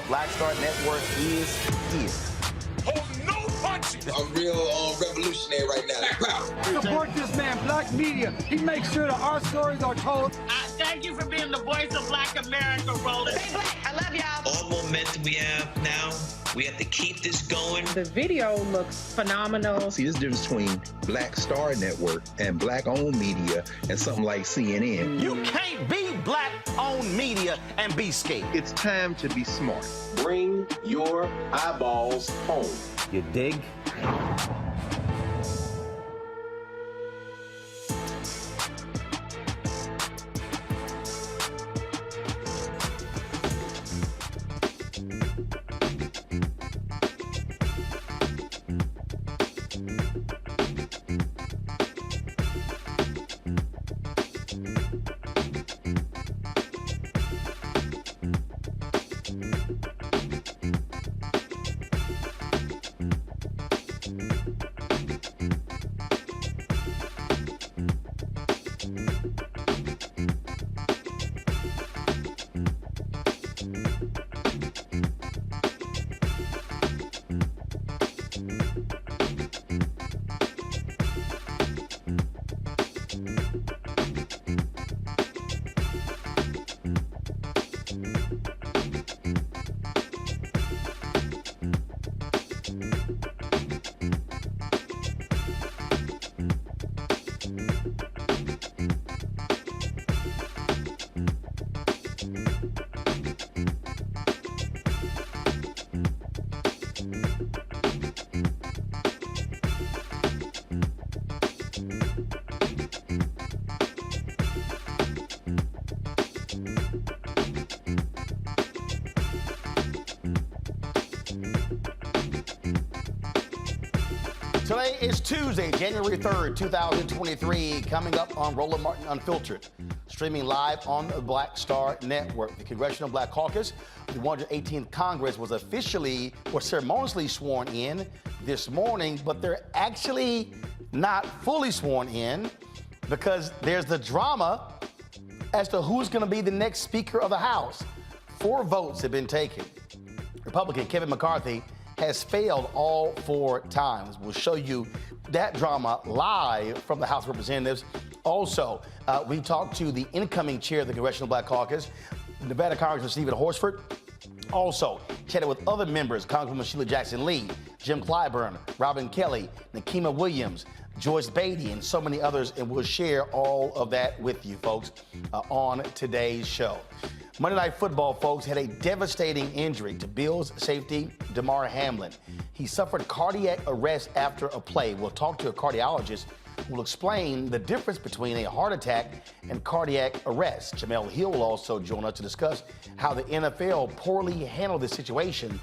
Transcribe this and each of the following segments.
Black Star Network is here. Hold no punches. I'm real revolutionary right now. Support this man, Black Media. He makes sure that our stories are told. Thank you for being the voice of Black America, Roland. Stay black. I love y'all. All momentum we have now, we have to keep this going. The video looks phenomenal. See, there's a difference between Black Star Network and Black-owned media and something like CNN. You can't be Black-owned media and be scared. It's time to be smart. Bring your eyeballs home. You dig? Today is Tuesday, January 3rd, 2023, coming up on Roland Martin Unfiltered, streaming live on the Black Star Network. The Congressional Black Caucus, the 118th Congress, was officially or ceremoniously sworn in this morning, but they're actually not fully sworn in because there's the drama as to who's going to be the next Speaker of the House. 4 votes have been taken. Republican Kevin McCarthy has failed all 4 times. We'll show you that drama live from the House of Representatives. Also, we talked to the incoming chair of the Congressional Black Caucus, Nevada Congressman Stephen Horsford. Also, chatted with other members, Congresswoman Sheila Jackson Lee, Jim Clyburn, Robin Kelly, Nikema Williams, Joyce Beatty, and so many others, and we'll share all of that with you, folks, on today's show. Monday Night Football, folks, had a devastating injury to Bills Safety Damar Hamlin. He suffered cardiac arrest after a play. We'll talk to a cardiologist who will explain the difference between a heart attack and cardiac arrest. Jemele Hill will also join us to discuss how the NFL poorly handled this situation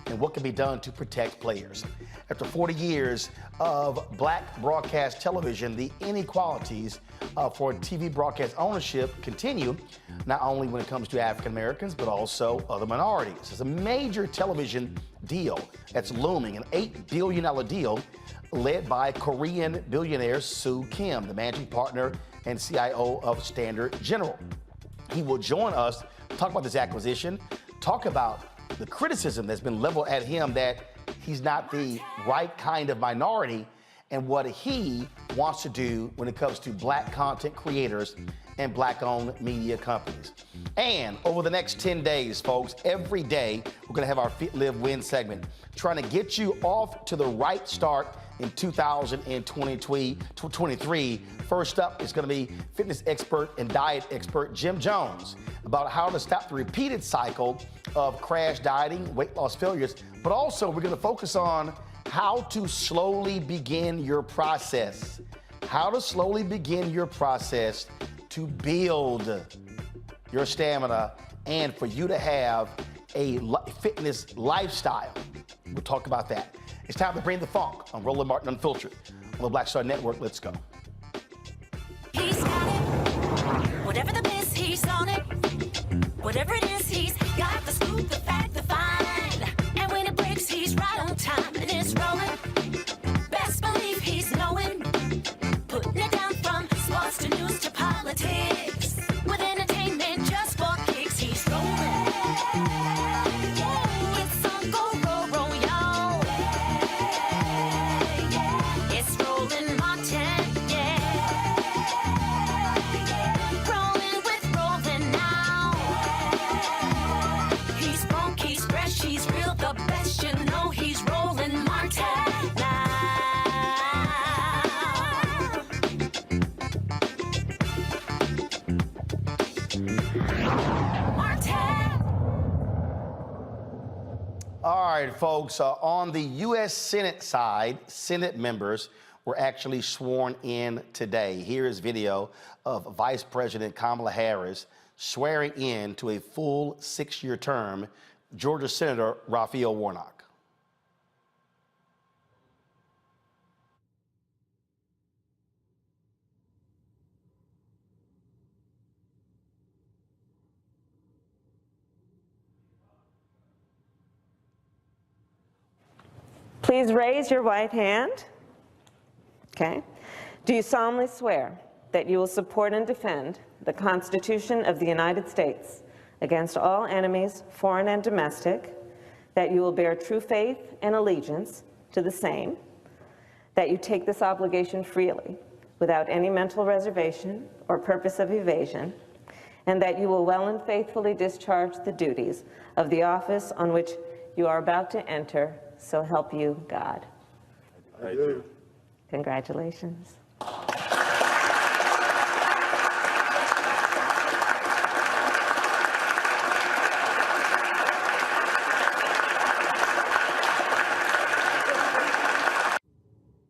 and what can be done to protect players. After 40 years of black broadcast television, the inequalities for TV broadcast ownership continue, not only when it comes to African Americans, but also other minorities. It's a major television deal that's looming, an $8 billion deal led by Korean billionaire Soo Kim, the managing partner and CIO of Standard General. He will join us to talk about this acquisition, talk about the criticism that's been leveled at him that he's not the right kind of minority, and what he wants to do when it comes to black content creators and black-owned media companies. And over the next 10 days, folks, every day, we're gonna have our Fit, Live, Win segment, trying to get you off to the right start in 2023. First up is gonna be fitness expert and diet expert Jim Jones about how to stop the repeated cycle of crash dieting, weight loss failures, but also we're gonna focus on how to slowly begin your process. How to slowly begin your process to build your stamina and for you to have a fitness lifestyle. We'll talk about that. It's time to bring the funk on Roland Martin Unfiltered on the Black Star Network. Let's go. He's got it. Whatever the miss, he's on it. Whatever it is, he's got the scoop, the fact, the find. And when it breaks, he's right on time and it's rolling. Best believe he's knowing. Putting it down from sports to news to politics. With entertainment just for kicks, he's rolling. It's on go, roll, y'all. It's Roland Martin, rolling with Roland now. He's funk, he's fresh, he's real, the best, you know he's Roland Martin now. All right, folks, on the U.S. Senate side, Senate members were actually sworn in today. Here is video of Vice President Kamala Harris swearing in to a full 6-year term, Georgia Senator Raphael Warnock. Please raise your right hand. Okay. Do you solemnly swear that you will support and defend the Constitution of the United States against all enemies, foreign and domestic, that you will bear true faith and allegiance to the same, that you take this obligation freely without any mental reservation or purpose of evasion, and that you will well and faithfully discharge the duties of the office on which you are about to enter, so help you God? I do. Congratulations.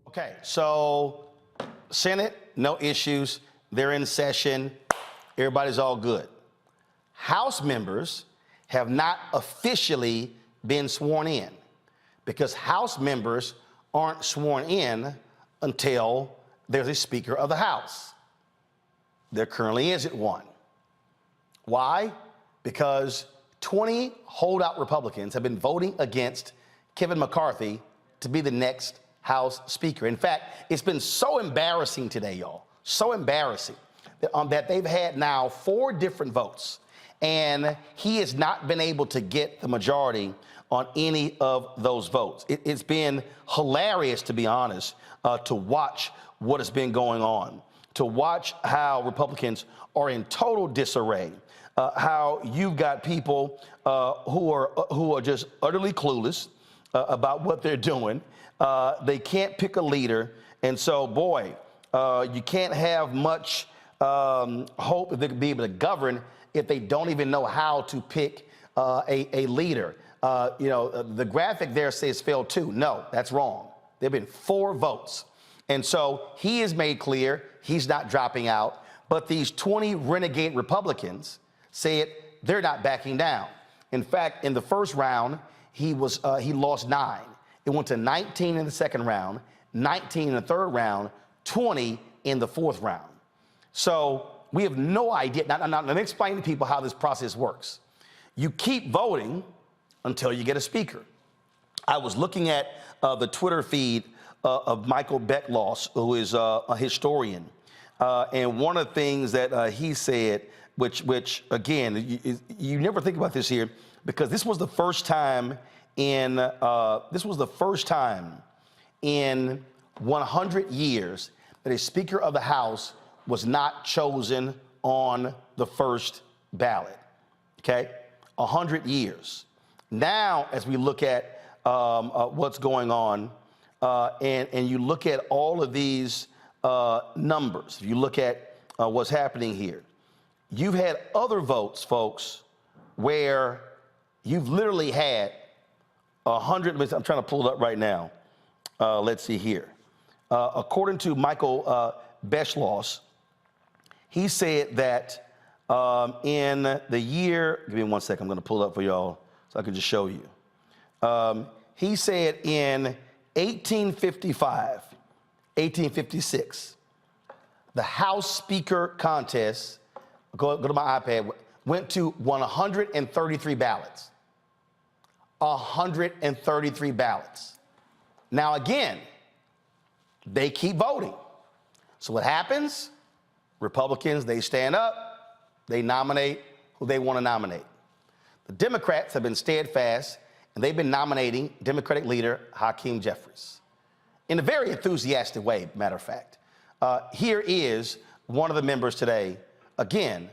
Okay, so Senate, no issues. They're in session. Everybody's all good. House members have not officially been sworn in because House members aren't sworn in until there's a Speaker of the House. There currently isn't one. Why? Because 20 holdout Republicans have been voting against Kevin McCarthy to be the next House Speaker. In fact, it's been so embarrassing today, y'all, so embarrassing that they've had now 4 different votes, and he has not been able to get the majority on any of those votes. It's been hilarious, to be honest, to watch what has been going on, to watch how Republicans are in total disarray, how you've got people who are just utterly clueless about what they're doing. They can't pick a leader, and so, boy, you can't have much hope that they could be able to govern if they don't even know how to pick a leader. The graphic there says failed 2. No, that's wrong. There have been 4 votes. And so he has made clear he's not dropping out, but these 20 renegade Republicans said they're not backing down. In fact, in the first round, he lost 9. It went to 19 in the second round, 19 in the third round, 20 in the fourth round. So we have no idea. Now, let me explain to people how this process works. You keep voting until you get a speaker. I was looking at the Twitter feed of Michael Beckloss, who is a historian. And one of the things that he said, which again, you never think about this here, because this was the first time in 100 years that a Speaker of the House was not chosen on the first ballot. Okay, 100 years. Now, as we look at what's going on, and you look at all of these numbers, if you look at what's happening here, you've had other votes, folks, where you've literally had 100. I'm trying to pull it up right now. Let's see here. According to Michael Beckloss, he said that in the year, give me one second, I'm going to pull it up for y'all so I can just show you. He said in 1855, 1856, the House Speaker contest, go to my iPad, went to 133 ballots. 133 ballots. Now, again, they keep voting. So what happens? Republicans, they stand up, they nominate who they want to nominate. The Democrats have been steadfast, and they've been nominating Democratic leader Hakeem Jeffries in a very enthusiastic way, matter of fact. Here is one of the members today, again,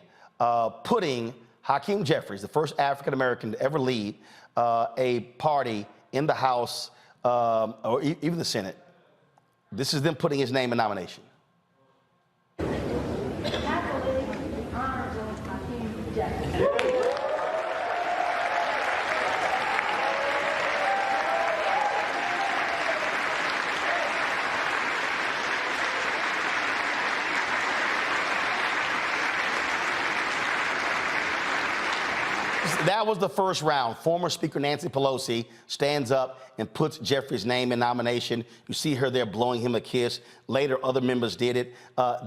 putting Hakeem Jeffries, the first African-American to ever lead a party in the House or even the Senate. This is them putting his name in nomination. That was the first round. Former Speaker Nancy Pelosi stands up and puts Jeffries' name in nomination. You see her there blowing him a kiss. Later, other members did it.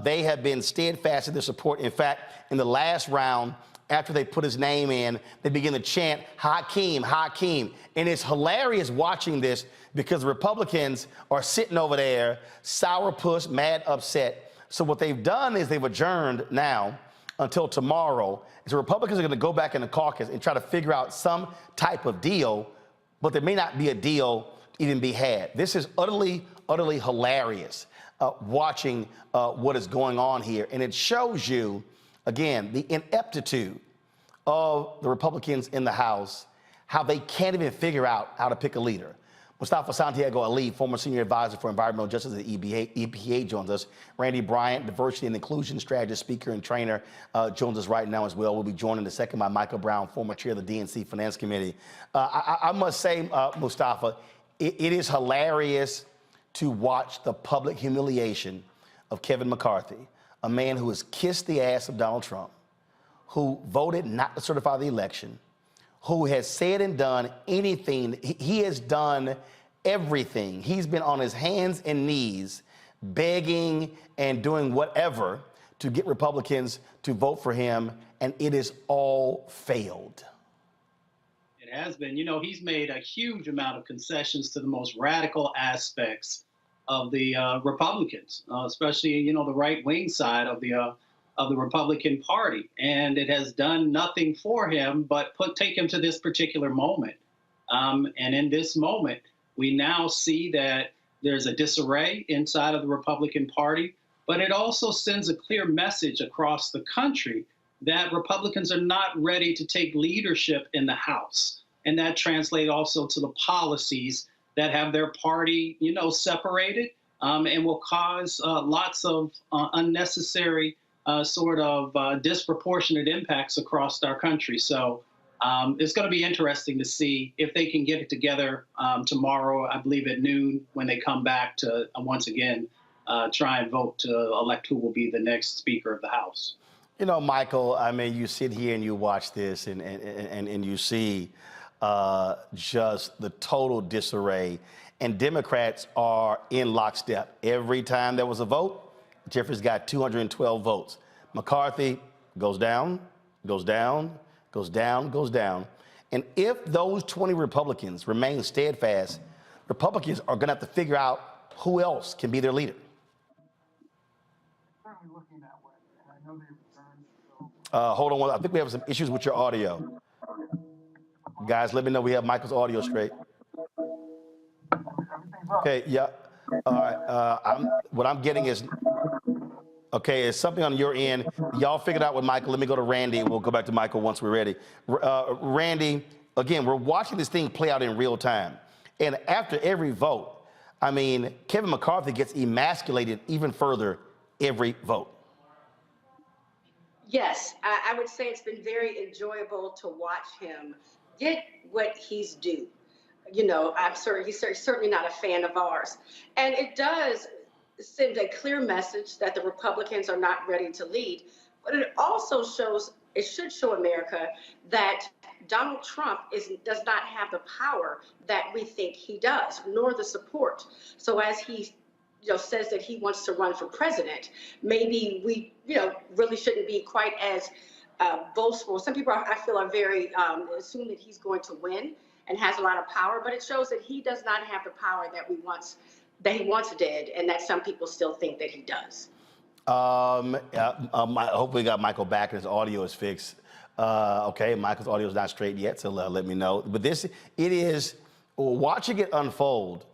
They have been steadfast in their support. In fact, in the last round, after they put his name in, they begin to chant, Hakeem, Hakeem. And it's hilarious watching this because the Republicans are sitting over there, sourpuss, mad, upset. So what they've done is they've adjourned now until tomorrow. So Republicans are going to go back in the caucus and try to figure out some type of deal, but there may not be a deal even be had. This is utterly, utterly hilarious watching what is going on here. And it shows you, again, the ineptitude of the Republicans in the House, how they can't even figure out how to pick a leader. Mustafa Santiago Ali, former senior advisor for environmental justice at the EPA, joins us. Randy Bryant, diversity and inclusion strategist, speaker, and trainer, joins us right now as well. We'll be joined in a second by Michael Brown, former chair of the DNC Finance Committee. I must say, Mustafa, it is hilarious to watch the public humiliation of Kevin McCarthy, a man who has kissed the ass of Donald Trump, who voted not to certify the election, who has said and done anything. He has done everything. He's been on his hands and knees begging and doing whatever to get Republicans to vote for him, and it has all failed. It has been. You know, he's made a huge amount of concessions to the most radical aspects of the Republicans, especially, you know, the right-wing side of the Republican Party. And it has done nothing for him but take him to this particular moment. And in this moment, we now see that there's a disarray inside of the Republican Party, but it also sends a clear message across the country that Republicans are not ready to take leadership in the House. And that translates also to the policies that have their party, you know, separated and will cause lots of unnecessary disproportionate impacts across our country. So it's going to be interesting to see if they can get it together tomorrow, I believe at noon, when they come back to once again try and vote to elect who will be the next Speaker of the House. You know, Michael, I mean, you sit here and you watch this and you see just the total disarray. And Democrats are in lockstep. Every time there was a vote, Jeffries got 212 votes. McCarthy goes down, goes down, goes down, goes down. And if those 20 Republicans remain steadfast, Republicans are going to have to figure out who else can be their leader. Hold on, I think we have some issues with your audio. Guys, let me know we have Michael's audio straight. Okay, yeah. All right. What I'm getting is, okay, it's something on your end. Y'all figured out with Michael. Let me go to Randy. We'll go back to Michael once we're ready. Randy, again, we're watching this thing play out in real time. And after every vote, I mean, Kevin McCarthy gets emasculated even further every vote. Yes, I would say it's been very enjoyable to watch him get what he's due. You know, he's certainly not a fan of ours. And it does send a clear message that the Republicans are not ready to lead. But it also should show America that Donald Trump does not have the power that we think he does, nor the support. So as he says that he wants to run for president, maybe we, really shouldn't be quite as boastful. Some people, I feel, are very assume that he's going to win and has a lot of power, but it shows that he does not have the power that he once did, and that some people still think that he does. Hopefully we got Michael back and his audio is fixed. Okay, Michael's audio is not straight yet, so let me know. But watching it unfold,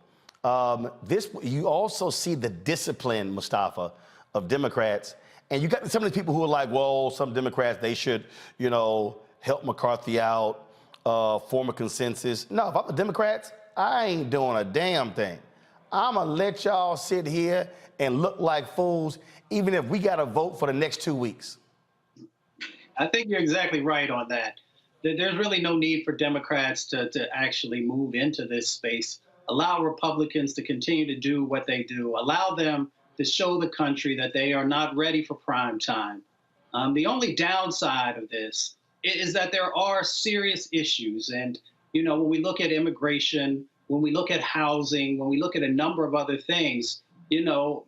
you also see the discipline, Mustafa, of Democrats. And you got some of the people who are like, well, some Democrats, they should, help McCarthy out, form a consensus. No, if I'm the Democrats, I ain't doing a damn thing. I'm going to let y'all sit here and look like fools, even if we got to vote for the next 2 weeks. I think you're exactly right on that. There's really no need for Democrats to actually move into this space. Allow Republicans to continue to do what they do. Allow them to show the country that they are not ready for prime time. The only downside of this is that there are serious issues. And, when we look at immigration, when we look at housing, when we look at a number of other things,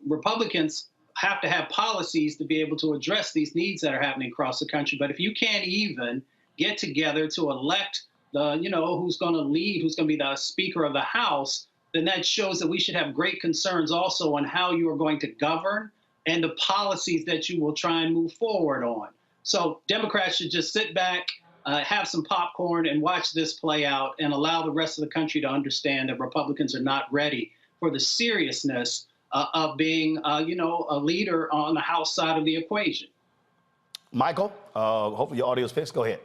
Republicans have to have policies to be able to address these needs that are happening across the country. But if you can't even get together to elect who's going to lead, who's going to be the Speaker of the House, then that shows that we should have great concerns also on how you are going to govern and the policies that you will try and move forward on. So Democrats should just sit back, have some popcorn and watch this play out and allow the rest of the country to understand that Republicans are not ready for the seriousness of being, a leader on the House side of the equation. Michael, hopefully your audio is fixed. Go ahead.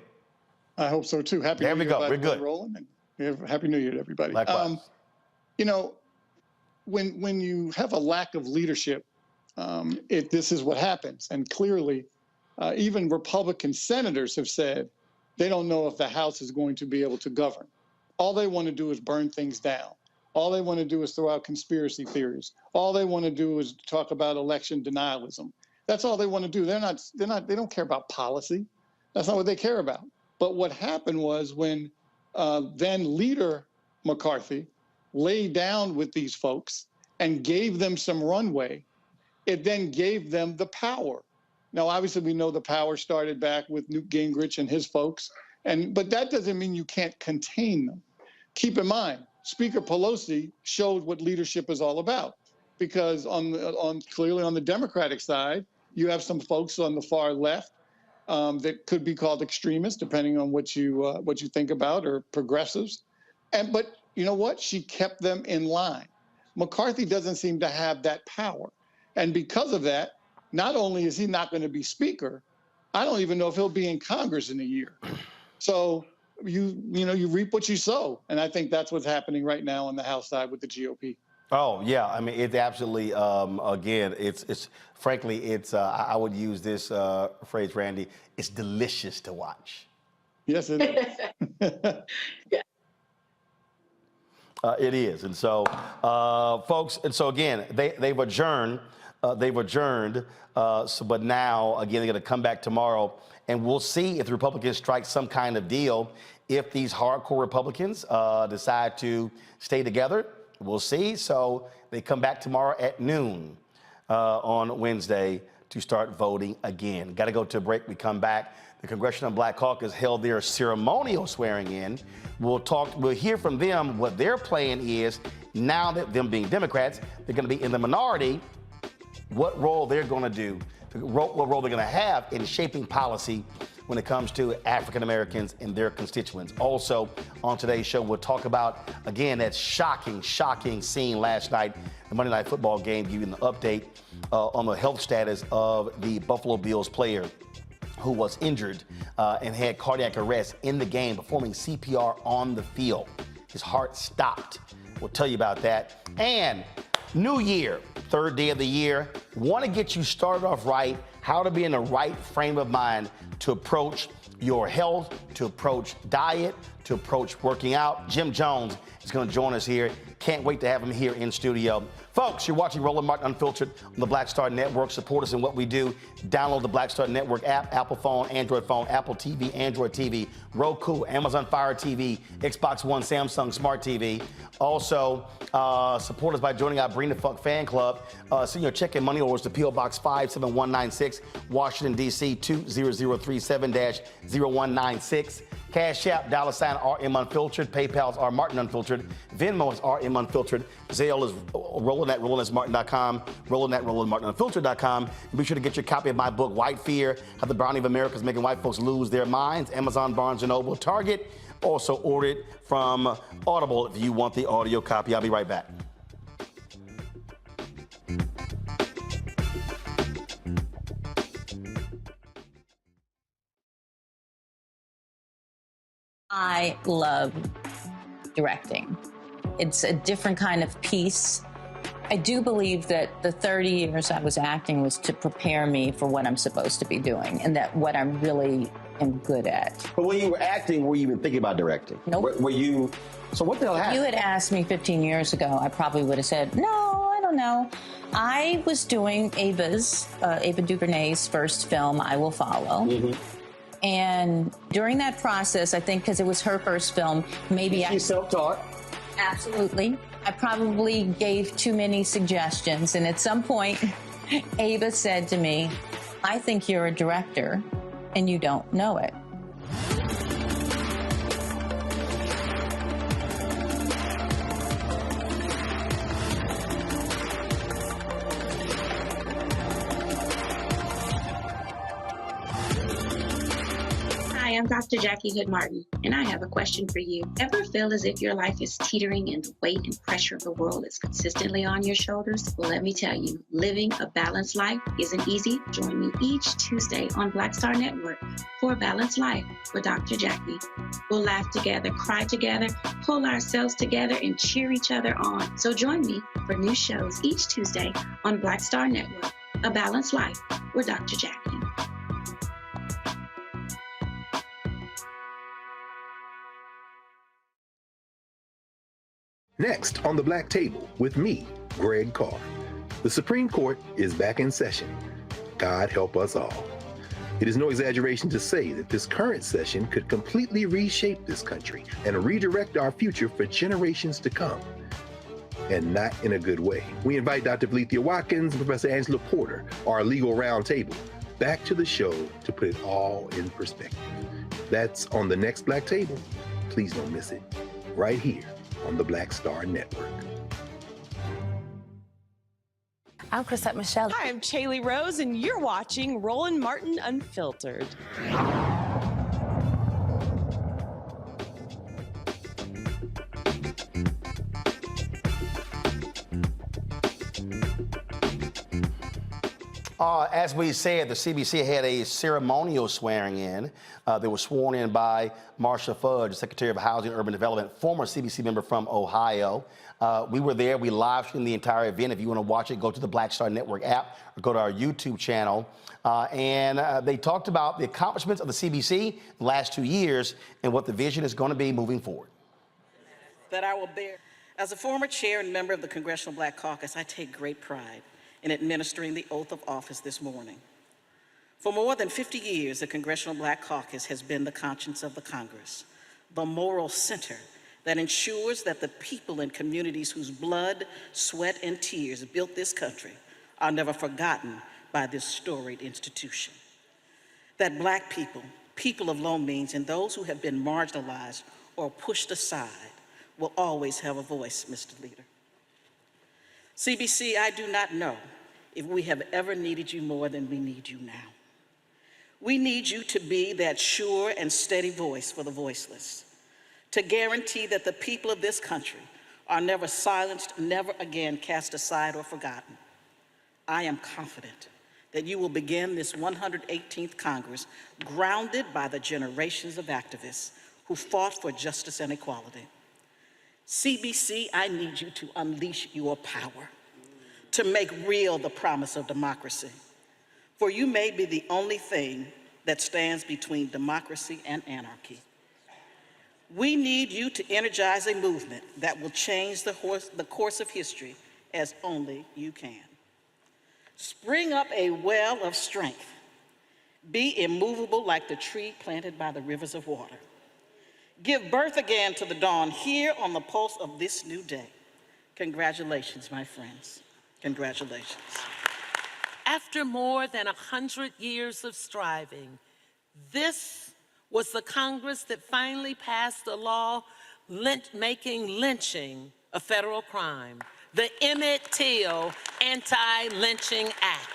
I hope so, too. Happy New Year. There we go. We're good. Roland, and Happy New Year to everybody. Likewise. When you have a lack of leadership, this is what happens. And clearly, even Republican senators have said they don't know if the House is going to be able to govern. All they want to do is burn things down. All they want to do is throw out conspiracy theories. All they want to do is talk about election denialism. That's all they want to do. They don't care about policy. That's not what they care about. But what happened was when then leader McCarthy laid down with these folks and gave them some runway it then gave them the power. Now, obviously, we know the power started back with Newt Gingrich and his folks, but that doesn't mean you can't contain them. Keep in mind, Speaker Pelosi showed what leadership is all about, because clearly on the Democratic side, you have some folks on the far left that could be called extremists, depending on what you think about, or progressives. But you know what? She kept them in line. McCarthy doesn't seem to have that power. And because of that, not only is he not going to be Speaker, I don't even know if he'll be in Congress in a year. So you reap what you sow. And I think that's what's happening right now on the House side with the GOP. Oh, yeah. I mean, it's absolutely, again, it's frankly, I would use this phrase, Randy, it's delicious to watch. Yes, it is. Yeah. It is. And so, folks, and so again, they've adjourned. But now, again, they're going to come back tomorrow, and we'll see if the Republicans strike some kind of deal. If these hardcore Republicans decide to stay together, we'll see. So they come back tomorrow at noon on Wednesday to start voting again. Got to go to a break. We come back. The Congressional Black Caucus held their ceremonial swearing in. We'll hear from them what their plan is now that them being Democrats, they're going to be in the minority, what role they're going to do, what role they're going to have in shaping policy when it comes to African Americans and their constituents. Also, on today's show, we'll talk about, again, that shocking scene last night, the Monday Night Football game, giving an update on the health status of the Buffalo Bills player who was injured and had cardiac arrest in the game, performing CPR on the field. His heart stopped. We'll tell you about that. And New Year, third day of the year. Want to get you started off right, how to be in the right frame of mind to approach your health, to approach diet, to approach working out. Jim Jones is going to join us here. Can't wait to have him here in studio. Folks, you're watching Roland Martin Unfiltered on the Black Star Network. Support us in what we do. Download the Black Star Network app, Apple phone, Android phone, Apple TV, Android TV, Roku, Amazon Fire TV, Xbox One, Samsung Smart TV. Also, support us by joining our Bring the Fuck fan club. Send your check and money orders to P.O. Box 57196, Washington, D.C. 20037-0196. Cash App, $RM Unfiltered. PayPal's R Martin Unfiltered. Venmo is RM Unfiltered. Zelle is Roland at RolandSMartin.com. Roland at RolandMartinUnfiltered.com. Be sure to get your copy of my book, White Fear, How the Browning of America is Making White Folks Lose Their Minds. Amazon, Barnes & Noble, Target. Also order it from Audible if you want the audio copy. I'll be right back. I love directing. It's a different kind of piece. I do believe that the 30 years I was acting was to prepare me for what I'm supposed to be doing and that what I'm really am good at. But when you were acting, were you even thinking about directing? Nope. Were you, so what the hell happened? If you had asked me 15 years ago, I probably would have said, no, I don't know. I was doing Ava DuVernay's first film, I Will Follow. Mm-hmm. And during that process, I think because it was her first film, maybe She's self-taught? Absolutely. I probably gave too many suggestions. And at some point, Ava said to me, I think you're a director and you don't know it. Hi, I'm Dr. Jackie Hood Martin, and I have a question for you. Ever feel as if your life is teetering and the weight and pressure of the world is consistently on your shoulders? Well, let me tell you, living a balanced life isn't easy. Join me each Tuesday on Black Star Network for A Balanced Life with Dr. Jackie. We'll laugh together, cry together, pull ourselves together, and cheer each other on. So join me for new shows each Tuesday on Black Star Network, A Balanced Life with Dr. Jackie. Next on the Black Table with me, Greg Carr. The Supreme Court is back in session. God help us all. It is no exaggeration to say that this current session could completely reshape this country and redirect our future for generations to come. and not in a good way. We invite Dr. Valethia Watkins and Professor Angela Porter, our legal roundtable, back to the show to put it all in perspective. That's on the next Black Table. Please don't miss it. Right here on the Black Star Network. I'm Chrisette Michelle. Hi, I'm Chaley Rose, and you're watching Roland Martin Unfiltered. As we said, the CBC had a ceremonial swearing in. They were sworn in by Marsha Fudge, Secretary of Housing and Urban Development, former CBC member from Ohio. We were there. We live streamed the entire event. If you want to watch it, go to the Black Star Network app or go to our YouTube channel. They talked about the accomplishments of the CBC the last 2 years and what the vision is going to be moving forward. That I will bear. As a former chair and member of the Congressional Black Caucus, I take great pride in administering the oath of office this morning. For more than 50 years, the Congressional Black Caucus has been the conscience of the Congress, the moral center that ensures that the people in communities whose blood, sweat, and tears built this country are never forgotten by this storied institution. That Black people, people of low means, and those who have been marginalized or pushed aside will always have a voice, Mr. Leader. CBC, I do not know if we have ever needed you more than we need you now. We need you to be that sure and steady voice for the voiceless, to guarantee that the people of this country are never silenced, never again cast aside or forgotten. I am confident that you will begin this 118th Congress grounded by the generations of activists who fought for justice and equality. CBC, I need you to unleash your power, to make real the promise of democracy. For you may be the only thing that stands between democracy and anarchy. We need you to energize a movement that will change the course of history as only you can. Spring up a well of strength. Be immovable like the tree planted by the rivers of water. Give birth again to the dawn here on the pulse of this new day. Congratulations, my friends. Congratulations. After more than 100 years of striving, this was the Congress that finally passed a law making lynching a federal crime, the Emmett Till Anti-Lynching Act.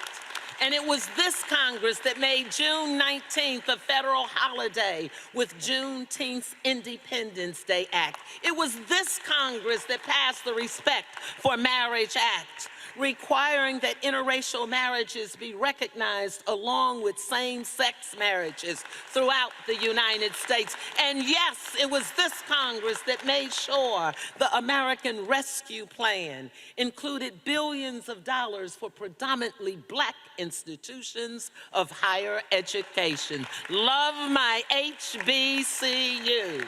And it was this Congress that made June 19th a federal holiday with Juneteenth's Independence Day Act. It was this Congress that passed the Respect for Marriage Act, requiring that interracial marriages be recognized along with same-sex marriages throughout the United States. And yes, it was this Congress that made sure the American Rescue Plan included billions of dollars for predominantly Black institutions of higher education. Love my HBCUs.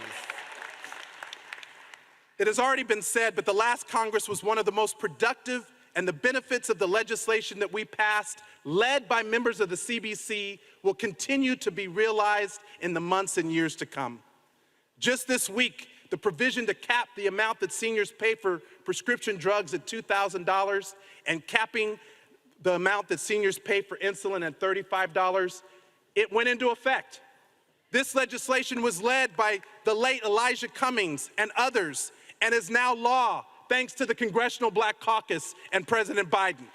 It has already been said, but the last Congress was one of the most productive, and the benefits of the legislation that we passed, led by members of the CBC, will continue to be realized in the months and years to come. Just this week, the provision to cap the amount that seniors pay for prescription drugs at $2,000 and capping the amount that seniors pay for insulin at $35, it went into effect. This legislation was led by the late Elijah Cummings and others and is now law, thanks to the Congressional Black Caucus and President Biden.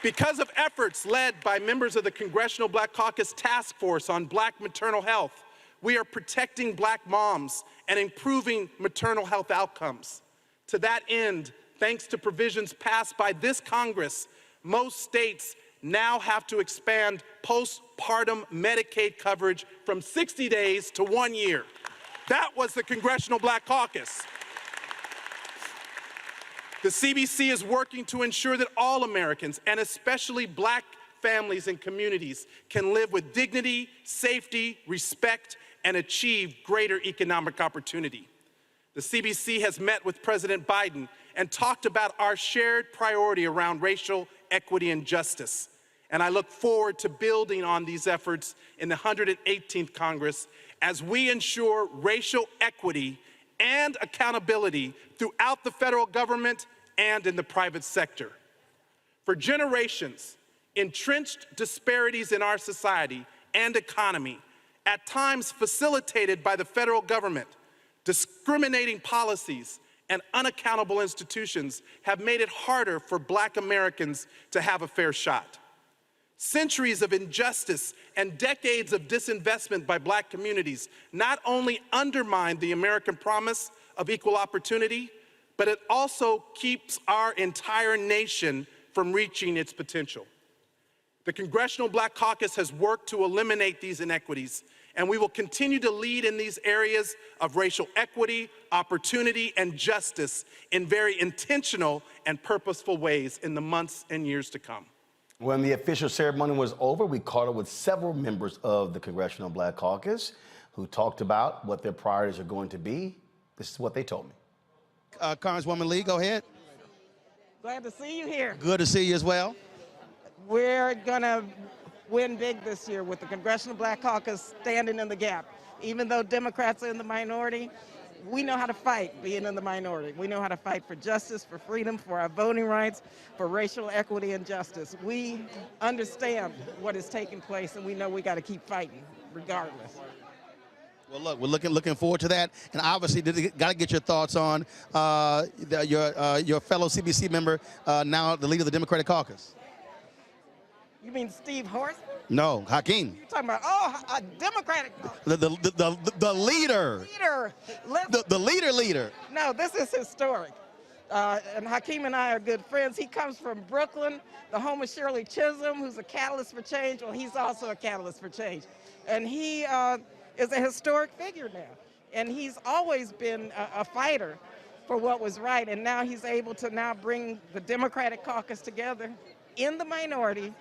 Because of efforts led by members of the Congressional Black Caucus Task Force on Black maternal health, we are protecting Black moms and improving maternal health outcomes. To that end, thanks to provisions passed by this Congress, most states now have to expand postpartum Medicaid coverage from 60 days to 1 year. That was the Congressional Black Caucus. The CBC is working to ensure that all Americans, and especially Black families and communities, can live with dignity, safety, respect, and achieve greater economic opportunity. The CBC has met with President Biden and talked about our shared priority around racial equity and justice. And I look forward to building on these efforts in the 118th Congress as we ensure racial equity and accountability throughout the federal government and in the private sector. For generations, entrenched disparities in our society and economy, at times facilitated by the federal government, discriminating policies, and unaccountable institutions have made it harder for Black Americans to have a fair shot. Centuries of injustice and decades of disinvestment by Black communities not only undermine the American promise of equal opportunity, but it also keeps our entire nation from reaching its potential. The Congressional Black Caucus has worked to eliminate these inequities, and we will continue to lead in these areas of racial equity, opportunity, and justice in very intentional and purposeful ways in the months and years to come. When the official ceremony was over, we caught up with several members of the Congressional Black Caucus who talked about what their priorities are going to be. This is what they told me. Congresswoman Lee, go ahead. Glad to see you here. Good to see you as well. We're going to win big this year with the Congressional Black Caucus standing in the gap. Even though Democrats are in the minority, we know how to fight being in the minority. We know how to fight for justice, for freedom, for our voting rights, for racial equity and justice. We understand what is taking place, and we know we got to keep fighting regardless. Well, look, we're looking forward to that, and obviously, got to get your thoughts on your fellow CBC member, now the leader of the Democratic Caucus. You mean Steve Horse? No, Hakeem. You're talking about a Democratic. The leader. The leader. No, this is historic. And Hakeem and I are good friends. He comes from Brooklyn, the home of Shirley Chisholm, who's a catalyst for change. Well, he's also a catalyst for change, and he is a historic figure now. And he's always been a fighter for what was right. And now he's able to now bring the Democratic caucus together in the minority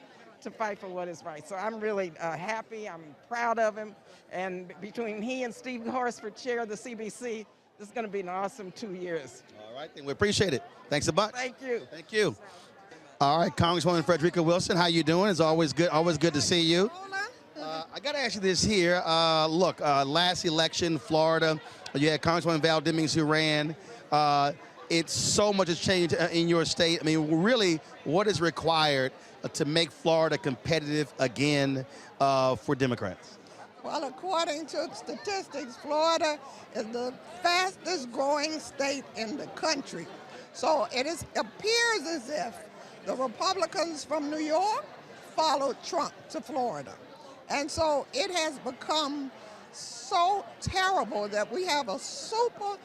to fight for what is right. So I'm really happy. I'm proud of him. And between he and Steve Horsford, chair of the CBC, this is going to be an awesome 2 years. All right, then we appreciate it. Thanks a bunch. Thank you. Thank you. All right, Congresswoman Frederica Wilson, how you doing? It's always good to see you. I got to ask you this here. Look, last election, Florida, you had Congresswoman Val Demings who ran. It's so much has changed in your state. I mean, really, what is required to make Florida competitive again for Democrats? Well, according to statistics, Florida is the fastest growing state in the country. So it appears as if the Republicans from New York followed Trump to Florida. And so it has become so terrible that we have a super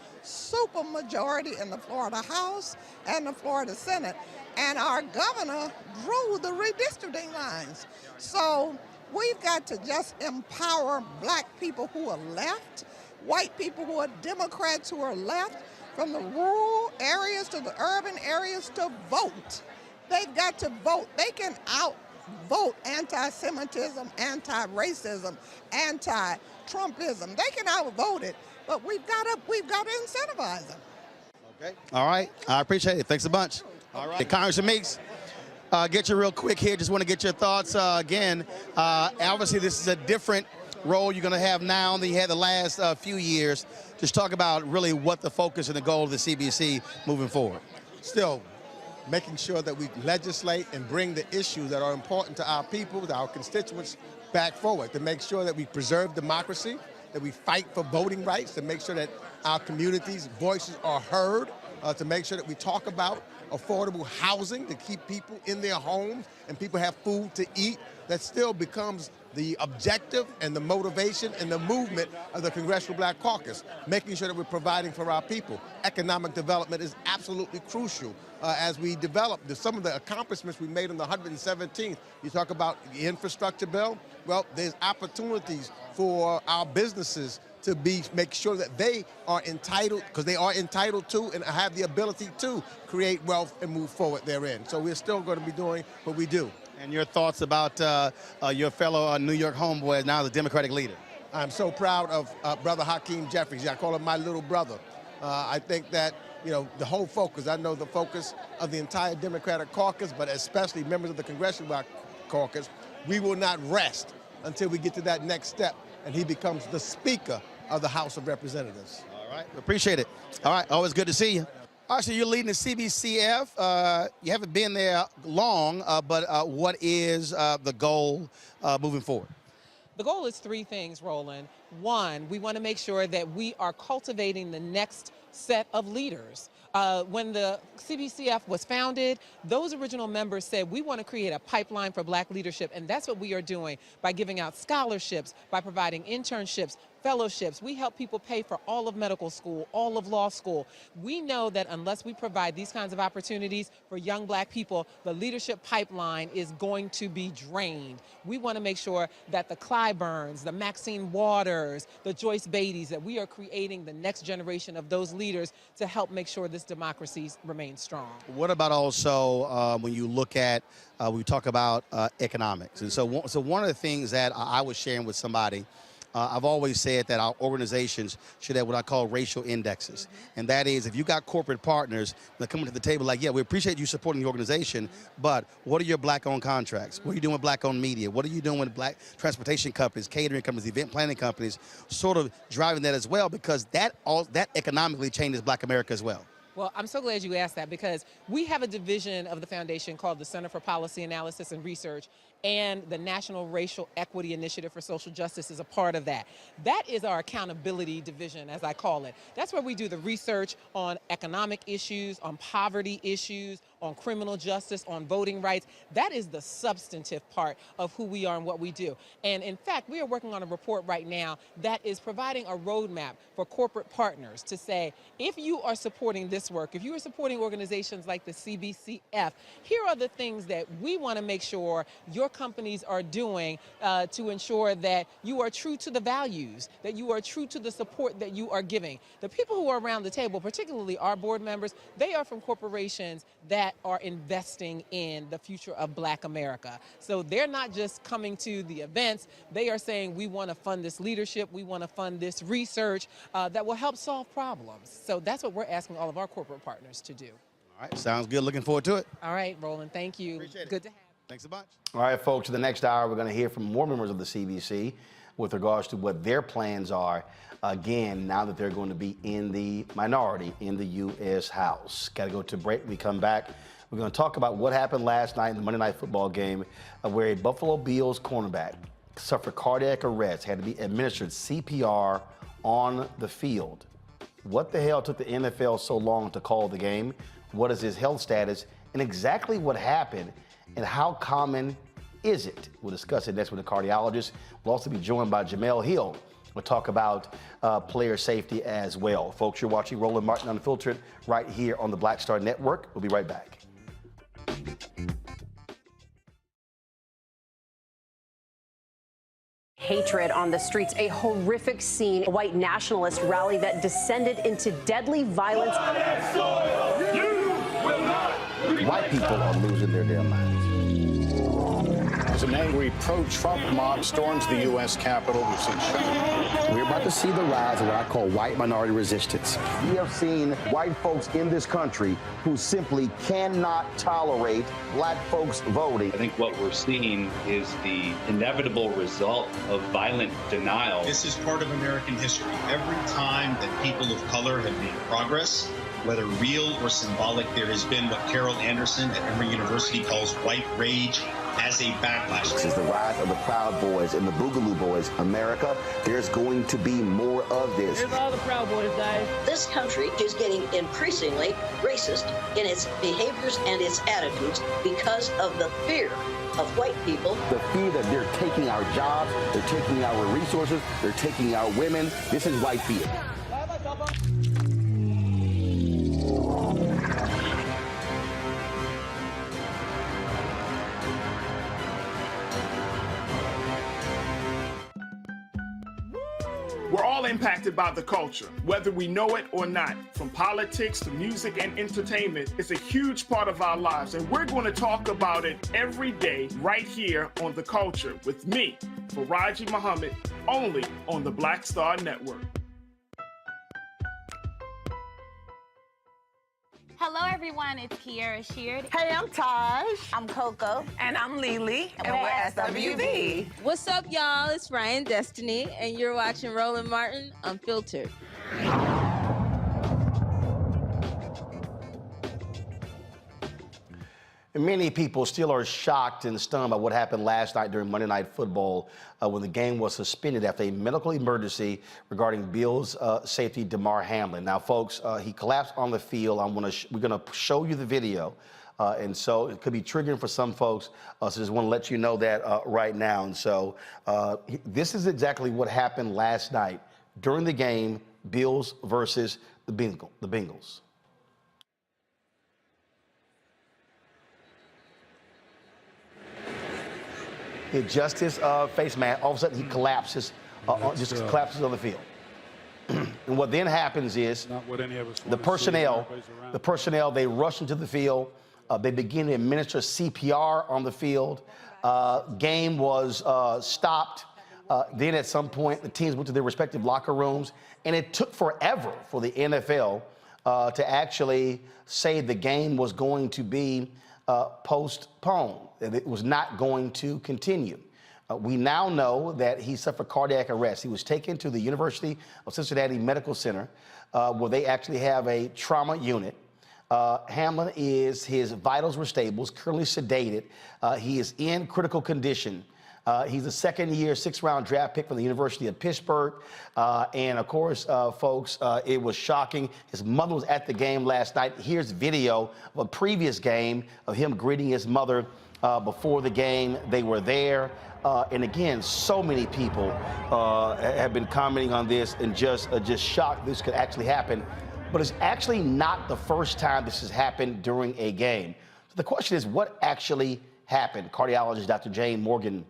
majority in the Florida House and the Florida Senate. And our governor drew the redistricting lines. So we've got to just empower Black people who are left, white people who are Democrats who are left, from the rural areas to the urban areas to vote. They've got to vote. They can outvote anti-Semitism, anti-racism, anti-Trumpism. They can outvote it, but we've got to incentivize them. Okay. All right. I appreciate it. Thanks a bunch. All right. Congressman Meeks, get you real quick here. Just want to get your thoughts again. Obviously, this is a different role you're going to have now than you had the last few years. Just talk about really what the focus and the goal of the CBC moving forward. Still, making sure that we legislate and bring the issues that are important to our people, to our constituents, back forward, to make sure that we preserve democracy, that we fight for voting rights, to make sure that our communities' voices are heard, to make sure that we talk about affordable housing, to keep people in their homes and people have food to eat. That still becomes the objective and the motivation and the movement of the Congressional Black Caucus, making sure that we're providing for our people. Economic development is absolutely crucial as we develop some of the accomplishments we made on the 117th. You talk about the infrastructure bill. Well, there's opportunities for our businesses to make sure that they are entitled, because they are entitled to and have the ability to create wealth and move forward therein. So we're still going to be doing what we do. And your thoughts about your fellow New York homeboy, now the Democratic leader? I'm so proud of Brother Hakeem Jeffries. I call him my little brother. I think that, you know, the whole focus, I know the focus of the entire Democratic caucus, but especially members of the Congressional Black Caucus, we will not rest until we get to that next step and he becomes the Speaker of the House of Representatives. All All right, appreciate it. All right, always good to see you. All right, so you're leading the CBCF. You haven't been there long, but what is the goal moving forward? The goal is three things, Roland. One, we want to make sure that we are cultivating the next set of leaders. When the CBCF was founded, those original members said we want to create a pipeline for black leadership, and that's what we are doing by giving out scholarships, by providing internships, fellowships. We help people pay for all of medical school, all of law school. We know that unless we provide these kinds of opportunities for young black people, the leadership pipeline is going to be drained. We want to make sure that the Clyburns, the Maxine Waters, the Joyce Beatties, that we are creating the next generation of those leaders to help make sure this democracy remains strong. What about also when you look at, we talk about economics. And so one of the things that I was sharing with somebody, I've always said that our organizations should have what I call racial indexes. And that is, if you got corporate partners that come to the table like, yeah, we appreciate you supporting the organization, but what are your black-owned contracts? What are you doing with black-owned media? What are you doing with black transportation companies, catering companies, event planning companies, sort of driving that as well, because that economically changes Black America as well. Well, I'm so glad you asked that, because we have a division of the foundation called the Center for Policy Analysis and Research, and the National Racial Equity Initiative for Social Justice is a part of that. That is our accountability division, as I call it. That's where we do the research on economic issues, on poverty issues, on criminal justice, on voting rights. That is the substantive part of who we are and what we do. And in fact, we are working on a report right now that is providing a roadmap for corporate partners to say, if you are supporting this work, if you are supporting organizations like the CBCF, here are the things that we want to make sure your companies are doing to ensure that you are true to the values, that you are true to the support that you are giving. The people who are around the table, particularly our board members, they are from corporations that are investing in the future of Black America. So they're not just coming to the events, they are saying we want to fund this leadership, we want to fund this research that will help solve problems. So that's what we're asking all of our corporate partners to do. All right, sounds good. Looking forward to it. All right, Roland, thank you. Appreciate it. Good to have you. Thanks a bunch. All right, folks, in the next hour, we're going to hear from more members of the CBC with regards to what their plans are, again, now that they're going to be in the minority in the U.S. House. Got to go to break. We come back. We're going to talk about what happened last night in the Monday Night Football game where a Buffalo Bills cornerback suffered cardiac arrest, had to be administered CPR on the field. What the hell took the NFL so long to call the game? What is his health status? And exactly what happened and how common is it? We'll discuss it next with a cardiologist. We'll also be joined by Jemele Hill. We'll talk about player safety as well. Folks, you're watching Roland Martin Unfiltered right here on the Black Star Network. We'll be right back. Hatred on the streets, a horrific scene, a white nationalist rally that descended into deadly violence. White people are losing their damn minds. As an angry pro-Trump mob storms the U.S. Capitol, we've seen shooting. We're about to see the rise of what I call white minority resistance. We have seen white folks in this country who simply cannot tolerate black folks voting. I think what we're seeing is the inevitable result of violent denial. This is part of American history. Every time that people of color have made progress, whether real or symbolic, there has been what Carol Anderson at Emory University calls white rage as a backlash. This is the rise of the Proud Boys and the Boogaloo Boys. America, there's going to be more of this. Here's all the Proud Boys, guys. This country is getting increasingly racist in its behaviors and its attitudes because of the fear of white people. The fear that they're taking our jobs, they're taking our resources, they're taking our women. This is white fear. We're all impacted by the culture, whether we know it or not. From politics to music and entertainment, it's a huge part of our lives, and we're going to talk about it every day right here on The Culture with me, Farajii Muhammad, only on the Black Star Network. Hello, everyone. It's Kiara Sheard. Hey, I'm Taj. I'm Coco. And I'm Lily. And we're SWV. What's up, y'all? It's Ryan Destiny, and you're watching Roland Martin Unfiltered. Many people still are shocked and stunned by what happened last night during Monday Night Football when the game was suspended after a medical emergency regarding Bills safety Damar Hamlin. Now, folks, he collapsed on the field. We're gonna show you the video, and so it could be triggering for some folks. So just want to let you know that right now. And so this is exactly what happened last night during the game, Bills versus the Bengals. He adjusts his face mask. All of a sudden, he collapses, collapses on the field. And what then happens is the personnel, they rush into the field. They begin to administer CPR on the field. Game was stopped. Then at some point, the teams went to their respective locker rooms. And it took forever for the NFL to actually say the game was going to be postponed, that it was not going to continue. We now know that he suffered cardiac arrest. He was taken to the University of Cincinnati Medical Center, where they actually have a trauma unit. Hamlin his vitals were stable, currently sedated. He is in critical condition. He's a second-year, sixth-round draft pick from the University of Pittsburgh. And, of course, folks, it was shocking. His mother was at the game last night. Here's video of a previous game of him greeting his mother before the game. They were there. And, again, so many people have been commenting on this and just shocked this could actually happen. But it's actually not the first time this has happened during a game. So the question is, what actually happened? Cardiologist Dr. Jane Morgan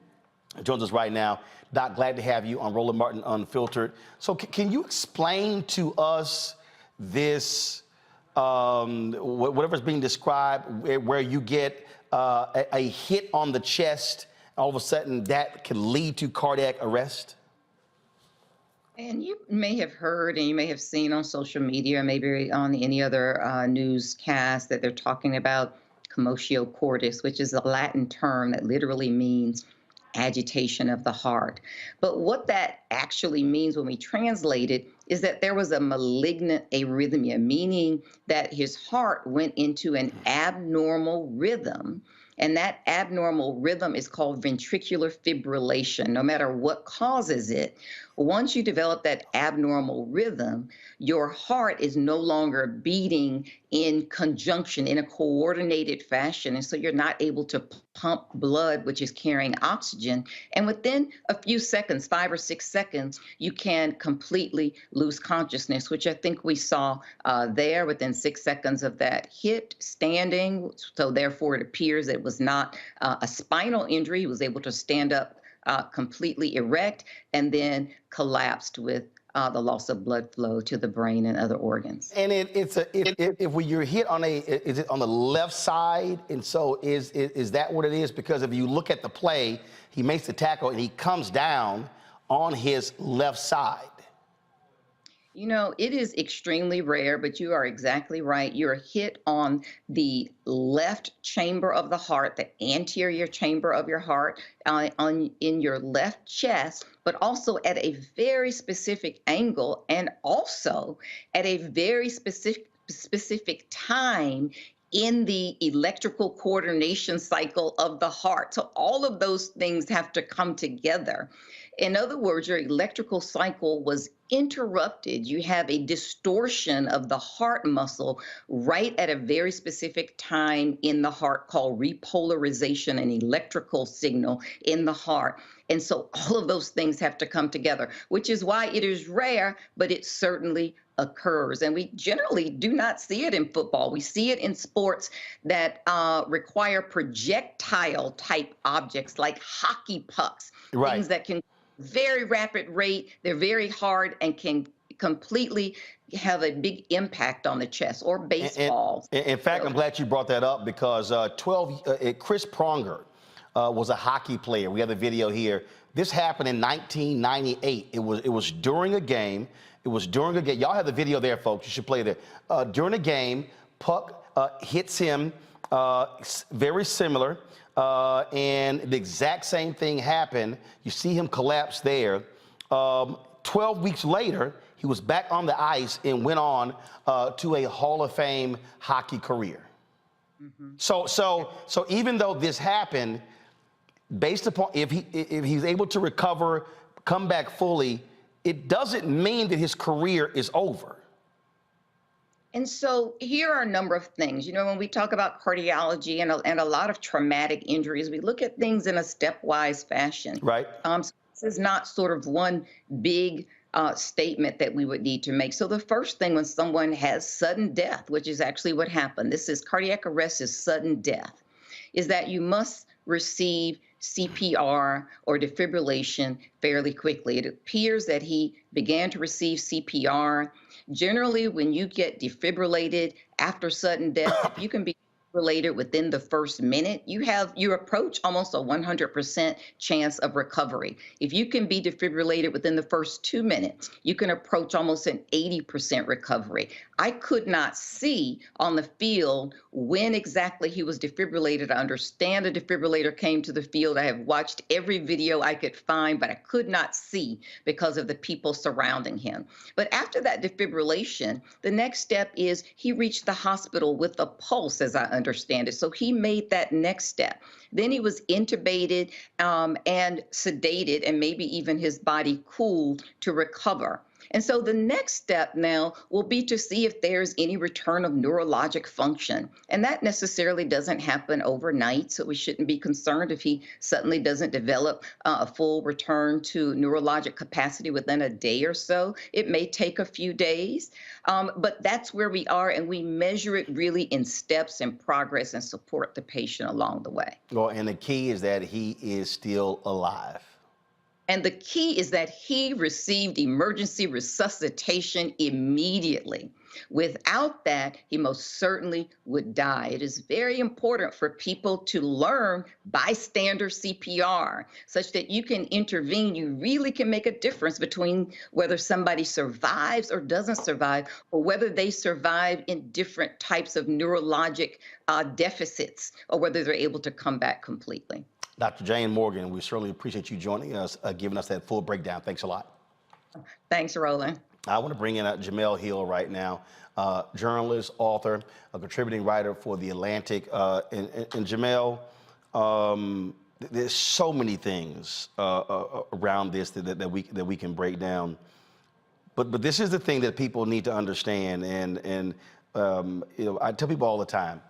joins us right now. Doc, glad to have you on Roland Martin Unfiltered. So can you explain to us this, whatever's being described, where you get a hit on the chest, all of a sudden that can lead to cardiac arrest? And you may have heard and you may have seen on social media or maybe on any other newscast that they're talking about commotio cordis, which is a Latin term that literally means agitation of the heart. But what that actually means when we translate it is that there was a malignant arrhythmia, meaning that his heart went into an abnormal rhythm. And that abnormal rhythm is called ventricular fibrillation, no matter what causes it. Once you develop that abnormal rhythm, your heart is no longer beating in conjunction, in a coordinated fashion. And so you're not able to pump blood, which is carrying oxygen. And within a few seconds, 5 or 6 seconds, you can completely lose consciousness, which I think we saw there within 6 seconds of that hit, standing. So therefore, it appears that it was not a spinal injury. He was able to stand up completely erect and then collapsed with the loss of blood flow to the brain and other organs. And if you're hit on is it on the left side? And so is that what it is? Because if you look at the play, he makes the tackle and he comes down on his left side. You know, it is extremely rare, but you are exactly right. You're hit on the left chamber of the heart, the anterior chamber of your heart, in your left chest, but also at a very specific angle and also at a very specific time in the electrical coordination cycle of the heart. So all of those things have to come together. In other words, your electrical cycle was interrupted. You have a distortion of the heart muscle right at a very specific time in the heart called repolarization, an electrical signal in the heart. And so all of those things have to come together, which is why it is rare, but it certainly occurs. And we generally do not see it in football. We see it in sports that require projectile type objects like hockey pucks, things that can very rapid rate, they're very hard and can completely have a big impact on the chest, or baseball. In fact, I'm glad you brought that up because Chris Pronger was a hockey player. We have the video here. This happened in 1998. It was during a game. It was during a game. Y'all have the video there, folks. You should play there. During a game, puck hits him, very similar. And the exact same thing happened. You see him collapse there. 12 weeks later, he was back on the ice and went on to a Hall of Fame hockey career. So even though this happened, based upon if he's able to recover, come back fully, it doesn't mean that his career is over. And so here are a number of things. You know, when we talk about cardiology and a lot of traumatic injuries, we look at things in a stepwise fashion. Right. So this is not sort of one big statement that we would need to make. So the first thing when someone has sudden death, which is actually what happened, this is cardiac arrest is sudden death, is that you must receive CPR or defibrillation fairly quickly. It appears that he began to receive CPR. Generally, when you get defibrillated after sudden death, if you can be defibrillated within the first minute, you approach almost a 100% chance of recovery. If you can be defibrillated within the first 2 minutes, you can approach almost an 80% recovery. I could not see on the field when exactly he was defibrillated. I understand a defibrillator came to the field. I have watched every video I could find, but I could not see because of the people surrounding him. But after that defibrillation, the next step is he reached the hospital with a pulse, as I understand it. So he made that next step. Then he was intubated and sedated, and maybe even his body cooled to recover. And so the next step now will be to see if there's any return of neurologic function. And that necessarily doesn't happen overnight, so we shouldn't be concerned if he suddenly doesn't develop a full return to neurologic capacity within a day or so. It may take a few days, but that's where we are, and we measure it really in steps and progress and support the patient along the way. Well, and the key is that he is still alive. And the key is that he received emergency resuscitation immediately. Without that, he most certainly would die. It is very important for people to learn bystander CPR, such that you can intervene. You really can make a difference between whether somebody survives or doesn't survive, or whether they survive in different types of neurologic deficits, or whether they're able to come back completely. Dr. Jane Morgan, we certainly appreciate you joining us, giving us that full breakdown. Thanks a lot. Thanks, Roland. I want to bring in Jemele Hill right now, journalist, author, a contributing writer for The Atlantic. And Jemele, there's so many things around this that we can break down. But this is the thing that people need to understand. And you know, I tell people all the time,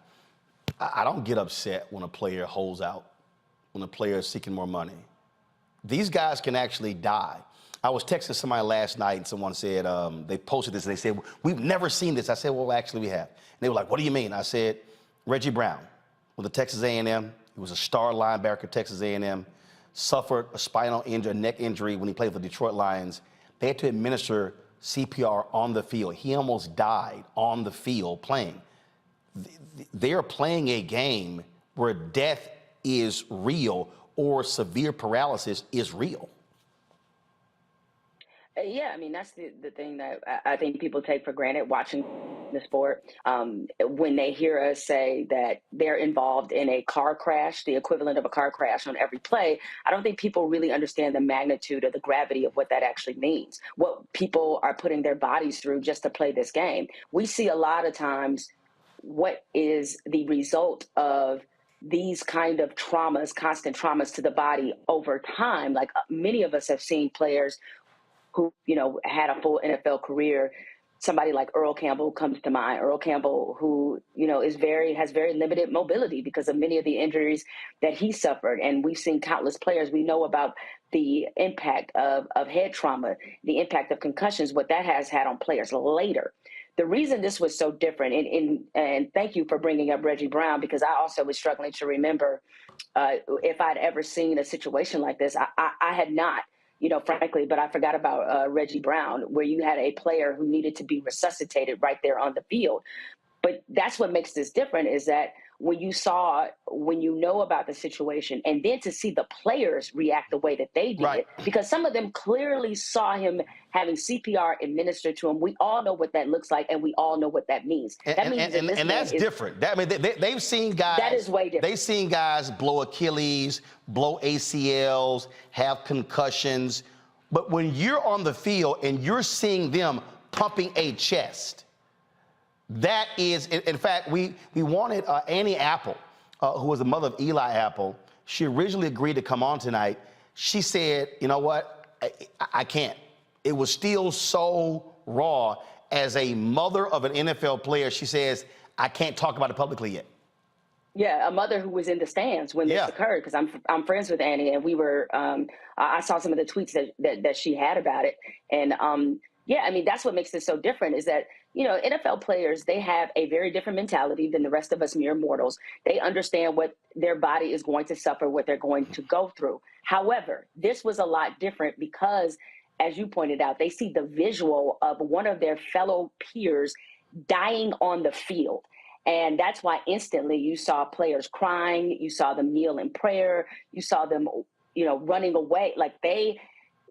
I don't get upset when a player holds out, when a player is seeking more money. These guys can actually die. I was texting somebody last night and someone said, they posted this and they said, we've never seen this. I said, well, actually we have. And they were like, what do you mean? I said, Farajii Brown with the Texas A&M. He was a star linebacker at Texas A&M, suffered a spinal injury, a neck injury when he played for the Detroit Lions. They had to administer CPR on the field. He almost died on the field playing. They are playing a game where death is real or severe paralysis is real. Yeah, I mean, that's the thing that I think people take for granted watching the sport. When they hear us say that they're involved in a car crash, the equivalent of a car crash on every play, I don't think people really understand the magnitude or the gravity of what that actually means, what people are putting their bodies through just to play this game. We see a lot of times what is the result of these kind of traumas, constant traumas to the body over time. Like many of us have seen players who, you know, had a full NFL career. Somebody like Earl Campbell comes to mind. Earl Campbell, who, you know, has very limited mobility because of many of the injuries that he suffered. And we've seen countless players. We know about the impact of head trauma, the impact of concussions, what that has had on players later. The reason this was so different, and thank you for bringing up Farajii Brown, because I also was struggling to remember if I'd ever seen a situation like this. I had not, you know, frankly, but I forgot about Farajii Brown, where you had a player who needed to be resuscitated right there on the field. But that's what makes this different, is that when you know about the situation, and then to see the players react the way that they did, right, because some of them clearly saw him having CPR administered to him. We all know what that looks like, and we all know what that means. And that's different. I mean, they've seen guys. That is way different. They've seen guys blow Achilles, blow ACLs, have concussions. But when you're on the field and you're seeing them pumping a chest, That is, in fact, we wanted Annie Apple, who was the mother of Eli Apple. She originally agreed to come on tonight. She said, you know what, I can't. It was still so raw. As a mother of an NFL player, she says, I can't talk about it publicly yet. Yeah, a mother who was in the stands when this occurred, because I'm friends with Annie, and we were. I saw some of the tweets that she had about it, and yeah, I mean that's what makes this so different is that NFL players, they have a very different mentality than the rest of us mere mortals. They understand what their body is going to suffer, what they're going to go through. However, this was a lot different because, as you pointed out, they see the visual of one of their fellow peers dying on the field. And that's why instantly you saw players crying, you saw them kneel in prayer, you saw them, running away. Like they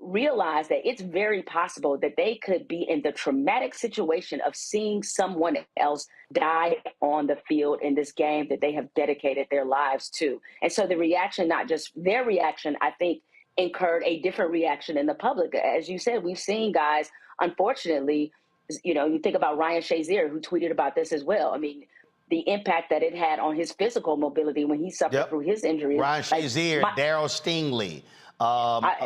realized that it's very possible that they could be in the traumatic situation of seeing someone else die on the field in this game that they have dedicated their lives to. And so the reaction, not just their reaction, I think, incurred a different reaction in the public. As you said, we've seen guys, unfortunately, you think about Ryan Shazier, who tweeted about this as well. I mean, the impact that it had on his physical mobility when he suffered through his injuries. Ryan Shazier, Darryl Stingley.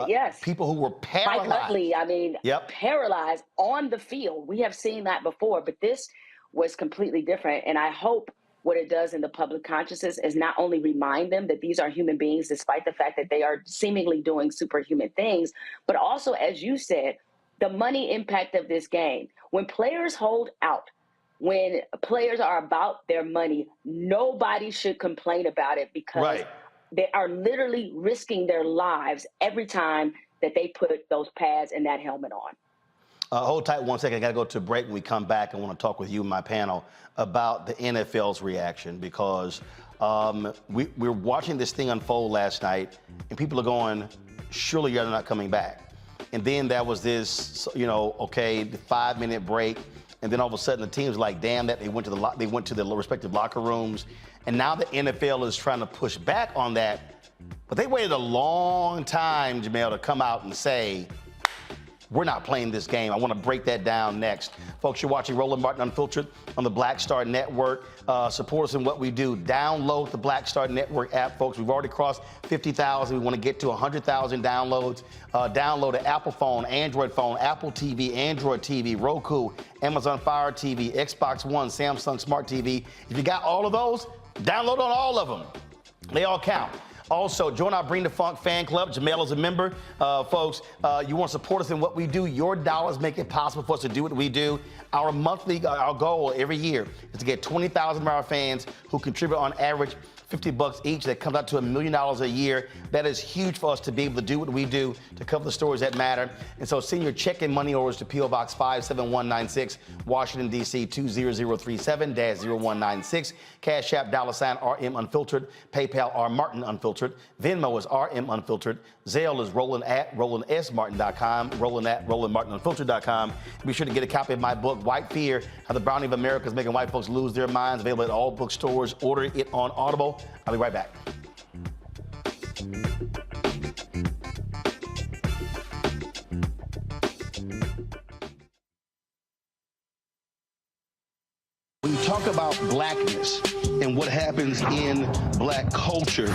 Yes. People who were paralyzed. Mike Utley, I mean, paralyzed on the field. We have seen that before, but this was completely different. And I hope what it does in the public consciousness is not only remind them that these are human beings, despite the fact that they are seemingly doing superhuman things, but also, as you said, the money impact of this game. When players hold out, when players are about their money, nobody should complain about it because they are literally risking their lives every time that they put those pads and that helmet on. Hold tight 1 second. I got to go to a break. When we come back, I want to talk with you and my panel about the NFL's reaction because we're watching this thing unfold last night, and people are going, surely you're not coming back. And then there was this, the 5-minute break, and then all of a sudden the team's like, damn that, they went to the respective locker rooms, and now the NFL is trying to push back on that, but they waited a long time, Jemele, to come out and say, we're not playing this game. I want to break that down next. Folks, you're watching Roland Martin Unfiltered on the Black Star Network. Support us in what we do. Download the Black Star Network app, folks. We've already crossed 50,000. We want to get to 100,000 downloads. Download an Apple phone, Android phone, Apple TV, Android TV, Roku, Amazon Fire TV, Xbox One, Samsung Smart TV. If you got all of those, download on all of them. They all count. Also, join our Bring the Funk fan club. Jemele is a member. Folks, you want to support us in what we do. Your dollars make it possible for us to do what we do. Our goal every year is to get 20,000 of our fans who contribute on average $50 each. That comes out to $1 million a year. That is huge for us to be able to do what we do, to cover the stories that matter. And so send your check and money orders to P.O. Box 57196, Washington, D.C. 20037-0196. Cash App, $RM Unfiltered. PayPal, R Martin Unfiltered. Venmo is RM Unfiltered. Zelle is Roland at RolandSMartin.com. Roland at RolandMartinUnfiltered.com. Be sure to get a copy of my book, White Fear, How the Browning of America is Making White Folks Lose Their Minds. Available at all bookstores. Order it on Audible. I'll be right back. When you talk about blackness and what happens in black culture,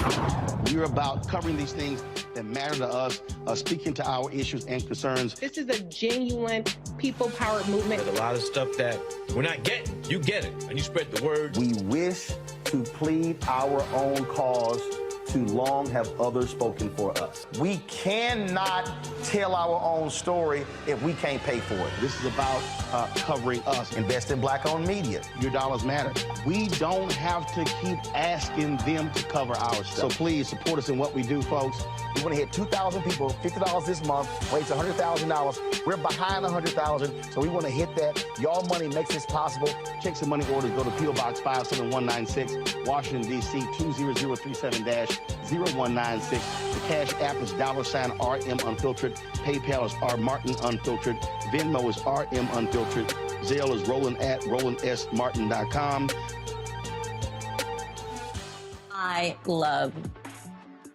we're about covering these things that matter to us, speaking to our issues and concerns. This is a genuine people-powered movement. There's a lot of stuff that we're not getting. You get it, and you spread the word. We wish to plead our own cause. Too long have others spoken for us. We cannot tell our own story if we can't pay for it. This is about covering us. Invest in black-owned media. Your dollars matter. We don't have to keep asking them to cover our stuff. So please support us in what we do, folks. We want to hit 2,000 people, $50 this month, raise $100,000. We're behind 100,000, so we want to hit that. Y'all money makes this possible. Checks and money orders go to P.O. Box 57196, Washington, D.C. 20037-0196. The Cash App is $RM Unfiltered. PayPal is R Martin Unfiltered. Venmo is RM Unfiltered. Zelle is Roland at RolandSMartin.com. I love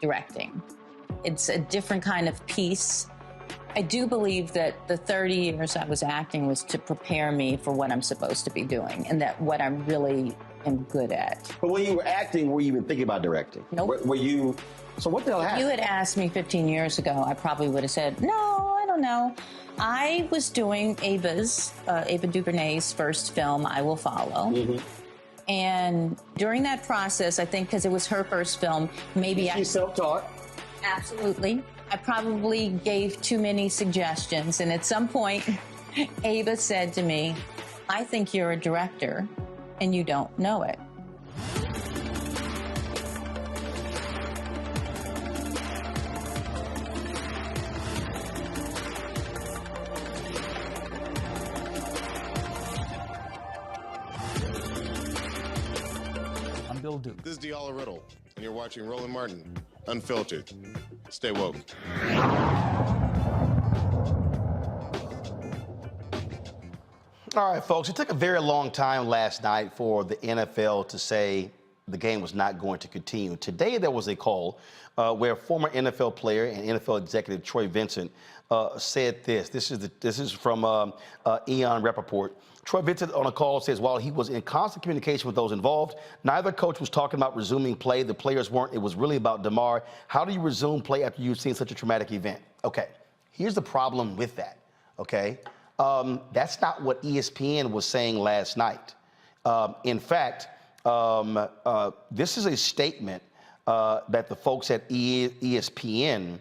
directing. It's a different kind of piece. I do believe that the 30 years I was acting was to prepare me for what I'm supposed to be doing and that what I'm really am good at. But when you were acting, were you even thinking about directing? Nope. Were you? So what the hell happened? If you had asked me 15 years ago, I probably would have said, no, I don't know. I was doing Ava DuVernay's first film, I Will Follow. Mm-hmm. And during that process, I think because it was her first film, maybe She's self-taught. Absolutely. I probably gave too many suggestions. And at some point, Ava said to me, I think you're a director and you don't know it. I'm Bill Duke. This is Diala Riddle, and you're watching Roland Martin, Unfiltered. Stay woke. All right, folks, it took a very long time last night for the NFL to say the game was not going to continue. Today, there was a call where former NFL player and NFL executive Troy Vincent said this. This is from Eon Rappaport. Troy Vincent on a call says, while he was in constant communication with those involved, neither coach was talking about resuming play. The players weren't. It was really about Damar. How do you resume play after you've seen such a traumatic event? Okay, here's the problem with that, okay? That's not what ESPN was saying last night. In fact, this is a statement that the folks at ESPN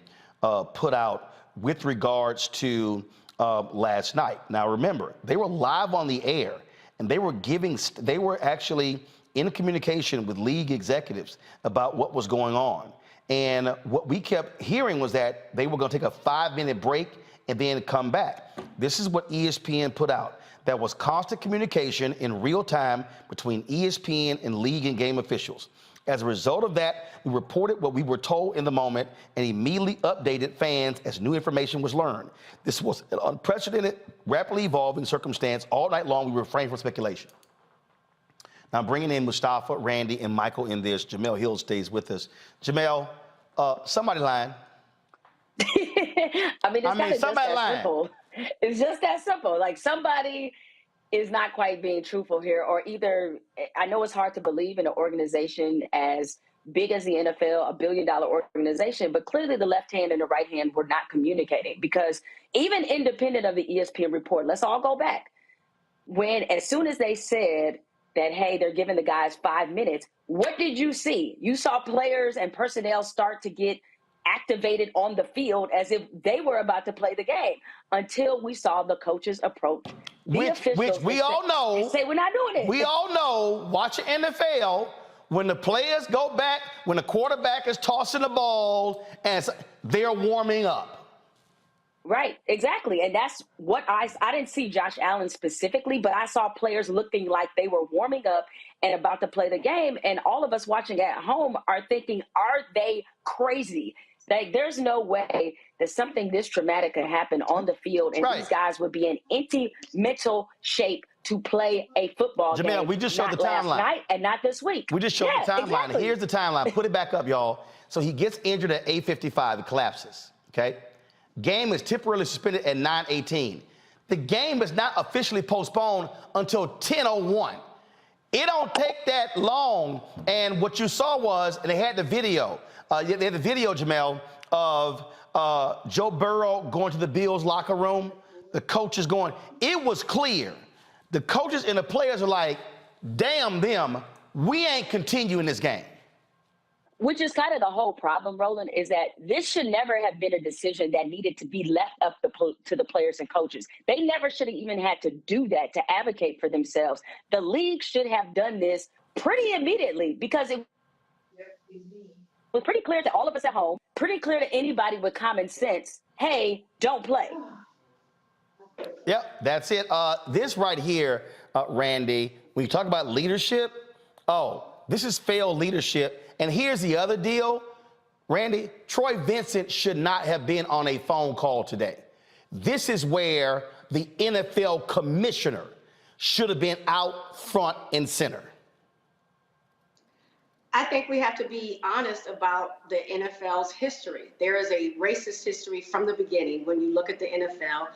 put out with regards to last night. Now, remember, they were live on the air, and they were actually in communication with league executives about what was going on. And what we kept hearing was that they were going to take a 5-minute break and then come back. This is what ESPN put out. There was constant communication in real time between ESPN and league and game officials. As a result of that, we reported what we were told in the moment and immediately updated fans as new information was learned. This was an unprecedented, rapidly evolving circumstance. All night long, we refrained from speculation. Now, bringing in Mustafa, Randy, and Michael in this, Jemele Hill stays with us. Jemele, somebody lying. I mean, it's just that simple. It's just that simple. Like, somebody is not quite being truthful here, or either, I know it's hard to believe in an organization as big as the NFL, $1 billion organization, but clearly the left hand and the right hand were not communicating, because even independent of the ESPN report, let's all go back. As soon as they said that, hey, they're giving the guys 5 minutes, what did you see? You saw players and personnel start to get activated on the field as if they were about to play the game, until we saw the coaches approach the officials, which we all know, and say we're not doing it. We all know, watching NFL, when the players go back, when the quarterback is tossing the ball, and they're warming up. Right, exactly. And that's what I didn't see Josh Allen specifically, but I saw players looking like they were warming up and about to play the game. And all of us watching at home are thinking, are they crazy? Like, there's no way that something this traumatic could happen on the field, and these guys would be in empty mental shape to play a football game. Jemele, we just showed the timeline. Last night and not this week. We just showed the timeline. Exactly. Here's the timeline. Put it back up, y'all. So he gets injured at 8:55. It collapses, okay? Game is temporarily suspended at 9:18. The game is not officially postponed until 10:01. It don't take that long. And what you saw was, and they had the video. They had the video, Jemele, of Joe Burrow going to the Bills locker room. The coach is going. It was clear. The coaches and the players are like, damn them, we ain't continuing this game. Which is kind of the whole problem, Roland, is that this should never have been a decision that needed to be left up to the players and coaches. They never should have even had to do that, to advocate for themselves. The league should have done this pretty immediately, because it was pretty clear to all of us at home, pretty clear to anybody with common sense, hey, don't play. Yep, that's it. This right here, Randy, when you talk about leadership, this is failed leadership. And here's the other deal, Randy, Troy Vincent should not have been on a phone call today. This is where the NFL commissioner should have been out front and center. I think we have to be honest about the NFL's history. There is a racist history from the beginning when you look at the NFL.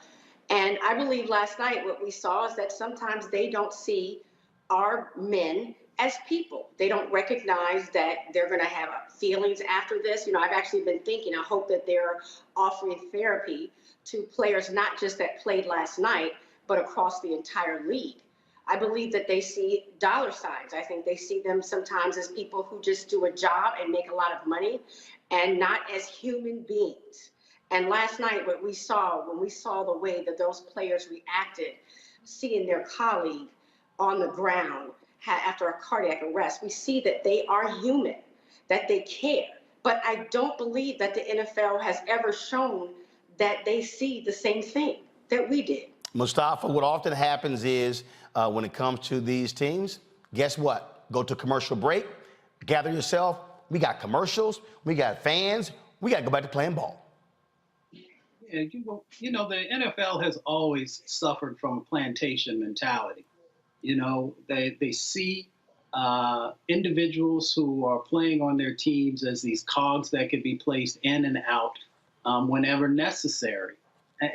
And I believe last night what we saw is that sometimes they don't see our men as people. They don't recognize that they're going to have feelings after this. You know, I've actually been thinking, I hope that they're offering therapy to players, not just that played last night, but across the entire league. I believe that they see dollar signs. I think they see them sometimes as people who just do a job and make a lot of money and not as human beings. And last night, what we saw, when we saw the way that those players reacted, seeing their colleague on the ground after a cardiac arrest, we see that they are human, that they care. But I don't believe that the NFL has ever shown that they see the same thing that we did. Mustafa, what often happens is when it comes to these teams, guess what? Go to commercial break, gather yourself. We got commercials, we got fans, we got to go back to playing ball. Yeah, you know, the NFL has always suffered from a plantation mentality. You know, they see individuals who are playing on their teams as these cogs that can be placed in and out whenever necessary.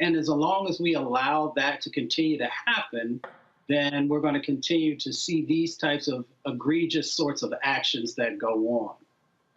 And as long as we allow that to continue to happen, then we're going to continue to see these types of egregious sorts of actions that go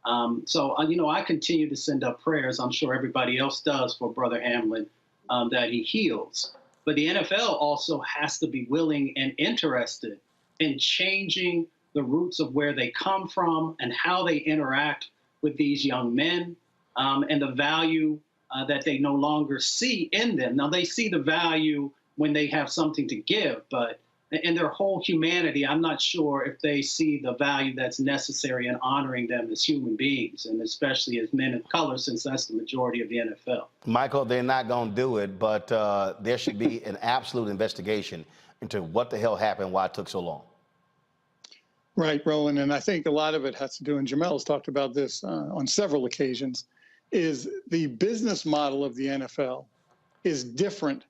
on. So, you know, I continue to send up prayers. I'm sure everybody else does for Brother Hamlin, that he heals. But the NFL also has to be willing and interested in changing the roots of where they come from and how they interact with these young men, and the value that they no longer see in them. Now, they see the value when they have something to give, but in their whole humanity, I'm not sure if they see the value that's necessary in honoring them as human beings, and especially as men of color, since that's the majority of the NFL. Michael, they're not going to do it, but there should be an absolute investigation into what the hell happened, why it took so long. Right, Roland, and I think a lot of it has to do, and Jemele's talked about this on several occasions, is the business model of the NFL is different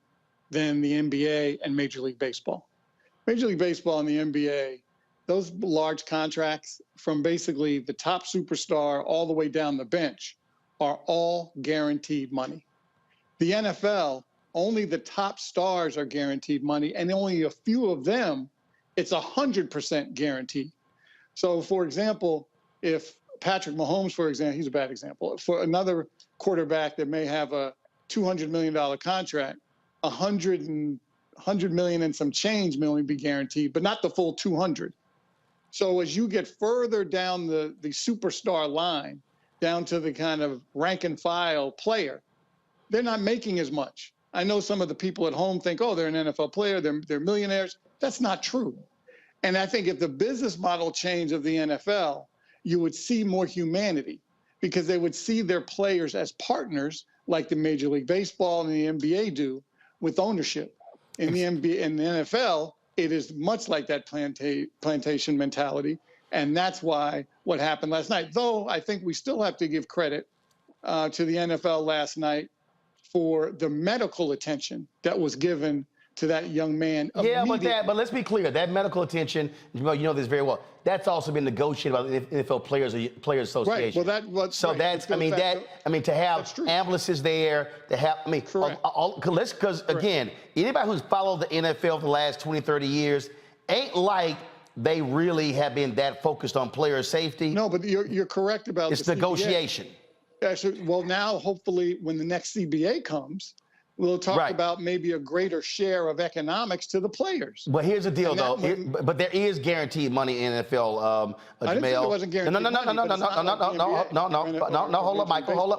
than the NBA and Major League Baseball. Major League Baseball and the NBA, those large contracts from basically the top superstar all the way down the bench are all guaranteed money. The NFL, only the top stars are guaranteed money, and only a few of them, it's 100% guaranteed. So, for example, if Patrick Mahomes, for example, he's a bad example. For another quarterback that may have a $200 million contract, $100 million and some change may only be guaranteed, but not the full 200. So as you get further down the superstar line, down to the kind of rank and file player, they're not making as much. I know some of the people at home think, oh, they're an NFL player, they're millionaires. That's not true. And I think if the business model change of the NFL, you would see more humanity, because they would see their players as partners like the Major League Baseball and the NBA do with ownership. In the NBA and the NFL, it is much like that plantation mentality. And that's why what happened last night, though I think we still have to give credit to the NFL last night for the medical attention that was given to that young man. Yeah, but let's be clear. That medical attention, you know this very well. That's also been negotiated by the NFL Players Association. Right. Well, that's to have ambulances there, to have because again, anybody who's followed the NFL for the last 20, 30 years ain't like they really have been that focused on player safety. No, but you're correct about it's negotiation. Actually, well, now hopefully when the next CBA comes, we'll talk about maybe a greater share of economics to the players. But here's the deal, though. But there is guaranteed money in NFL. I didn't think it wasn't guaranteed. No. Hold up,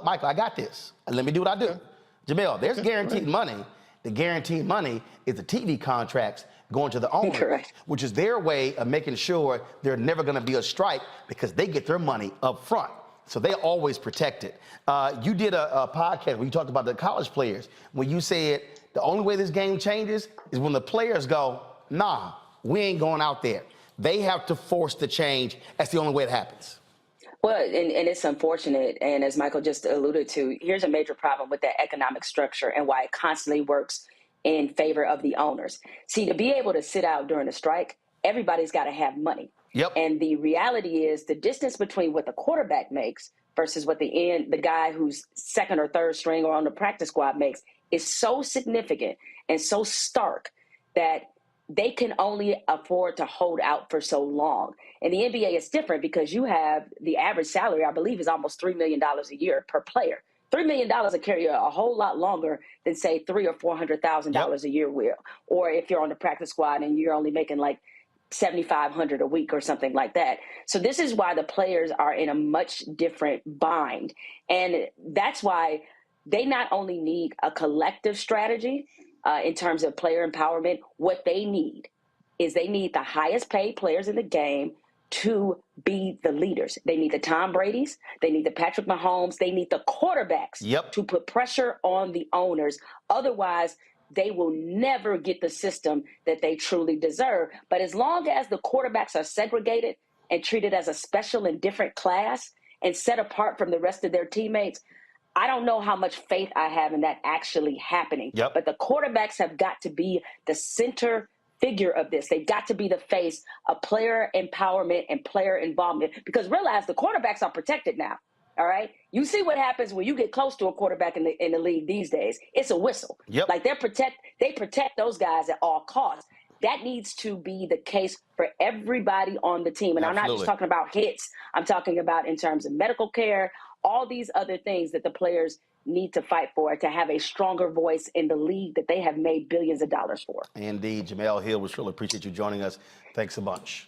Michael. I got this. Let me do what I do. Jemele, there's guaranteed money. The guaranteed money is the TV contracts going to the owner, which is their way of making sure there's never going to be a strike because they get their money up front. So they always protect it. You did a podcast where you talked about the college players, when you said the only way this game changes is when the players go, nah, we ain't going out there. They have to force the change. That's the only way it happens. Well, and it's unfortunate. And as Michael just alluded to, here's a major problem with that economic structure and why it constantly works in favor of the owners. See, to be able to sit out during a strike, everybody's got to have money. Yep. And the reality is the distance between what the quarterback makes versus what the guy who's second or third string or on the practice squad makes is so significant and so stark that they can only afford to hold out for so long. And the NBA is different because you have the average salary, I believe, is almost $3 million a year per player. $3 million will carry you a whole lot longer than, say, $300,000 or $400,000 a year will. Or if you're on the practice squad and you're only making like $7,500 a week or something like that. So this is why the players are in a much different bind. And that's why they not only need a collective strategy in terms of player empowerment, what they need is they need the highest paid players in the game to be the leaders. They need the Tom Brady's, they need the Patrick Mahomes, they need the quarterbacks to put pressure on the owners. Otherwise, they will never get the system that they truly deserve. But as long as the quarterbacks are segregated and treated as a special and different class and set apart from the rest of their teammates, I don't know how much faith I have in that actually happening. But the quarterbacks have got to be the center figure of this. They've got to be the face of player empowerment and player involvement, because realize the quarterbacks are protected now. All right. You see what happens when you get close to a quarterback in the league these days. It's a whistle. Like they protect those guys at all costs. That needs to be the case for everybody on the team. And I'm not just talking about hits. I'm talking about in terms of medical care, all these other things that the players need to fight for to have a stronger voice in the league that they have made billions of dollars for. Indeed. Jemele Hill, we really appreciate you joining us. Thanks a bunch.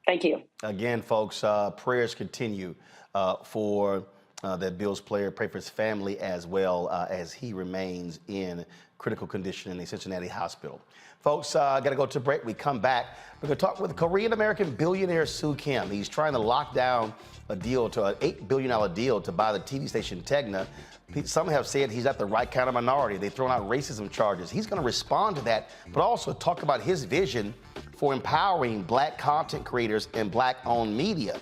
Thank you. Again, folks, prayers continue for that Bills player. Pray for his family as well as he remains in critical condition in a Cincinnati hospital. Folks, got to go to break. We come back. We're going to talk with Korean-American billionaire Soo Kim. He's trying to lock down a deal to an $8 billion deal to buy the TV station Tegna. Some have said he's not the right kind of minority. They've thrown out racism charges. He's going to respond to that, but also talk about his vision for empowering Black content creators and Black-owned media.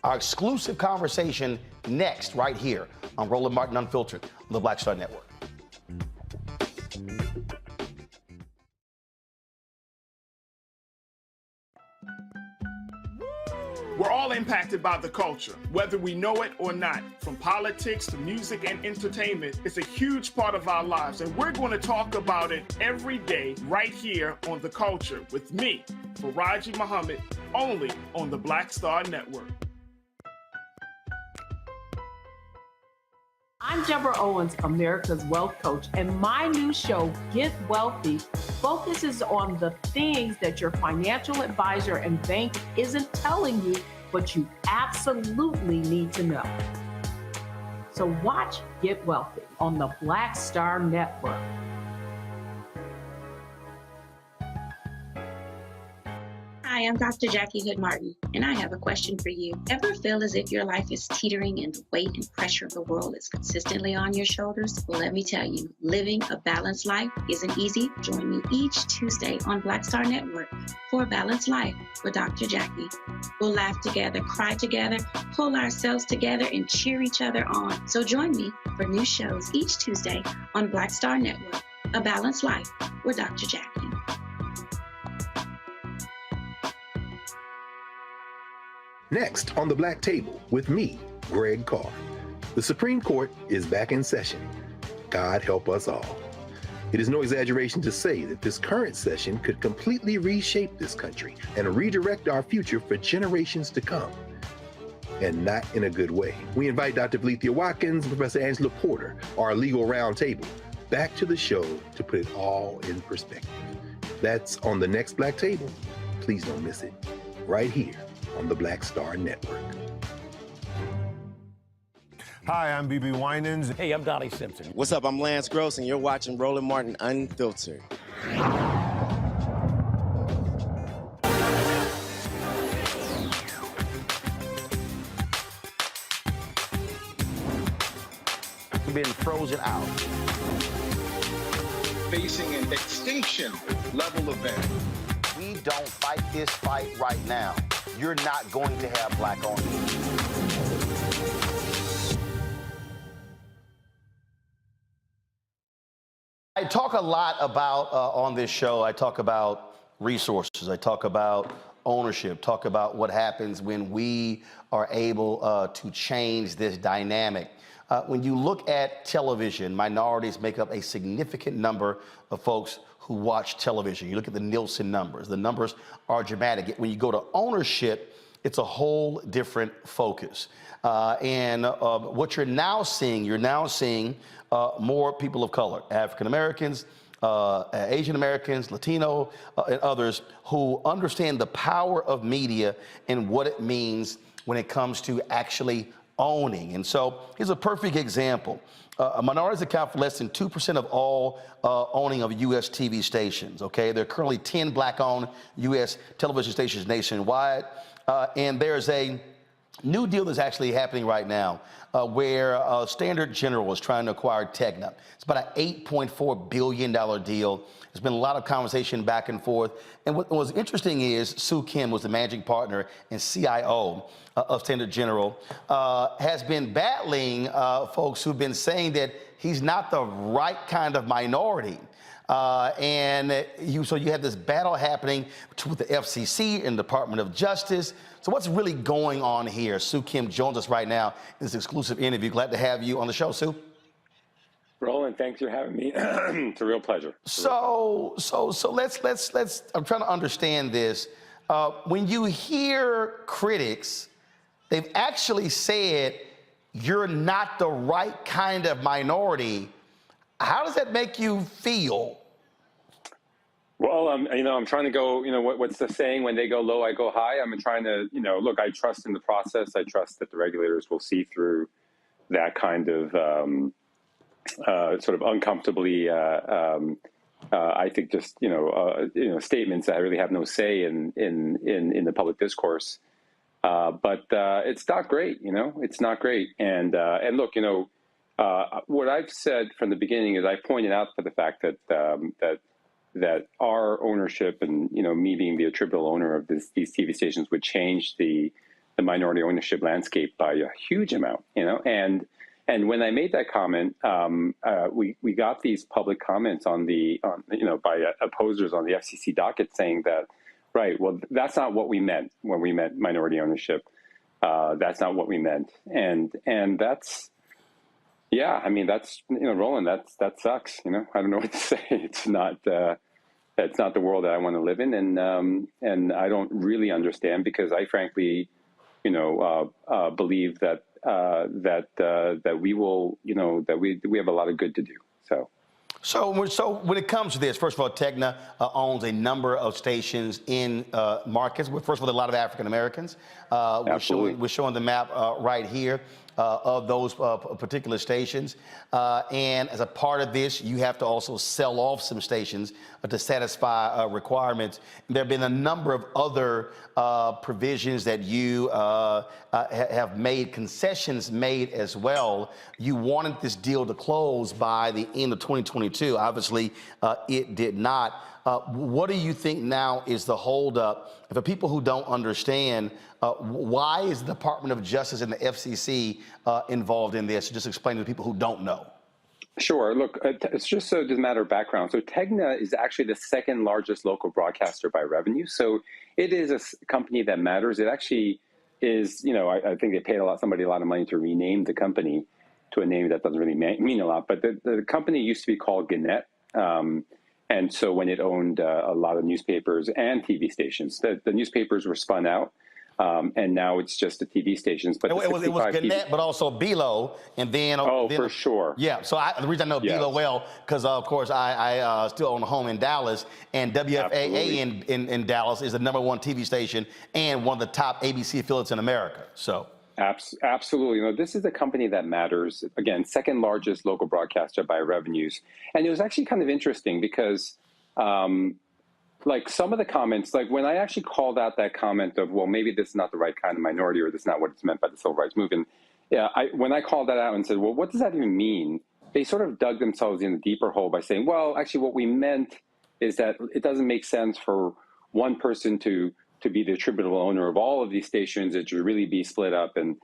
Our exclusive conversation next, right here on Roland Martin Unfiltered on the Black Star Network. We're all impacted by the culture, whether we know it or not. From politics to music and entertainment, it's a huge part of our lives, and we're going to talk about it every day right here on The Culture with me, Farajii Muhammad, only on the Black Star Network. I'm Deborah Owens, America's Wealth Coach, and my new show, Get Wealthy, focuses on the things that your financial advisor and bank isn't telling you, but you absolutely need to know. So watch Get Wealthy on the Black Star Network. Hi, I'm Dr. Jackie Hood Martin, and I have a question for you. Ever feel as if your life is teetering and the weight and pressure of the world is consistently on your shoulders? Well, let me tell you, living a balanced life isn't easy. Join me each Tuesday on Black Star Network for A Balanced Life with Dr. Jackie. We'll laugh together, cry together, pull ourselves together, and cheer each other on. So join me for new shows each Tuesday on Black Star Network, A Balanced Life with Dr. Jackie. Next on the Black Table with me, Greg Carr. The Supreme Court is back in session. God help us all. It is no exaggeration to say that this current session could completely reshape this country and redirect our future for generations to come. And not in a good way. We invite Dr. Valencia Watkins and Professor Angela Porter, our legal roundtable, back to the show to put it all in perspective. That's on the next Black Table. Please don't miss it. Right here on the Black Star Network. Hi, I'm BB Winans. Hey, I'm Donnie Simpson. What's up? I'm Lance Gross, and you're watching Roland Martin Unfiltered. We've been frozen out. Facing an extinction level event. We don't fight this fight right now, you're not going to have Black-owned media. I talk a lot about, on this show, I talk about resources. I talk about ownership. Talk about what happens when we are able to change this dynamic. When you look at television, minorities make up a significant number of folks who watch television. You look at the Nielsen numbers. The numbers are dramatic. When you go to ownership, it's a whole different focus. And what you're now seeing more people of color, African Americans, Asian Americans, Latino, and others who understand the power of media and what it means when it comes to actually owning. And so here's a perfect example. Minorities account for less than 2% of all owning of U.S. TV stations, okay? There are currently 10 black-owned U.S. television stations nationwide. And there's a new deal that's actually happening right now where Standard General is trying to acquire Tegna. It's about an $8.4 billion deal. There's been a lot of conversation back and forth. And what was interesting is Sue Kim was the managing partner and CIO of Standard General, has been battling folks who've been saying that he's not the right kind of minority. So you have this battle happening with the FCC and Department of Justice. So what's really going on here? Sue Kim joins us right now in this exclusive interview. Glad to have you on the show, Sue. Roland, thanks for having me. It's a real pleasure. So let's. I'm trying to understand this. When you hear critics, they've actually said you're not the right kind of minority. How does that make you feel? Well, I'm trying to go, what's the saying? When they go low, I go high. I'm trying to, look, I trust in the process. I trust that the regulators will see through that kind of sort of uncomfortably, I think just, statements that really have no say in the public discourse. But it's not great, it's not great. And look, what I've said from the beginning is I pointed out for the fact that our ownership and, me being the attributable owner of these TV stations would change the minority ownership landscape by a huge amount, and when I made that comment, we got these public comments by opposers on the FCC docket saying that, right, well, that's not what we meant when we meant minority ownership. That's not what we meant. And that's, yeah, I mean, that's, Roland, that sucks. I don't know what to say. It's not the world that I want to live in. And I don't really understand because I frankly, believe that we will, that we have a lot of good to do. So when it comes to this, first of all, Tegna owns a number of stations in markets. First of all, a lot of African Americans. We're showing the map right here of those particular stations. And as a part of this, you have to also sell off some stations to satisfy requirements. There have been a number of other provisions that you have made, concessions made as well. You wanted this deal to close by the end of 2022. Obviously, it did not. What do you think now is the holdup? For people who don't understand, why is the Department of Justice and the FCC involved in this? Just explain to people who don't know. Sure. Look, it's just so as a matter of background. So Tegna is actually the second largest local broadcaster by revenue. So it is a company that matters. It actually is, I think they paid somebody a lot of money to rename the company to a name that doesn't really mean a lot. But the company used to be called Gannett. And so when it owned a lot of newspapers and TV stations, the newspapers were spun out. And now it's just the TV stations. But it was Gannett, but also Bilo, and then for sure. Yeah. So the reason I know Bilo well because of course I still own a home in Dallas, and WFAA in Dallas is the #1 TV station and one of the top ABC affiliates in America. So. Absolutely. This is a company that matters. Again, second largest local broadcaster by revenues. And it was actually kind of interesting because like some of the comments, like when I actually called out that comment of, well, maybe this is not the right kind of minority or this is not what it's meant by the civil rights movement. Yeah, when I called that out and said, well, what does that even mean? They sort of dug themselves in a deeper hole by saying, well, actually what we meant is that it doesn't make sense for one person to be the attributable owner of all of these stations. It should really be split up. And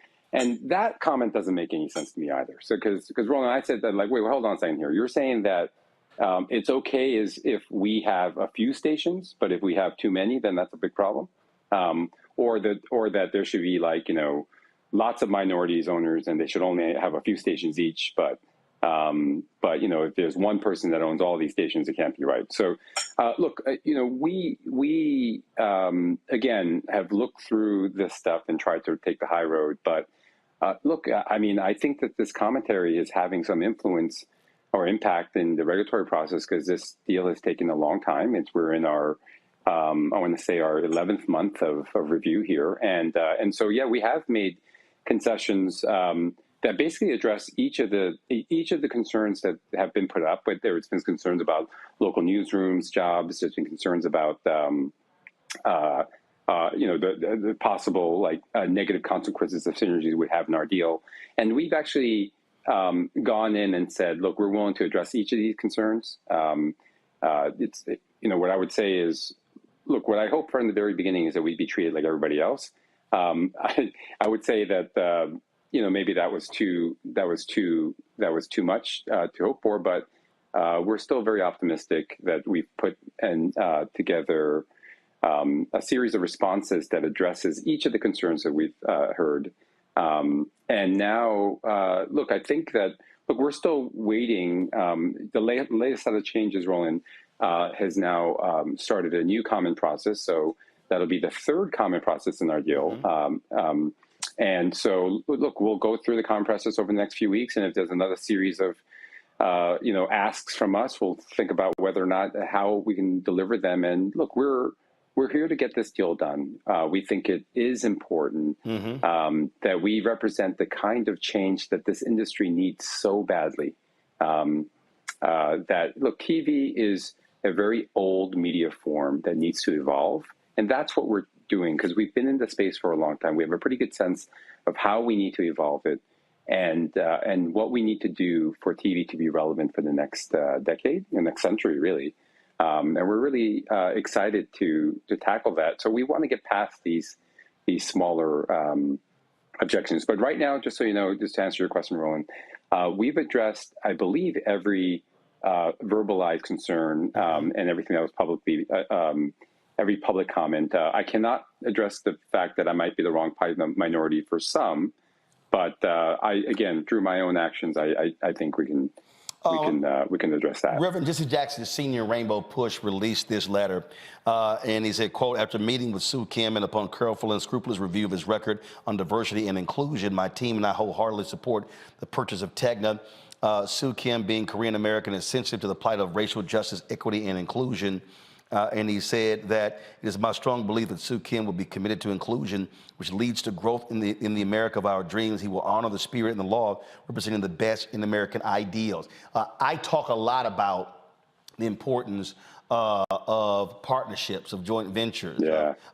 that comment doesn't make any sense to me either. So because Roland, I said that like, wait, well, hold on a second here. You're saying that it's okay if we have a few stations, but if we have too many, then that's a big problem. or that there should be like, lots of minorities owners and they should only have a few stations each. But if there's one person that owns all these stations, it can't be right. So, look, we again have looked through this stuff and tried to take the high road. But look, I think that this commentary is having some influence or impact in the regulatory process because this deal has taken a long time. We're in our I want to say our 11th month of review here, and so yeah, we have made concessions that basically address each of the concerns that have been put up. But there's been concerns about local newsrooms, jobs. There's been concerns about the possible negative consequences of synergies we have in our deal. And we've actually gone in and said, look, we're willing to address each of these concerns. What I would say is, look, what I hope from the very beginning is that we'd be treated like everybody else. I would say that maybe that was too much to hope for, but we're still very optimistic that we've put together a series of responses that addresses each of the concerns that we've heard. And now, look, I think that we're still waiting. The latest set of changes, Roland, has now started a new comment process. So that'll be the third comment process in our deal. And so, look, we'll go through the comment process over the next few weeks. And if there's another series of, asks from us, we'll think about whether or not how we can deliver them. And look, we're here to get this deal done. We think it is important that we represent the kind of change that this industry needs so badly. TV is a very old media form that needs to evolve. And that's what we're doing because we've been in the space for a long time. We have a pretty good sense of how we need to evolve it and what we need to do for TV to be relevant for the next decade, the next century, really. And we're really excited to tackle that. So we want to get past these smaller objections. But right now, just so you know, just to answer your question, Roland, we've addressed, I believe, every verbalized concern and everything that was publicly, every public comment. I cannot address the fact that I might be the wrong minority for some, but again, through my own actions, I think we can address that. Reverend Jesse Jackson, Senior Rainbow Push, released this letter, and he said, quote, after meeting with Sue Kim and upon careful and scrupulous review of his record on diversity and inclusion, my team and I wholeheartedly support the purchase of Tegna. Sue Kim, being Korean American, is sensitive to the plight of racial justice, equity, and inclusion. And he said that it is my strong belief that Sue Kim will be committed to inclusion, which leads to growth in the America of our dreams. He will honor the spirit and the law, representing the best in American ideals. I talk a lot about the importance of partnerships, of joint ventures,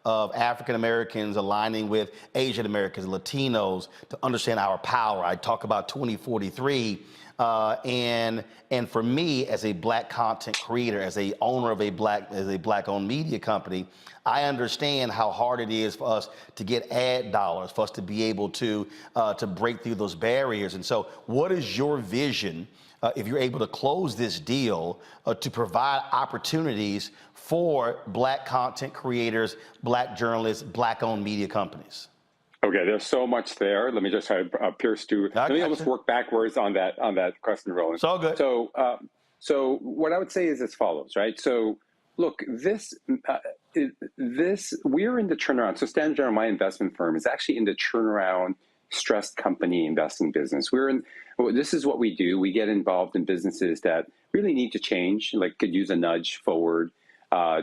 of African Americans aligning with Asian Americans, Latinos, to understand our power. I talk about 2043. And for me, as a Black content creator, as a owner of a Black-owned media company, I understand how hard it is for us to get ad dollars, for us to be able to break through those barriers. And so, what is your vision, if you're able to close this deal, to provide opportunities for Black content creators, Black journalists, Black-owned media companies? Okay, there's so much there. Let me just try to pierce through. Let me almost work backwards on that question, Roland. So good. So what I would say is as follows, right? So look, this we're in the turnaround. So Standard General, my investment firm, is actually in the turnaround stressed company investing business. This is what we do. We get involved in businesses that really need to change, like could use a nudge forward,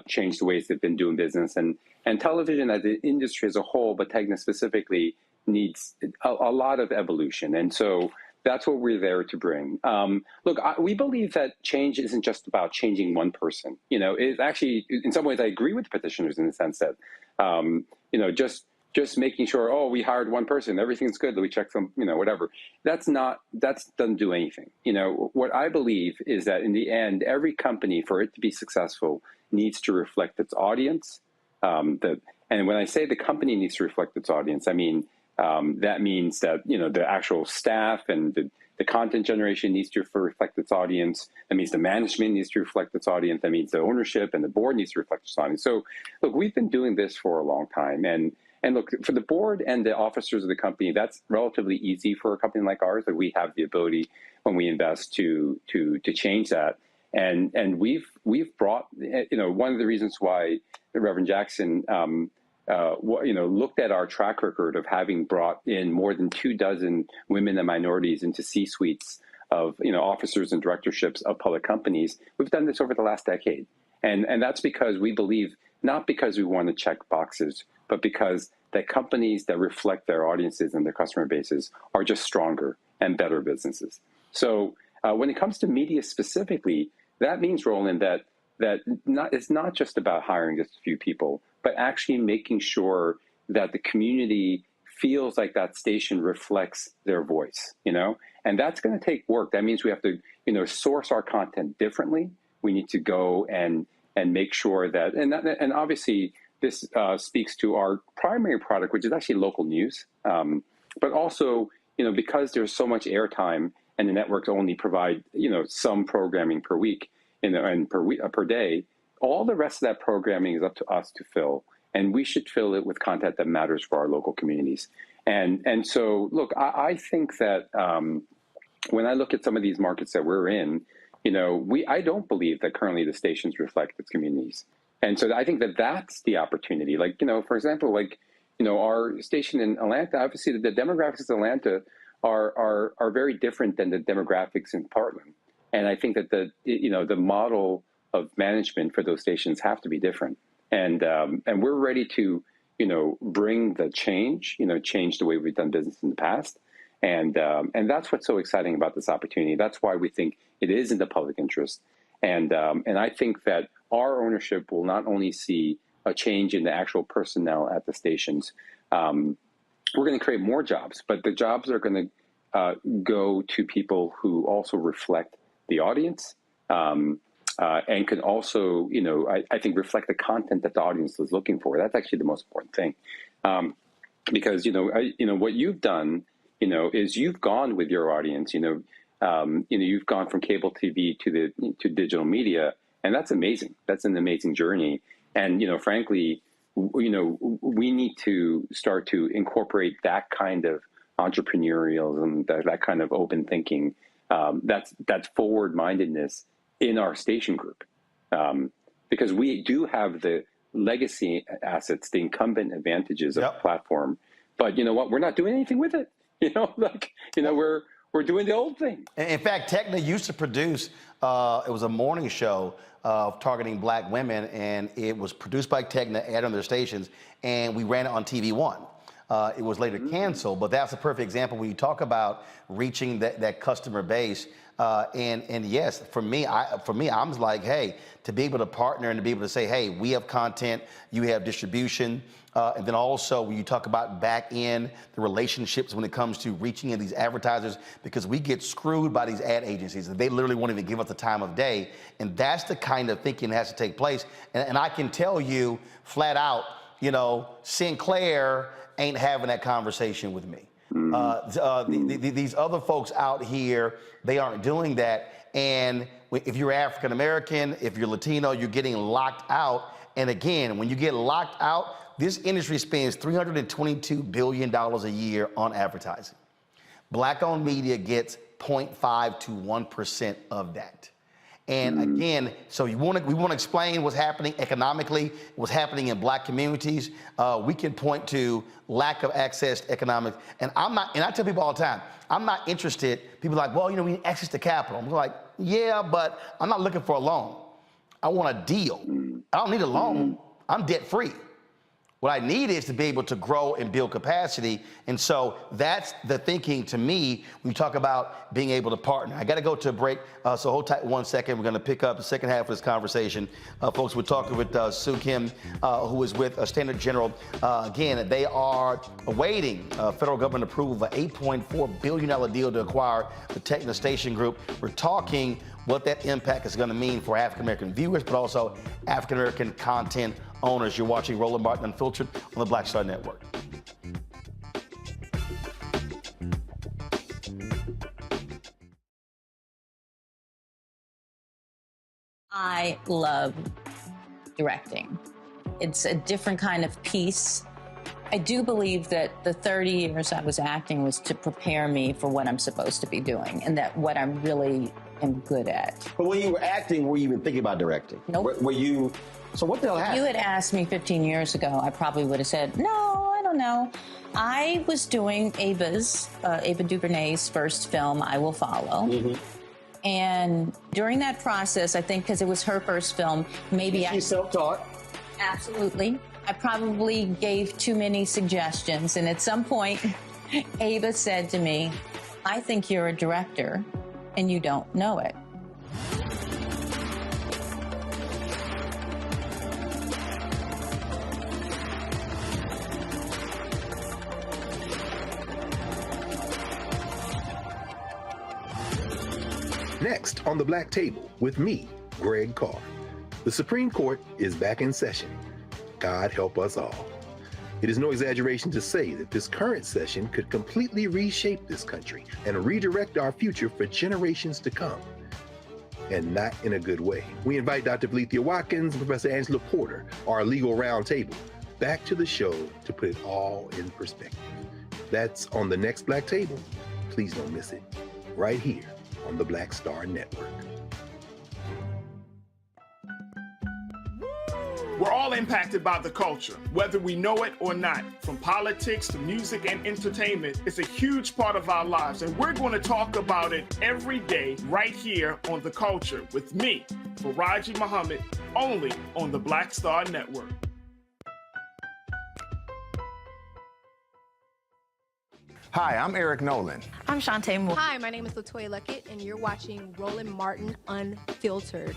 change the ways they've been doing business. And television as an industry as a whole, but Tegna specifically, needs a lot of evolution. And so that's what we're there to bring. Look, we believe that change isn't just about changing one person. It's actually, in some ways, I agree with petitioners in the sense that, just making sure, we hired one person, everything's good, we check some, whatever. That doesn't do anything. What I believe is that in the end, every company, for it to be successful, needs to reflect its audience. And when I say the company needs to reflect its audience, I mean, that means that, the actual staff and the content generation needs to reflect its audience. That means the management needs to reflect its audience. That means the ownership and the board needs to reflect its audience. So, look, we've been doing this for a long time. And look, for the board and the officers of the company, that's relatively easy for a company like ours, that we have the ability when we invest to change that. And we've brought, one of the reasons why the Reverend Jackson, looked at our track record of having brought in more than 24 women and minorities into C-suites of, officers and directorships of public companies. We've done this over the last decade. And that's because we believe, not because we want to check boxes, but because the companies that reflect their audiences and their customer bases are just stronger and better businesses. So when it comes to media specifically, that means, Roland, that it's not just about hiring just a few people, but actually making sure that the community feels like that station reflects their voice, and that's going to take work. That means we have to, source our content differently. We need to go and make sure that, and obviously this speaks to our primary product, which is actually local news, but also, because there's so much airtime and the networks only provide, some programming per week, and per day, all the rest of that programming is up to us to fill, and we should fill it with content that matters for our local communities. And so, look, I think that when I look at some of these markets that we're in, I don't believe that currently the stations reflect its communities. And so I think that that's the opportunity. Like, for example, our station in Atlanta, obviously the demographics of Atlanta are very different than the demographics in Portland. And I think that the model of management for those stations have to be different. And we're ready to, bring the change the way we've done business in the past. And that's what's so exciting about this opportunity. That's why we think it is in the public interest. And I think that our ownership will not only see a change in the actual personnel at the stations, we're going to create more jobs, but the jobs are going to go to people who also reflect the audience, and can also, I think, reflect the content that the audience is looking for. That's actually the most important thing, because what you've done, is you've gone with your audience. You've gone from cable TV to digital media, and that's amazing. That's an amazing journey. And frankly, we need to start to incorporate that kind of entrepreneurialism, that kind of open thinking. That's forward-mindedness in our station group, because we do have the legacy assets, the incumbent advantages of the platform. But you know what? We're not doing anything with it. We're doing the old thing. In fact, Techna used to produce, it was a morning show targeting black women, and it was produced by Techna, aired on their stations, and we ran it on TV One. It was later canceled, but that's a perfect example when you talk about reaching that customer base. And yes, for me, I'm like, hey, to be able to partner and to be able to say, hey, we have content, you have distribution, and then also when you talk about back in the relationships when it comes to reaching in these advertisers, because we get screwed by these ad agencies. They literally won't even give us the time of day, and that's the kind of thinking that has to take place. And I can tell you flat out, Sinclair ain't having that conversation with me. These other folks out here, they aren't doing that. And if you're African American, if you're Latino, you're getting locked out. And again, when you get locked out, this industry spends $322 billion a year on advertising. Black-owned media gets 0.5 to 1% of that. And again, so we want to explain what's happening economically, what's happening in black communities. We can point to lack of access to economics. And I tell people all the time, I'm not interested. People are like, well, we need access to capital. I'm like, yeah, but I'm not looking for a loan. I want a deal. I don't need a loan. I'm debt free. What I need is to be able to grow and build capacity. And so that's the thinking to me when you talk about being able to partner. I got to go to a break, so hold tight 1 second. We're going to pick up the second half of this conversation. Folks, we're talking with Sue Kim, who is with Standard General. Again, they are awaiting federal government approval of an $8.4 billion deal to acquire the Techna Station Group. We're talking what that impact is going to mean for African-American viewers, but also African-American content owners. You're watching Roland Martin Unfiltered on the Black Star Network. I love directing. It's a different kind of piece. I do believe that the 30 years I was acting was to prepare me for what I'm supposed to be doing and that what I really am good at. But when you were acting, were you even thinking about directing? Nope. Were you, so what the hell happened? If you had asked me 15 years ago, I probably would have said, no, I don't know. I was doing Ava DuVernay's first film, I Will Follow. Mm-hmm. And during that process, I think because it was her first film, maybe She's self-taught. Absolutely. I probably gave too many suggestions. And at some point, Ava said to me, I think you're a director and you don't know it. Next on the Black Table with me, Greg Carr. The Supreme Court is back in session. God help us all. It is no exaggeration to say that this current session could completely reshape this country and redirect our future for generations to come. And not in a good way. We invite Dr. Valethia Watkins and Professor Angela Porter, our legal roundtable, back to the show to put it all in perspective. That's on the next Black Table. Please don't miss it. Right here on the Black Star Network. We're all impacted by the culture, whether we know it or not. From politics to music and entertainment, it's a huge part of our lives, and we're going to talk about it every day right here on The Culture with me, Farajii Muhammad, only on the Black Star Network. Hi, I'm Eric Nolan. I'm Shantae Moore. Hi, my name is LaToya Luckett, and you're watching Roland Martin Unfiltered.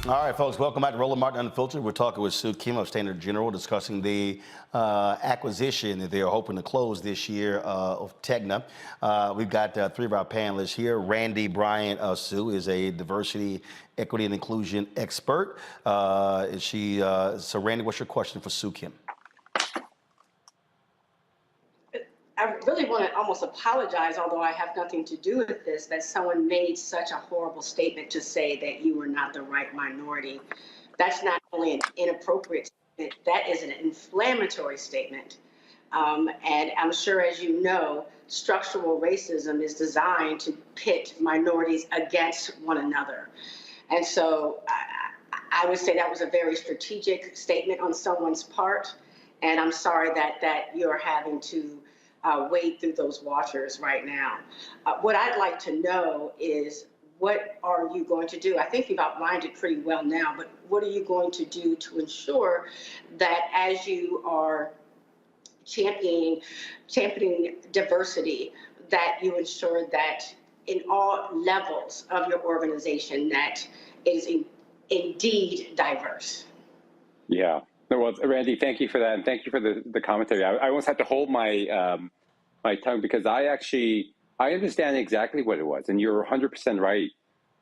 All right, folks, welcome back to Roland Martin Unfiltered. We're talking with Sue Kim of Standard General, discussing the acquisition that they are hoping to close this year of Tegna. We've got three of our panelists here. Randy Bryant, Sue, is a diversity, equity, and inclusion expert. So Randy, what's your question for Sue Kim? I really want to almost apologize, although I have nothing to do with this, that someone made such a horrible statement to say that you were not the right minority. That's not only an inappropriate statement, that is an inflammatory statement. And I'm sure, as you know, structural racism is designed to pit minorities against one another. And so I would say that was a very strategic statement on someone's part. And I'm sorry that you're having to wade through those waters right now. What I'd like to know is, what are you going to do? I think you've outlined it pretty well now, but what are you going to do to ensure that as you are championing diversity, that you ensure that in all levels of your organization that is indeed diverse? Yeah. Well, Randy, thank you for that, and thank you for the commentary. I almost had to hold my my tongue, because I understand exactly what it was, and you're 100% right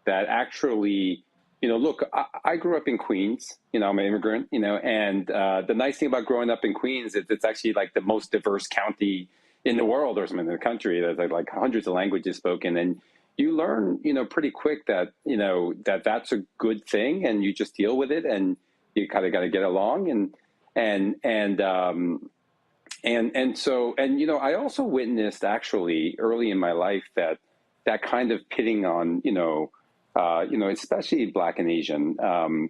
that actually, look, I grew up in Queens. I'm an immigrant. And the nice thing about growing up in Queens is it's actually like the most diverse county in the world, or something in the country. There's like hundreds of languages spoken, and you learn, pretty quick that that's a good thing, and you just deal with it, and you kind of got to get along, so I also witnessed actually early in my life that kind of pitting on especially Black and Asian, and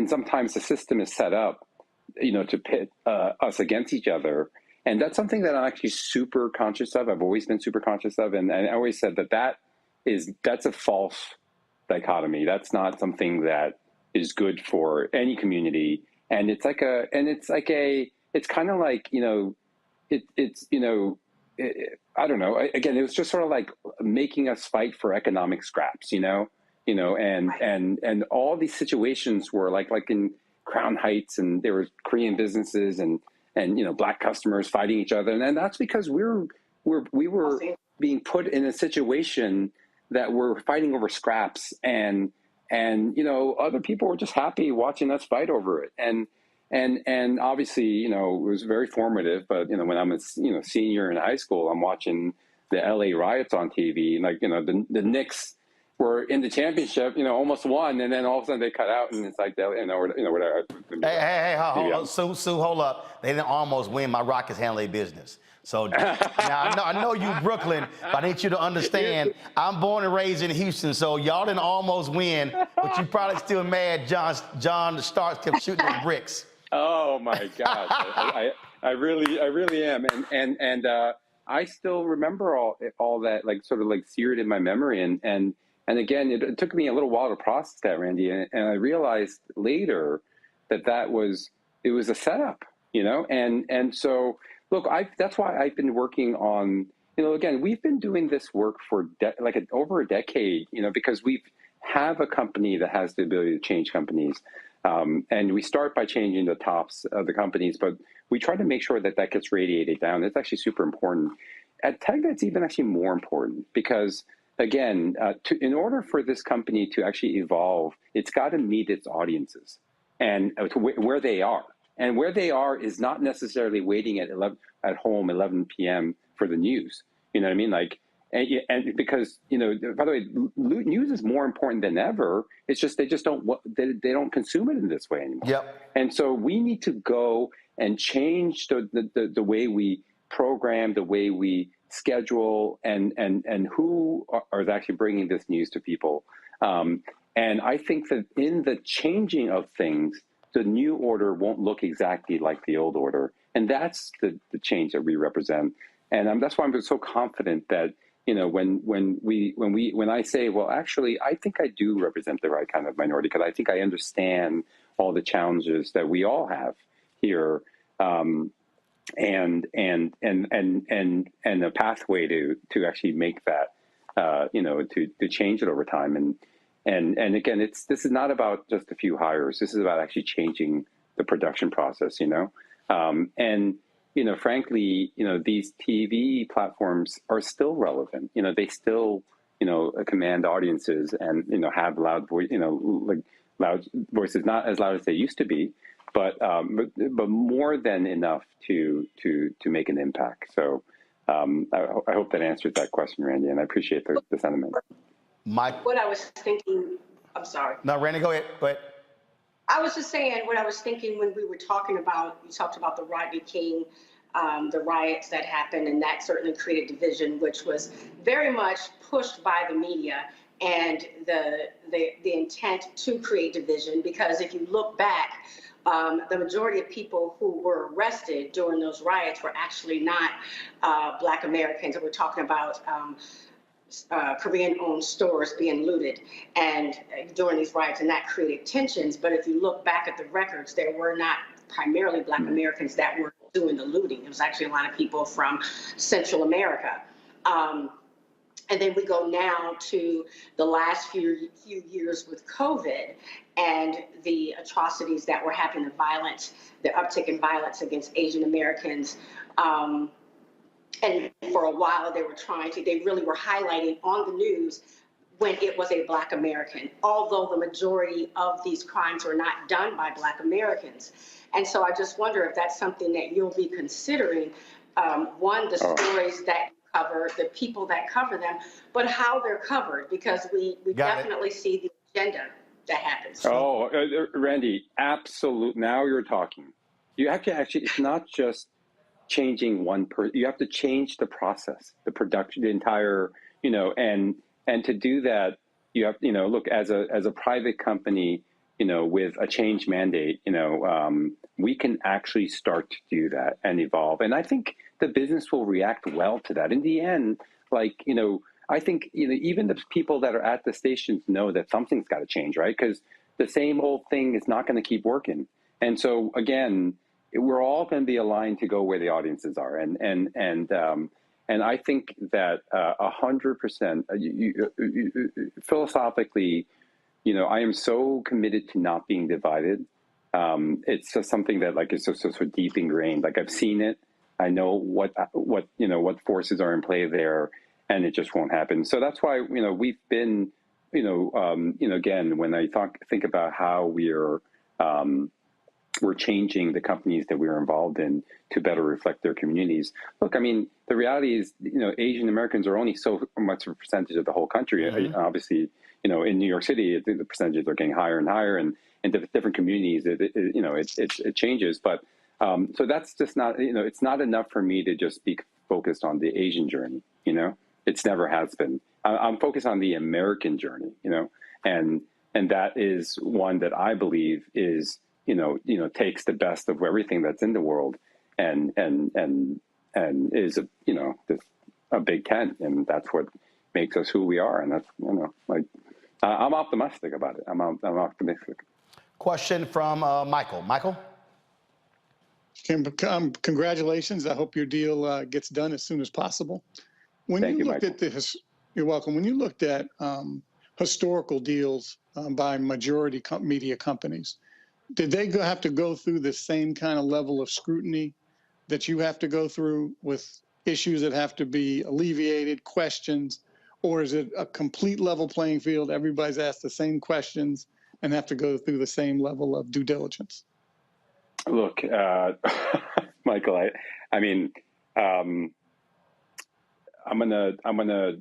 sometimes the system is set up to pit us against each other, and that's something that I'm actually super conscious of. I've always been super conscious of, and I always said that's a false dichotomy. That's not something that is good for any community, and it's kind of like I don't know. Again, it was just sort of like making us fight for economic scraps, and all these situations were like in Crown Heights, and there were Korean businesses and Black customers fighting each other, and that's because we were being put in a situation that we're fighting over scraps, and other people were just happy watching us fight over it. And obviously, it was very formative. But when I'm a senior in high school, I'm watching the LA riots on TV, and the Knicks were in the championship, almost won, and then all of a sudden they cut out, and it's like, whatever. Hey, Sue, hold up. They didn't almost win. My Rockets handle their business. So now I know you Brooklyn, but I need you to understand, I'm born and raised in Houston, so y'all didn't almost win, but you probably still mad John Starks kept shooting the bricks. Oh my gosh, I really am, and I still remember all that, sort of seared in my memory, and again, it took me a little while to process that, Randy, and I realized later that it was a setup, and so look, that's why I've been working on, again, we've been doing this work for over a decade, because we have a company that has the ability to change companies. And we start by changing the tops of the companies, but we try to make sure that gets radiated down. It's actually super important. At TEGNA, it's even actually more important because, again, in order for this company to actually evolve, it's got to meet its audiences and to where they are. And where they are is not necessarily waiting at home 11 p.m. for the news. You know what I mean? And because, by the way, news is more important than ever. It's just they don't consume it in this way anymore. Yep. And so we need to go and change the way we program, the way we schedule, and who are actually bringing this news to people. And I think that in the changing of things, the new order won't look exactly like the old order. And that's the change that we represent. And that's why I'm so confident that, when I say, well, actually, I think I do represent the right kind of minority because I think I understand all the challenges that we all have here, and a pathway to actually make that, to change it over time. And again, this is not about just a few hires. This is about actually changing the production process, and frankly, these TV platforms are still relevant. They still, command audiences and, have loud voices, not as loud as they used to be, but more than enough to make an impact. So I hope that answers that question, Randy, and I appreciate the sentiment. What I was thinking, I'm sorry. No, Randy, go ahead. I was just saying what I was thinking when we were talking about, you talked about the Rodney King, the riots that happened, and that certainly created division, which was very much pushed by the media and the intent to create division. Because if you look back, the majority of people who were arrested during those riots were actually not Black Americans. We're talking about Korean-owned stores being looted and during these riots, and that created tensions. But if you look back at the records, there were not primarily Black Americans that were doing the looting. It was actually a lot of people from Central America. And then we go now to the last few years with COVID and the atrocities that were happening, the uptick in violence against Asian Americans. And for a while, they really were highlighting on the news when it was a Black American, although the majority of these crimes were not done by Black Americans. And so I just wonder if that's something that you'll be considering, the stories that you cover, the people that cover them, but how they're covered, because we definitely see the agenda that happens. Oh, Randy, absolute. Now you're talking. You have to actually, it's not just changing one person. You have to change the process, the production, the entire, and to do that, you have, look, as a private company, with a change mandate, we can actually start to do that and evolve. And I think the business will react well to that. In the end, I think, even the people that are at the stations know that something's got to change, right? Because the same old thing is not going to keep working. And so, again, we're all going to be aligned to go where the audiences are. And I think that 100%, philosophically, I am so committed to not being divided. It's just something that is so deep ingrained. I've seen it. I know what forces are in play there, and it just won't happen. So that's why we've been again, when I think about how we are we're changing the companies that we're involved in to better reflect their communities. Look, I mean, the reality is, Asian Americans are only so much of a percentage of the whole country. Obviously, in New York City, the percentages are getting higher and higher, and in different communities, it changes. But so that's just not, it's not enough for me to just be focused on the Asian journey. It's never has been. I'm focused on the American journey. And that is one that I believe is, takes the best of everything that's in the world, and is a big tent, and that's what makes us who we are. And that's I'm optimistic about it. I'm optimistic. Question from Michael. Michael. Congratulations. I hope your deal gets done as soon as possible. Thank you, Michael. You're welcome. When you looked at historical deals by majority media companies, did they have to go through the same kind of level of scrutiny that you have to go through, with issues that have to be alleviated, questions, or is it a complete level playing field? Everybody's asked the same questions and have to go through the same level of due diligence? Look, Michael, I mean, I'm gonna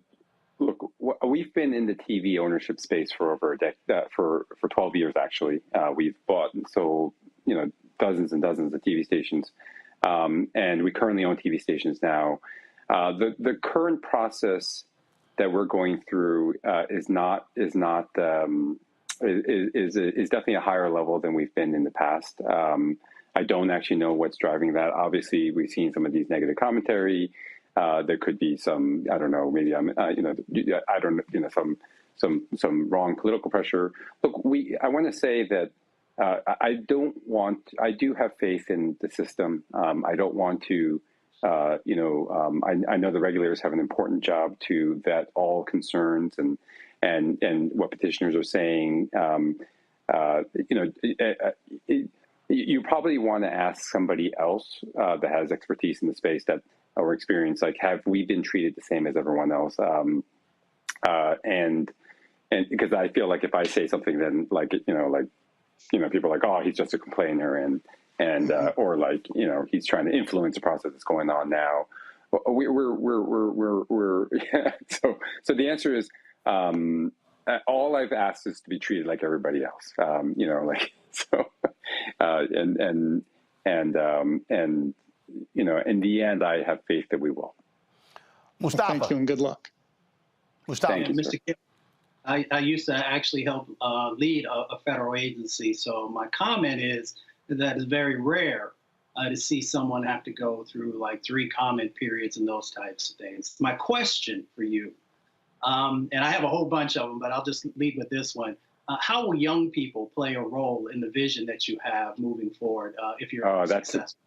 look. We've been in the TV ownership space for over a decade, for 12 years actually. We've bought and sold, dozens and dozens of TV stations, and we currently own TV stations now. The current process that we're going through is definitely a higher level than we've been in the past. I don't actually know what's driving that. Obviously, we've seen some of these negative commentary. There could be some, I don't know, maybe some wrong political pressure. Look, I want to say that I do have faith in the system. I don't want to, I know the regulators have an important job to vet all concerns and what petitioners are saying. You probably want to ask somebody else that has expertise in the space or experience, like, have we been treated the same as everyone else? And because I feel like if I say something, then people are like, oh, he's just a complainer, and or he's trying to influence the process that's going on now. So the answer is, all I've asked is to be treated like everybody else. In the end, I have faith that we will. Mustafa. Thank you and good luck. Mustafa. Thank you, Mr. Kim, I used to actually help lead a federal agency. So my comment is that it's very rare to see someone have to go through like 3 comment periods and those types of things. My question for you, and I have a whole bunch of them, but I'll just lead with this one. How will young people play a role in the vision that you have moving forward if you're successful?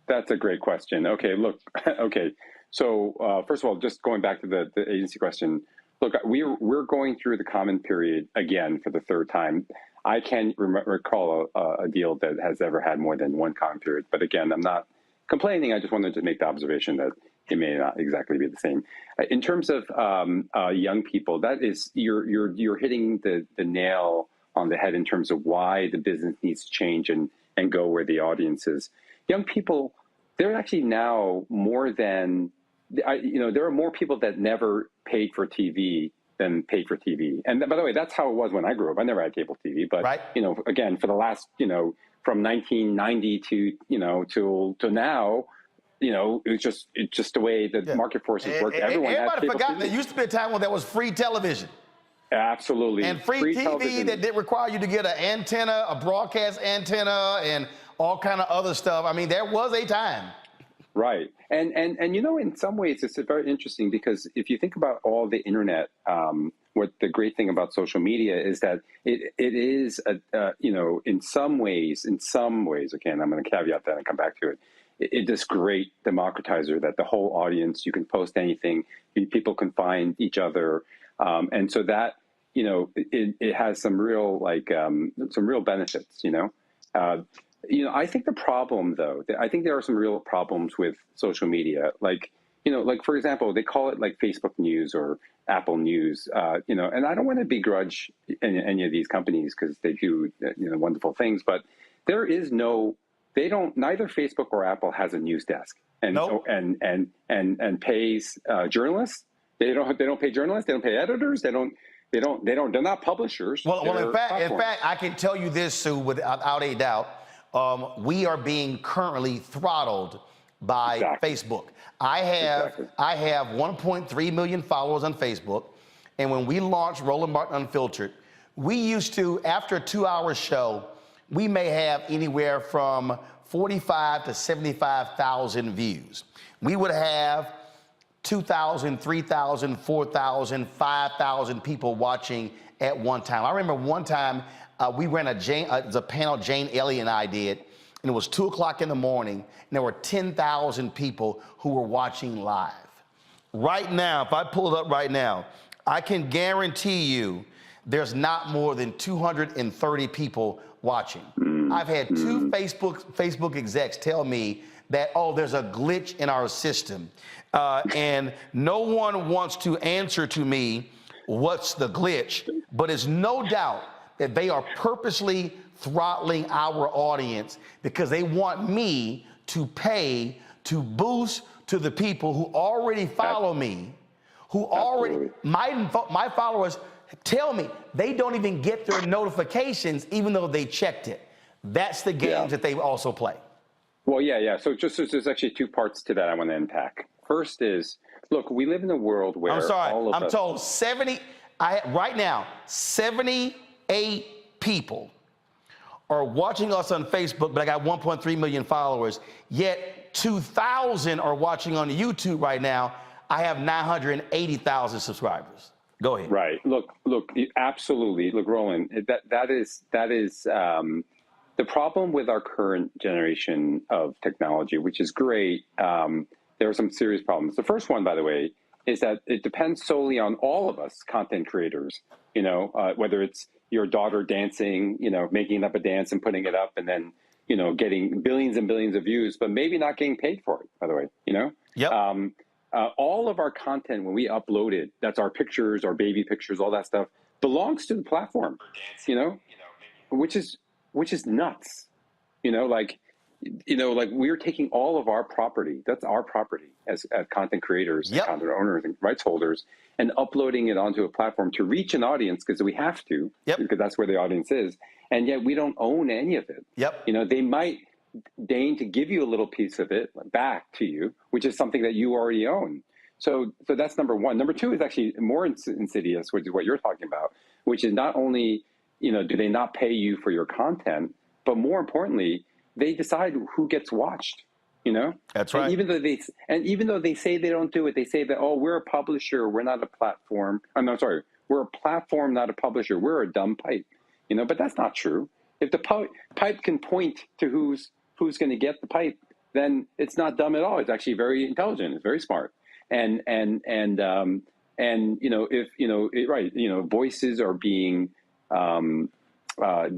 That's a great question. Okay, look, okay. So first of all, just going back to the agency question, look, we're going through the comment period again for the 3rd time. I can't recall a deal that has ever had more than 1 comment period. But again, I'm not complaining. I just wanted to make the observation that it may not exactly be the same. In terms of young people, that is, you're hitting the nail on the head in terms of why the business needs to change and go where the audience is. Young people, they're actually now more than, there are more people that never paid for TV than paid for TV. And by the way, that's how it was when I grew up. I never had cable TV, but again, for the last, from 1990 to now, it's just the way the market forces work. Everybody forgot there used to be a time when there was free television. Absolutely. And free TV television that didn't require you to get an antenna, a broadcast antenna, and all kind of other stuff. I mean, there was a time. Right. And in some ways, it's very interesting because if you think about all the internet, what the great thing about social media is that it is, in some ways, again, I'm going to caveat that and come back to it. It's this great democratizer that the whole audience, you can post anything, people can find each other. And so that, it has some real, benefits, I think the problem, though, I think there are some real problems with social media. For example, they call it like Facebook News or Apple News, and I don't want to begrudge any of these companies because they do, wonderful things. But there is no, they don't, neither Facebook or Apple has a news desk and and pays journalists. They don't pay journalists. They don't pay editors. They're not publishers. Well, in fact, I can tell you this, Sue, without a doubt. We are being currently throttled by Facebook. I have 1.3 million followers on Facebook, and when we launched Roland Martin Unfiltered, we used to, after a 2-hour show, we may have anywhere from 45 to 75,000 views. We would have 2,000, 3,000, 4,000, 5,000 people watching at one time. I remember one time we ran a panel Jane Elliott and I did, and it was 2 o'clock in the morning, and there were 10,000 people who were watching live. Right now, if I pull it up right now, I can guarantee you there's not more than 230 people watching. I've had two Facebook execs tell me that, oh, there's a glitch in our system. And no one wants to answer to me what's the glitch, but it's no doubt that they are purposely throttling our audience because they want me to pay to boost to the people who already follow me, who already, my followers tell me they don't even get their notifications even though they checked it. That's the games that they also play. Well, yeah. So there's actually two parts to that I want to unpack. First is, look, we live in a world where I'm told 70, right now, 78 people are watching us on Facebook, but I got 1.3 million followers, yet 2,000 are watching on YouTube right now. I have 980,000 subscribers. Go ahead. Right. Look, absolutely. Look, Roland, that is the problem with our current generation of technology, which is great. There are some serious problems. The first one, by the way, is that it depends solely on all of us content creators, whether it's your daughter dancing, making up a dance and putting it up and then, getting billions and billions of views, but maybe not getting paid for it, by the way, Yep. All of our content, when we upload it, that's our pictures, our baby pictures, all that stuff, belongs to the platform, which is nuts, like we're taking all of our property, that's our property as content creators, and content owners and rights holders, and uploading it onto a platform to reach an audience because we have to, because that's where the audience is, and yet we don't own any of it. They might deign to give you a little piece of it back to you, which is something that you already own. So that's number one. Number two is actually more insidious, which is what you're talking about, which is not only, do they not pay you for your content, but more importantly, they decide who gets watched, That's right. And even though they say they don't do it, they say that, oh, we're a publisher, we're not a platform. We're a platform, not a publisher. We're a dumb pipe, but that's not true. If the pipe can point to who's going to get the pipe, then it's not dumb at all. It's actually very intelligent. It's very smart. And if voices are being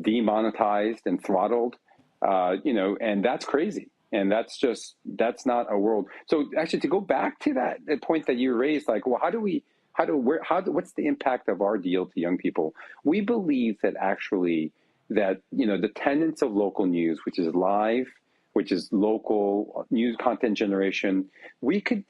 demonetized and throttled, and that's crazy. And that's not a world. So actually, to go back to that point that you raised, like, well, what's the impact of our deal to young people? We believe that actually that, the tenets of local news, which is live, which is local news content generation, we could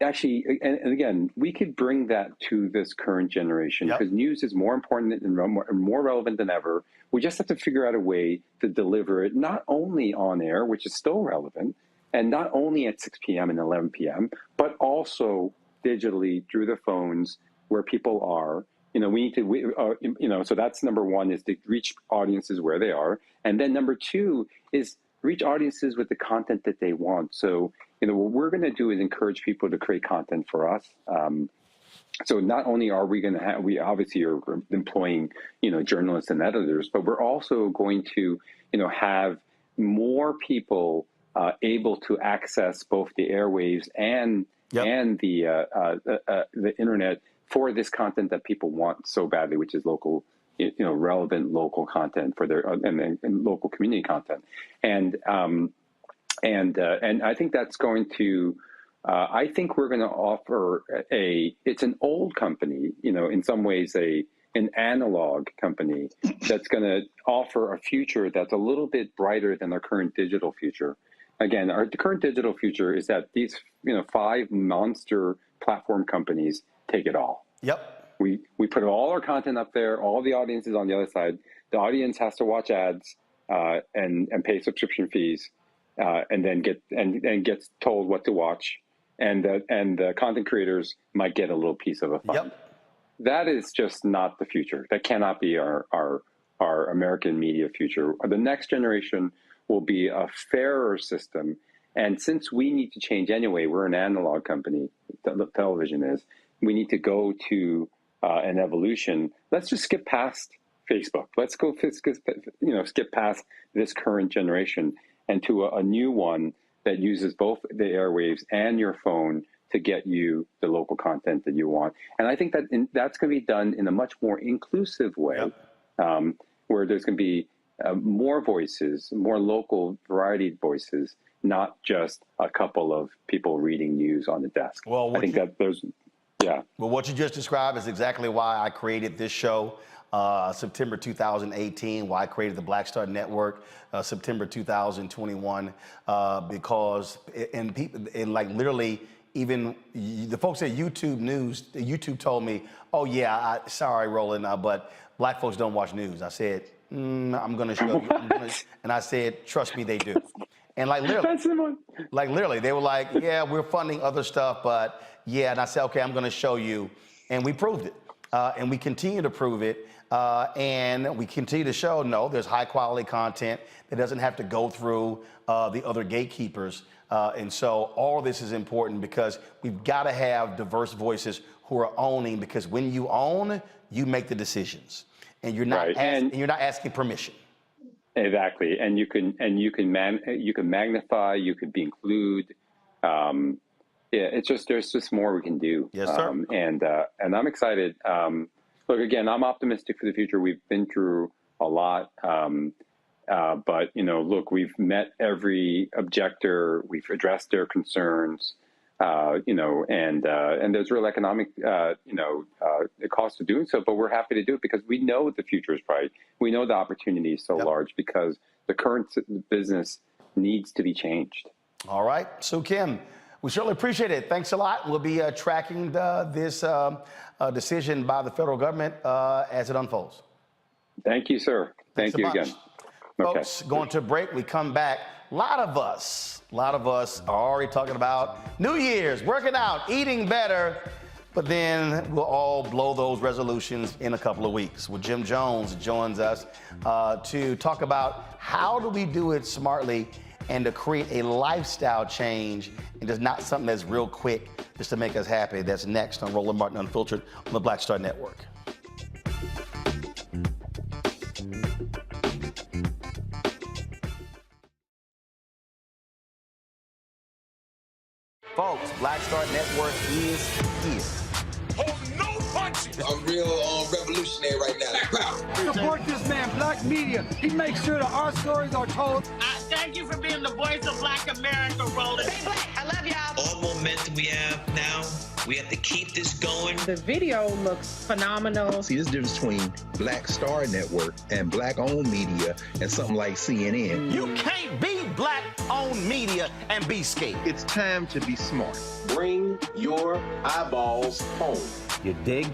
actually, and again, we could bring that to this current generation because news is more important and more relevant than ever. We just have to figure out a way to deliver it, not only on air, which is still relevant, and not only at 6 p.m. and 11 p.m., but also digitally through the phones where people are. We need to, so that's number one, is to reach audiences where they are. And then number two is reach audiences with the content that they want. So, what we're going to do is encourage people to create content for us. So not only are we going to we obviously are employing, journalists and editors, but we're also going to, have more people able to access both the airwaves and the internet for this content that people want so badly, which is local, relevant local content for their and local community content, and I think that's going to. I think we're going to offer it's an old company, in some ways a an analog company that's going to offer a future that's a little bit brighter than our current digital future. Again, the current digital future is that these 5 monster platform companies take it all. Yep. We put all our content up there, all the audience is on the other side. The audience has to watch ads and pay subscription fees, and then gets told what to watch, and the content creators might get a little piece of a fund. Yep. That is just not the future. That cannot be our American media future. The next generation will be a fairer system. And since we need to change anyway, we're an analog company, television is, we need to go to an evolution. Let's just skip past Facebook. Let's go skip past this current generation and to a new one that uses both the airwaves and your phone to get you the local content that you want. And I think that that's going to be done in a much more inclusive way, where there's going to be more voices, more local variety voices, not just a couple of people reading news on the desk. Well, I think that there's, yeah. Well, what you just described is exactly why I created this show. September 2018, why I created the Black Star Network, September 2021, because like literally, even the folks at YouTube told me, oh yeah, sorry, Roland, but black folks don't watch news. I said, I'm gonna show you, and I said, trust me, they do. And like literally, they were like, yeah, we're funding other stuff, but yeah, and I said, okay, I'm gonna show you, and we proved it, and we continue to prove it. And we continue to show, no, there's high quality content that doesn't have to go through the other gatekeepers. And so all of this is important because we've got to have diverse voices who are owning, because when you own, you make the decisions and you're not, and you're not asking permission. Exactly. And you can magnify, you could be include. It's just, there's just more we can do. Yes, sir. And I'm excited. Look, again, I'm optimistic for the future. We've been through a lot, but look, we've met every objector. We've addressed their concerns, and there's real economic, cost of doing so. But we're happy to do it because we know the future is bright. We know the opportunity is so large because the current business needs to be changed. All right, Sue Kim, we certainly appreciate it. Thanks a lot. We'll be tracking this decision by the federal government as it unfolds. Thank you, sir. Thank you again. Folks, going to a break. We come back. A lot of us are already talking about New Year's, working out, eating better, but then we'll all blow those resolutions in a couple of weeks. Well, Jim Jones joins us to talk about how do we do it smartly and to create a lifestyle change and just not something that's real quick just to make us happy. That's next on Roland Martin Unfiltered on the Black Star Network. Folks, Black Star Network is here. Oh, no punches! I'm real revolutionary right now. Support this man, Black Media. He makes sure that our stories are told. Thank you for being the voice of Black America, Roland. Stay black. I love y'all. All momentum we have now, we have to keep this going. The video looks phenomenal. See, there's a difference between Black Star Network and Black-owned media and something like CNN. You can't be Black-owned media and be scared. It's time to be smart. Bring your eyeballs home. You dig?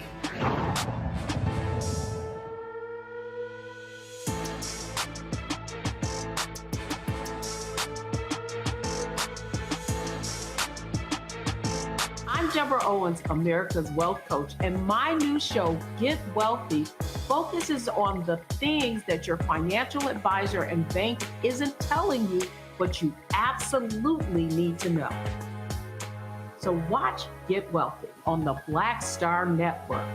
I'm Deborah Owens, America's Wealth Coach, and my new show, Get Wealthy, focuses on the things that your financial advisor and bank isn't telling you, but you absolutely need to know. So watch Get Wealthy on the Black Star Network.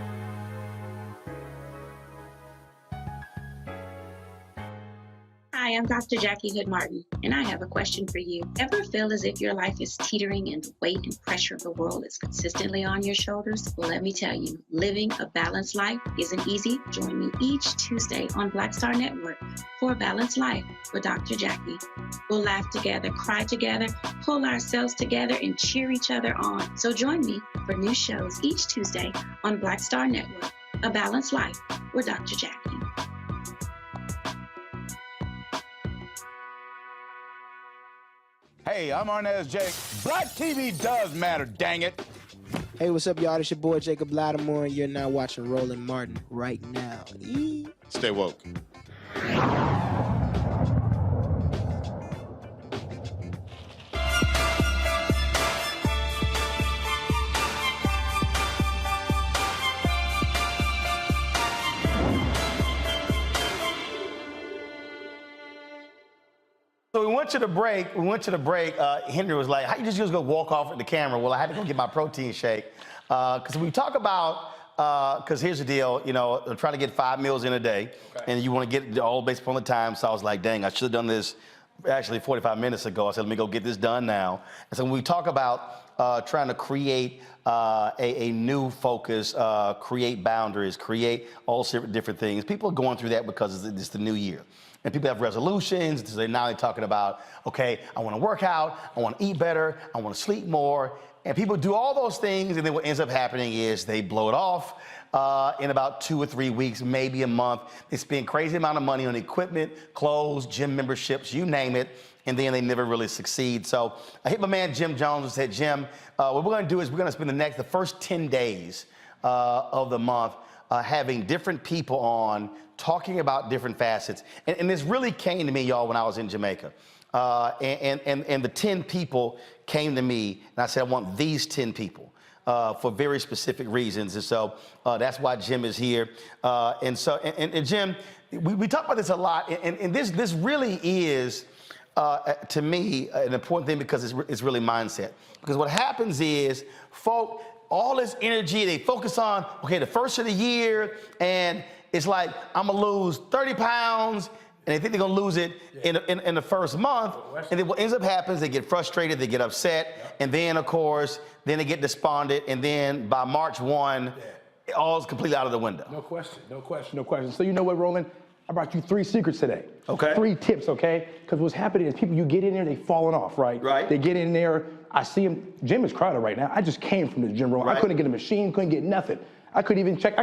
Hi, I'm Dr. Jackie Hood Martin, and I have a question for you. Ever feel as if your life is teetering and the weight and pressure of the world is consistently on your shoulders? Well, let me tell you, living a balanced life isn't easy. Join me each Tuesday on Black Star Network for a Balanced Life with Dr. Jackie. We'll laugh together, cry together, pull ourselves together, and cheer each other on. So join me for new shows each Tuesday on Black Star Network A Balanced Life with Dr. Jackie. Hey, I'm Arnez Jake. Black TV does matter, dang it. Hey, what's up, y'all? It's your boy Jacob Lattimore, and you're now watching Roland Martin right now. Stay woke. So we went to the break. Henry was like, how you just go walk off with the camera? Well, I had to go get my protein shake. Because we talk about, because here's the deal, you know, I'm trying to get 5 meals in a day. Okay. And you want to get all based upon the time. So I was like, dang, I should have done this actually 45 minutes ago. I said, let me go get this done now. And so when we talk about trying to create a new focus, create boundaries, create all different things, people are going through that because it's the new year. And people have resolutions. So now they're talking about, okay, I want to work out, I want to eat better, I want to sleep more. And people do all those things, and then what ends up happening is they blow it off in about 2 or 3 weeks, maybe a month. They spend crazy amount of money on equipment, clothes, gym memberships, you name it, and then they never really succeed. So I hit my man Jim Jones and said, Jim, what we're going to do is we're going to spend the first 10 days of the month having different people on, talking about different facets. And this really came to me, y'all, when I was in Jamaica. And the 10 people came to me, and I said, I want these 10 people for very specific reasons. And so that's why Jim is here. And Jim, we talk about this a lot, and this really is, to me, an important thing because it's really mindset. Because what happens is, folk, all this energy, they focus on, okay, the first of the year, and it's like, I'm gonna lose 30 pounds, and they think they're gonna lose it in the first month, and then what ends up happens, they get frustrated, they get upset, and then, of course, then they get despondent, and then by March 1, all is completely out of the window. No question, no question, no question. So you know what, Roland? I brought you 3 secrets today. Okay. 3 tips, okay? Because what's happening is people, you get in there, they falling off, right? Right. They get in there, I see them, gym is crowded right now. I just came from the gym, Roland. Right. I couldn't get a machine, couldn't get nothing. I couldn't even check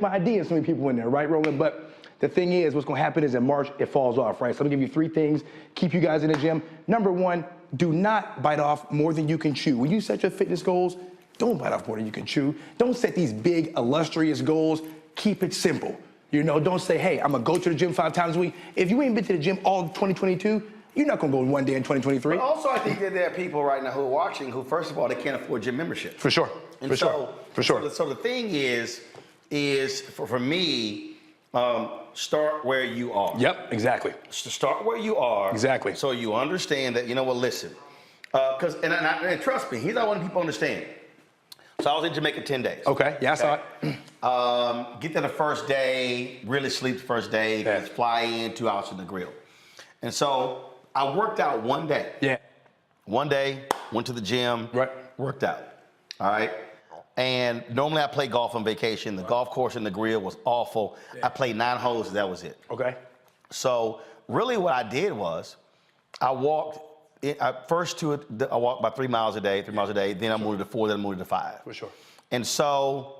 my ID and so many people in there, right, Roland? But the thing is, what's gonna happen is in March, it falls off, right? So I'm gonna give you 3 things, keep you guys in the gym. Number 1, do not bite off more than you can chew. When you set your fitness goals, don't bite off more than you can chew. Don't set these big, illustrious goals. Keep it simple. You know, don't say, hey, I'm gonna go to the gym 5 times a week. If you ain't been to the gym all 2022, you're not gonna go one day in 2023. But also, I think that there are people right now who are watching who, first of all, they can't afford gym membership. For sure, And for so, sure. So the thing is for me, start where you are. Yep, exactly. Start where you are. Exactly. So you understand that, you know what, listen. Because, and trust me, here's what I want people to understand. So I was in Jamaica 10 days. Okay, yeah, I saw it. Get there the first day, really sleep the first day, just fly in, 2 hours to the grill. And so I worked out one day. Yeah. One day, went to the gym, worked out. All right. And normally I play golf on vacation. The golf course and the grill was awful. I played 9 holes, that was it. Okay. So really what I did was I walked, first I walked about 3 miles a day, then I moved to 4, then I moved to 5. For sure. And so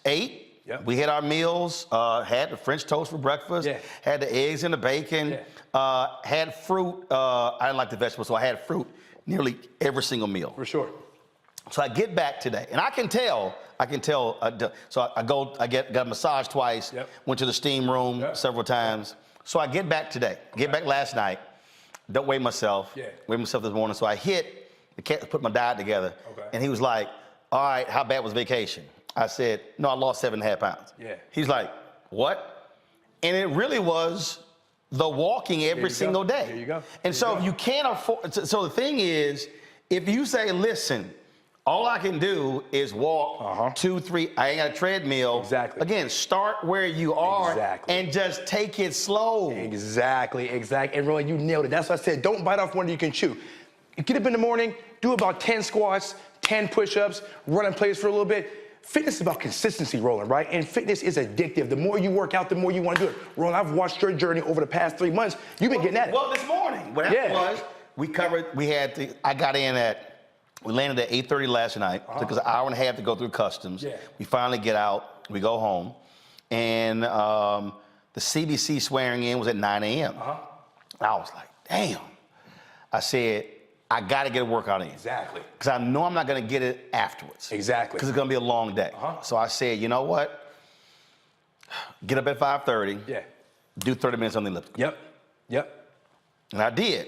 ate, we had our meals, had the French toast for breakfast, had the eggs and the bacon, had fruit. I didn't like the vegetables, so I had fruit nearly every single meal. For sure. So I get back today, and I can tell. So I got a massage twice, went to the steam room several times. So I get back today, get back last night, don't weigh myself, weigh myself this morning. So I hit, put my diet together, and he was like, all right, how bad was vacation? I said, no, I lost 7.5 pounds. Yeah. He's like, what? And it really was the walking every single day. There you go. And so if you can't afford, so the thing is, if you say, listen, all I can do is walk 2, 3, I ain't got a treadmill. Exactly. Again, start where you are and just take it slow. Exactly. And Roland, you nailed it. That's what I said. Don't bite off more than you can chew. You get up in the morning, do about 10 squats, 10 push-ups, run in place for a little bit. Fitness is about consistency, Roland, right? And fitness is addictive. The more you work out, the more you want to do it. Roland, I've watched your journey over the past 3 months. You've been getting at it. Well, this morning, what happened was, we landed at 8:30 last night. Took us an hour and a half to go through customs. We finally get out, we go home. and the CBC swearing in was at 9 a.m. I was like, damn. I said, I got to get a workout in. Exactly. Because I know I'm not going to get it afterwards. Exactly. Because it's going to be a long day. So I said, you know what? Get up at 5:30. Yeah. Do 30 minutes on the elliptical. Yep. And I did.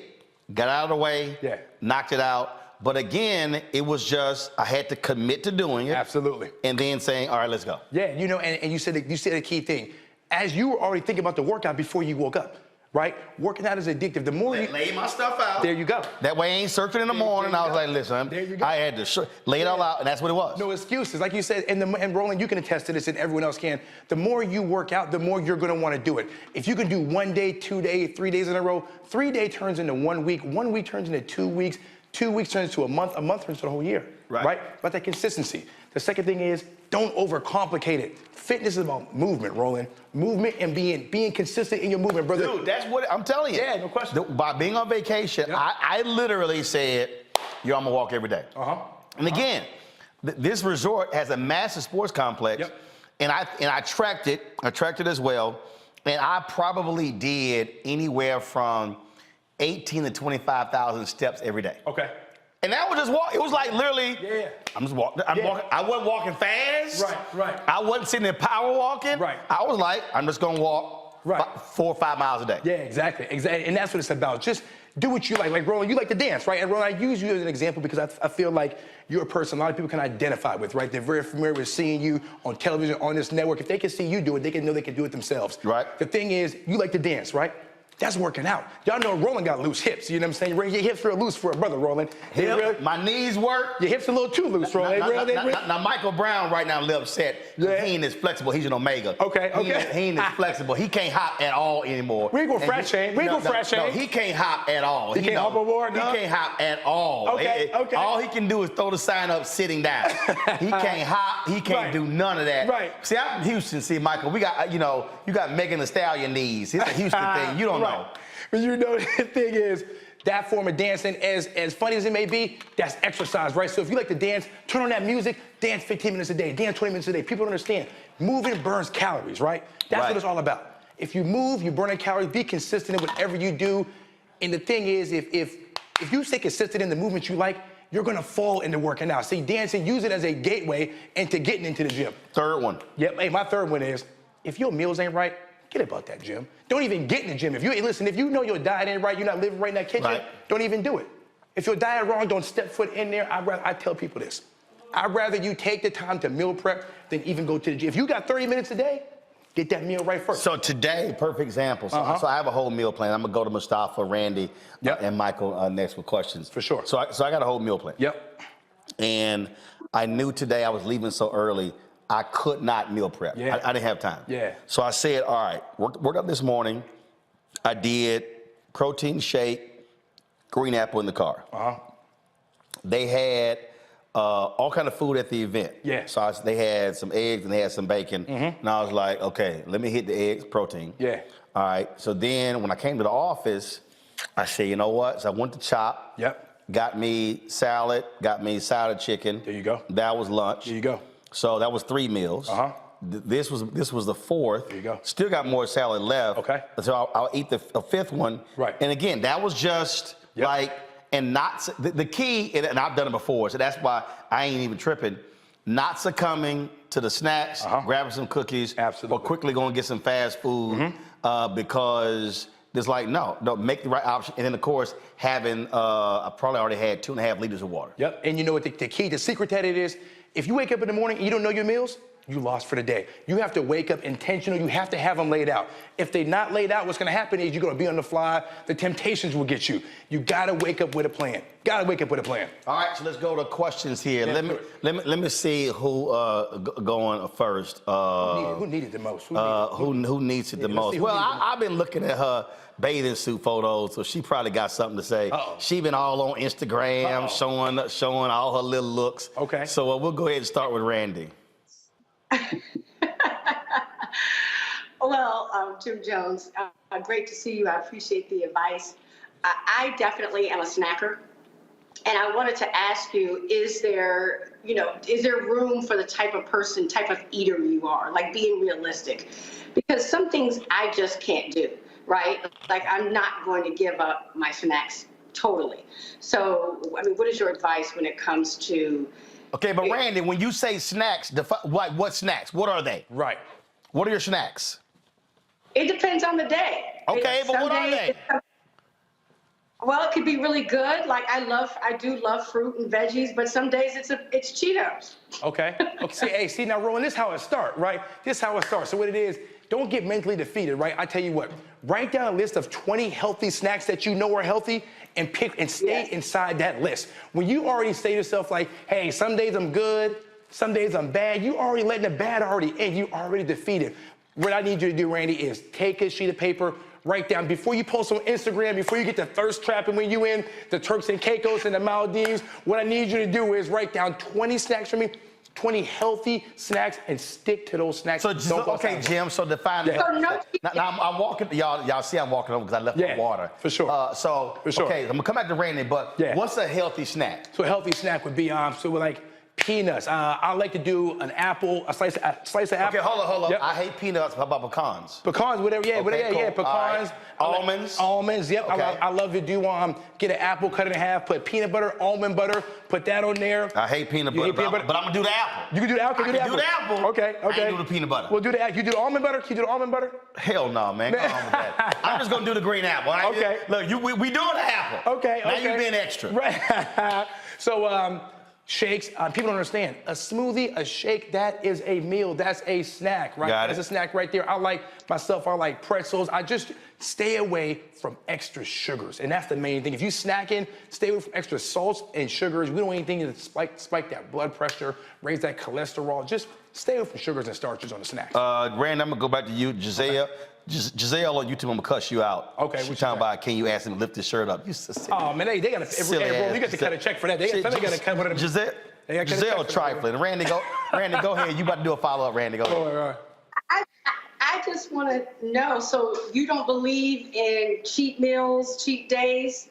Got out of the way. Yeah. Knocked it out. But again, it was just, I had to commit to doing it. Absolutely. And then saying, all right, let's go. Yeah, you know, and you said a key thing. As you were already thinking about the workout before you woke up, right? Working out is addictive. The more you lay my stuff out. There you go. That way I ain't searching in the morning. I was like, listen, I had to lay it all out, and that's what it was. No excuses. Like you said, and Roland, you can attest to this, and everyone else can. The more you work out, the more you're going to want to do it. If you can do 1 day, 2 days, 3 days in a row, 3 day turns into 1 week, 1 week turns into 2 weeks, 2 weeks turns to a month turns to the whole year, right? But that consistency. The second thing is, don't overcomplicate it. Fitness is about movement, Roland. Movement and being consistent in your movement, brother. Dude, that's what I'm telling you. Yeah, no question. By being on vacation, I literally said, yo, I'm gonna walk every day. And again, this resort has a massive sports complex, and I tracked it. I tracked it as well, and I probably did anywhere from 18 to 25,000 steps every day. Okay. And that was just walk. It was like literally. Yeah. I'm just walking. Walking. I wasn't walking fast. Right. I wasn't sitting there power walking. Right. I was like, I'm just gonna walk 4 or 5 miles a day. Yeah, exactly. And that's what it's about. Just do what you like. Like Roland, you like to dance, right? And Roland, I use you as an example because I feel like you're a person a lot of people can identify with, right? They're very familiar with seeing you on television, on this network. If they can see you do it, they can know they can do it themselves. Right. The thing is, you like to dance, right? That's working out. Y'all know Roland got loose hips. You know what I'm saying? Your hips real loose for a brother, Roland. My knees work. Your hips a little too loose, Roland. Now, Michael Brown right now a little upset. He ain't as flexible. He's an Omega. Okay. He ain't as flexible. He can't hop at all anymore. We ain't gonna frat shame. No, he can't hop at all. He can't hop no more? He can't hop at all. Okay. All he can do is throw the sign up sitting down. He can't hop. He can't do none of that. Right. See, I'm from Houston. See, Michael, we got, you got Megan Thee Stallion knees. It's a Houston thing. You don't know. But you know, the thing is, that form of dancing, as funny as it may be, that's exercise, right? So if you like to dance, turn on that music, dance 15 minutes a day, dance 20 minutes a day. People don't understand. Moving burns calories, right? That's what it's all about. If you move, you burn a calories, be consistent in whatever you do. And the thing is, if you stay consistent in the movement you like, you're gonna fall into working out. See, dancing, use it as a gateway into getting into the gym. Third one. Yep, hey, my third one is, if your meals ain't right, get about that gym. Don't even get in the gym. If you know your diet ain't right, you're not living right in that kitchen, don't even do it. If your diet wrong, don't step foot in there. I tell people this. I'd rather you take the time to meal prep than even go to the gym. If you got 30 minutes a day, get that meal right first. So today, perfect example. So I have a whole meal plan. I'm gonna go to Mustafa, Randy, and Michael next with questions. For sure. So I got a whole meal plan. Yep. And I knew today I was leaving so early, I could not meal prep. Yeah. I didn't have time. Yeah. So I said, all right, worked up this morning. I did protein shake, green apple in the car. They had all kind of food at the event. Yeah. So they had some eggs and they had some bacon. And I was like, okay, let me hit the eggs, protein. Yeah. All right. So then when I came to the office, I said, you know what? So I went to Chop. Yep. Got me salad, got me salad chicken. There you go. That was lunch. There you go. So that was 3 meals. This was the fourth. There you go. Still got more salad left. Okay. So I'll eat the fifth one. Right. And again, that was just like, and not the key, and I've done it before, so that's why I ain't even tripping. Not succumbing to the snacks, grabbing some cookies, or quickly going to get some fast food because there's like no, make the right option. And then of course having I probably already had 2.5 liters of water. Yep. And you know what the key, the secret to it is, if you wake up in the morning and you don't know your meals, you lost for the day. You have to wake up intentional. You have to have them laid out. If they're not laid out, what's going to happen is you're going to be on the fly. The temptations will get you. You got to wake up with a plan. Got to wake up with a plan. All right, so let's go to questions here. Yeah, let me see who going first. Who needed the most? Who needs it the most? Well, I've been looking at her bathing suit photos, so she probably got something to say. She been all on Instagram, showing all her little looks. Okay. So we'll go ahead and start with Randy. Well, Jim Jones, great to see you. I appreciate the advice. I definitely am a snacker. And I wanted to ask you, is there room for the type of eater you are, like being realistic? Because some things I just can't do, right? Like I'm not going to give up my snacks totally. So, I mean, what is your advice when it comes to... Okay, but Randy, when you say snacks, what snacks? What are they? Right. What are your snacks? It depends on the day. Okay, but what are they? Well, it could be really good. Like I do love fruit and veggies, but some days it's Cheetos. Okay. See, now, Roland, this is how it starts, right? This is how it starts. So what it is, don't get mentally defeated, right? I tell you what, write down a list of 20 healthy snacks that you know are healthy and pick and stay inside that list. When you already say to yourself like, hey, some days I'm good, some days I'm bad, you already letting the bad already in, you already defeated. What I need you to do, Randy, is take a sheet of paper, write down, before you post on Instagram, before you get the thirst trap and when you in the Turks and Caicos and the Maldives, what I need you to do is write down 20 snacks for me, 20 healthy snacks, and stick to those snacks. So, okay, Jim, so define it. Now, I'm walking, y'all see I'm walking over because I left the water. For sure. Okay, I'm gonna come back to Randy, but what's a healthy snack? So a healthy snack would be, so we're like, peanuts. I like to do an apple, a slice of apple. Okay, hold on. Yep. I hate peanuts. How about pecans? Pecans, whatever. Yeah, cool. Pecans. Right. Almonds. Almonds. Yep. Okay. I love to do get an apple, cut it in half, put peanut butter, almond butter, put that on there. I hate peanut butter, but I'm gonna do the apple. You can do the apple. I can do the apple. Okay. I ain't do the peanut butter. We'll do the. You do the almond butter. Can you do the almond butter? Hell no, man. Come on with that. I'm just gonna do the green apple. Right? Okay. Look, we doing the apple. Okay. Now you being extra. Right. So. Shakes, people don't understand. A smoothie, a shake, that is a meal. That's a snack, right? That's a snack right there. I like pretzels. I just stay away from extra sugars. And that's the main thing. If you snacking, stay away from extra salts and sugars. We don't want anything to spike that blood pressure, raise that cholesterol. Just stay away from sugars and starches on the snacks. Rand, I'm going to go back to you. Giselle. Okay. Giselle on YouTube, I'm gonna cuss you out. Okay. She's talking about, can you ask him to lift his shirt up? You oh man, they gotta. You got to cut a check for that. They gotta cut one of them. Giselle trifling. Randy, go ahead. You about to do a follow up, Randy? Go ahead. I just want to know. So you don't believe in cheat meals, cheat days?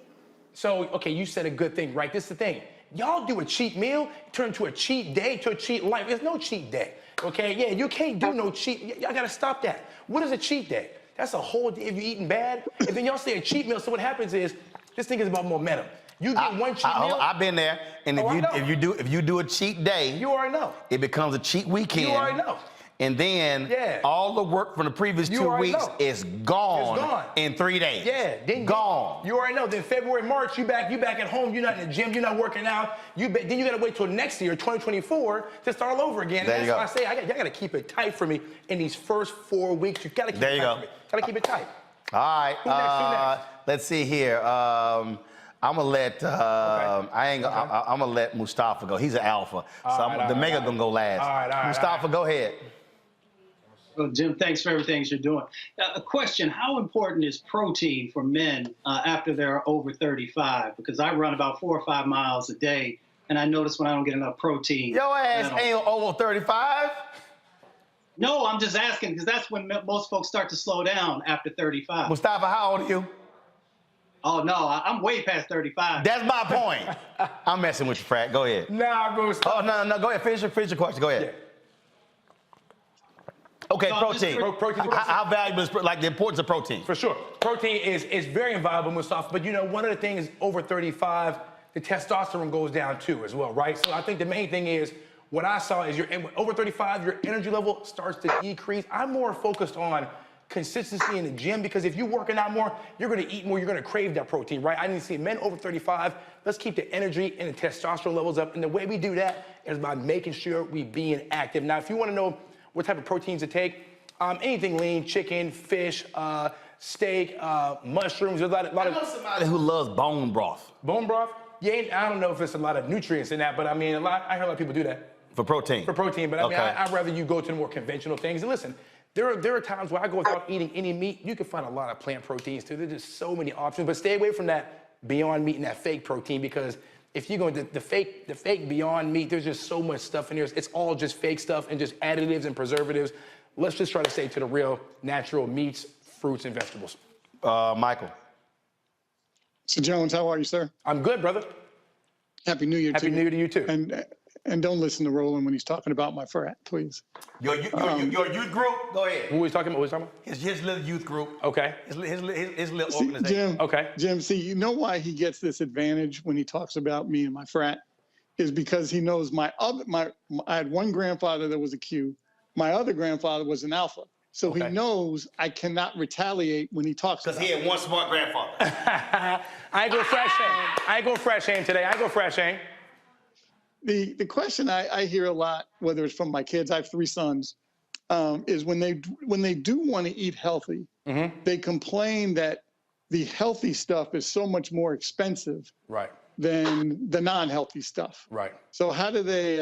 So okay, you said a good thing, right? This is the thing. Y'all do a cheat meal, turn to a cheat day, to a cheat life. There's no cheat day. Okay, yeah, you can't do no cheat. Y'all gotta stop that. What is a cheat day? That's a whole day if you're eating bad. And then y'all say a cheat meal, so what happens is, this thing is about momentum. You get one cheat meal. I've been there, and if you do a cheat day, you already know. It becomes a cheat weekend. You already know. And then all the work from the previous 2 weeks is gone in 3 days. Yeah, then gone. You already know. Then February, March, you back at home. You're not in the gym. You're not working out. Then you got to wait till next year, 2024, to start all over again. And that's why I say y'all got to keep it tight for me in these first 4 weeks. You got to keep it tight for me. Got to keep it tight. All right. Who next? Let's see here. I'm gonna let I'm gonna let Mustafa go. He's an alpha, so the mega gonna go last. All right, Mustafa, go ahead. Well, Jim, thanks for everything you're doing. A question, how important is protein for men after they're over 35? Because I run about 4 or 5 miles a day, and I notice when I don't get enough protein. Your ass ain't over 35? No, I'm just asking, because that's when most folks start to slow down after 35. Mustafa, how old are you? Oh, no, I'm way past 35. That's my point. I'm messing with you, Frat. Go ahead. Nah, Mustafa. Oh, no, go ahead. Finish your question. Go ahead. Yeah. Okay, protein. How valuable is like the importance of protein? For sure. Protein is very invaluable, Mustafa. But you know, one of the things over 35, the testosterone goes down too as well, right? So I think the main thing is, what I saw is over 35, your energy level starts to decrease. I'm more focused on consistency in the gym, because if you're working out more, you're gonna eat more, you're gonna crave that protein, right? I need to see men over 35, let's keep the energy and the testosterone levels up. And the way we do that is by making sure we being active. Now, if you wanna know what type of proteins to take, anything lean, chicken, fish, steak, mushrooms. There's a lot of. I know somebody who loves bone broth. Bone broth? Yeah, I don't know if there's a lot of nutrients in that, but I mean, I hear a lot of people do that. For protein? For protein, but I mean, I'd rather you go to the more conventional things. And listen, there are times where I go without eating any meat. You can find a lot of plant proteins too. There's just so many options, but stay away from that Beyond Meat and that fake protein, because if you go into the fake Beyond Meat, there's just so much stuff in there. It's all just fake stuff and just additives and preservatives. Let's just try to stay to the real natural meats, fruits, and vegetables. Michael. So Jones, how are you, sir? I'm good, brother. Happy New Year to you. Happy New Year to you, too. And don't listen to Roland when he's talking about my frat, please. Your youth group? Go ahead. Who was talking about? What was talking about? His little youth group. Okay. His little See, organization. Jim, see, you know why he gets this advantage when he talks about me and my frat? Is because he knows I had one grandfather that was a Q. My other grandfather was an Alpha. So he knows I cannot retaliate when he talks about Because he had one smart grandfather. I ain't go fresh aim today. I go fresh aim. The question I hear a lot, whether it's from my kids, I have 3 sons, is when they do want to eat healthy, they complain that the healthy stuff is so much more expensive than the non-healthy stuff. Right. So how do they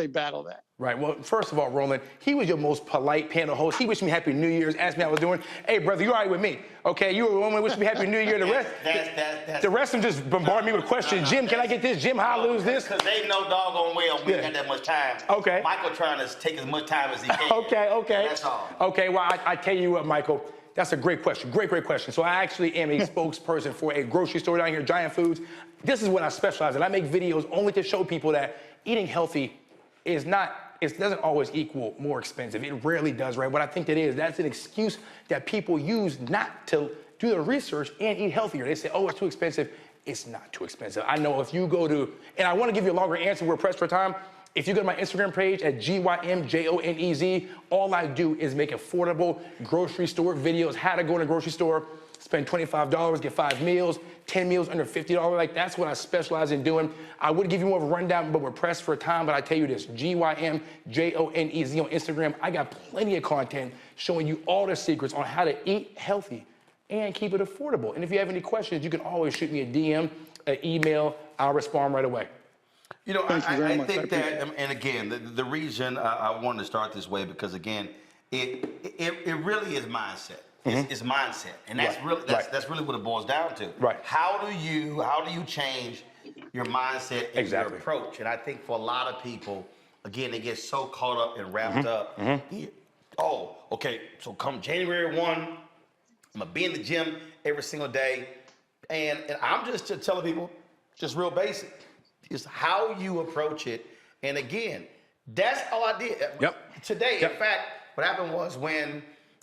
battle that? Right. Well, first of all, Roland, he was your most polite panel host. He wished me Happy New Year's, asked me how I was doing. Hey, brother, you all right with me? Okay, you were the one who wished me Happy New Year. The rest of them just bombard me with questions. Jim, can I get this? Jim, how I lose this? Because they know doggone well we ain't got that much time. Okay. Michael trying to take as much time as he can. Okay. That's all. Okay, well, I tell you what, Michael, that's a great question. Great question. So I actually am a spokesperson for a grocery store down here, Giant Foods. This is what I specialize in. I make videos only to show people that eating healthy is not, it doesn't always equal more expensive. It rarely does, right? What I think that is, that's an excuse that people use not to do the research and eat healthier. They say, oh, it's too expensive. It's not too expensive. I know if you go to, and I want to give you a longer answer, we're pressed for time. If you go to my Instagram page at GYMJONEZ, all I do is make affordable grocery store videos, how to go in a grocery store, spend $25, get 5 meals, 10 meals under $50. Like, that's what I specialize in doing. I would give you more of a rundown, but we're pressed for time. But I tell you this, GYMJONEZ on Instagram. I got plenty of content showing you all the secrets on how to eat healthy and keep it affordable. And if you have any questions, you can always shoot me a DM, an email. I'll respond right away. You know, I think that, and again, the reason I wanted to start this way, because again, it really is mindset. It's mindset, and that's really what it boils down to. Right. How do you change your mindset and your approach? And I think for a lot of people, again, they get so caught up and wrapped up. Oh, okay. So come January 1, I'm gonna be in the gym every single day, and I'm just telling people, just real basic, is how you approach it. And again, that's all I did today. In fact, what happened was when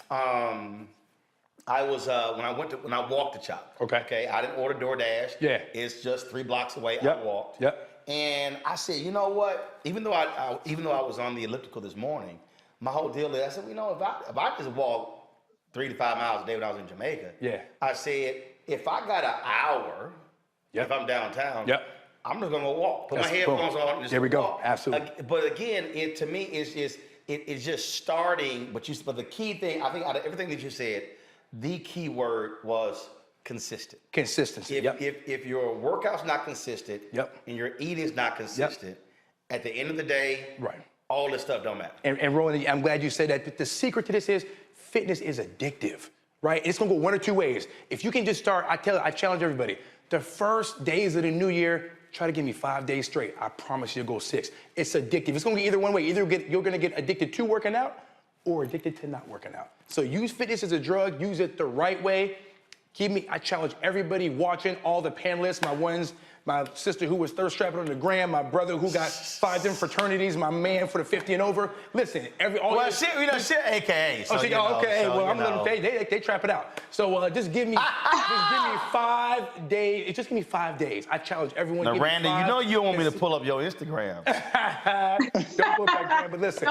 I walked the chop. Okay. I didn't order DoorDash. Yeah. It's just 3 blocks away. I walked. And I said, you know what? Even though I was on the elliptical this morning, my whole deal is, I said, you know, if I just walk 3 to 5 miles a day when I was in Jamaica, I said, if I got an hour, if I'm downtown, I'm just gonna go walk. Put my headphones on and just There we go. walk. Absolutely. But again, to me, it's just starting. But the key thing, I think, out of everything that you said, the key word was consistent. Consistency. If your workout's not consistent, and your eating's not consistent, at the end of the day, all this stuff don't matter. And Roland, I'm glad you said that. But the secret to this is fitness is addictive, right? It's gonna go one or two ways. If you can just start, I challenge everybody. The first days of the new year, try to give me 5 days straight. I promise you'll go 6. It's addictive. It's gonna be either one way. Either you're gonna get addicted to working out or addicted to not working out. So use fitness as a drug, use it the right way. I challenge everybody watching, all the panelists, my sister who was thirst trapping on the gram, my brother who got 5 different fraternities, my man for the 50 and over. Listen, shit, AKA. So, okay, well, I'm gonna let them, they trap it out. So just give me 5 days. Just give me 5 days. I challenge everyone. Now, Randy, you know you don't want me to pull up your Instagram. Don't pull up my gram, but listen.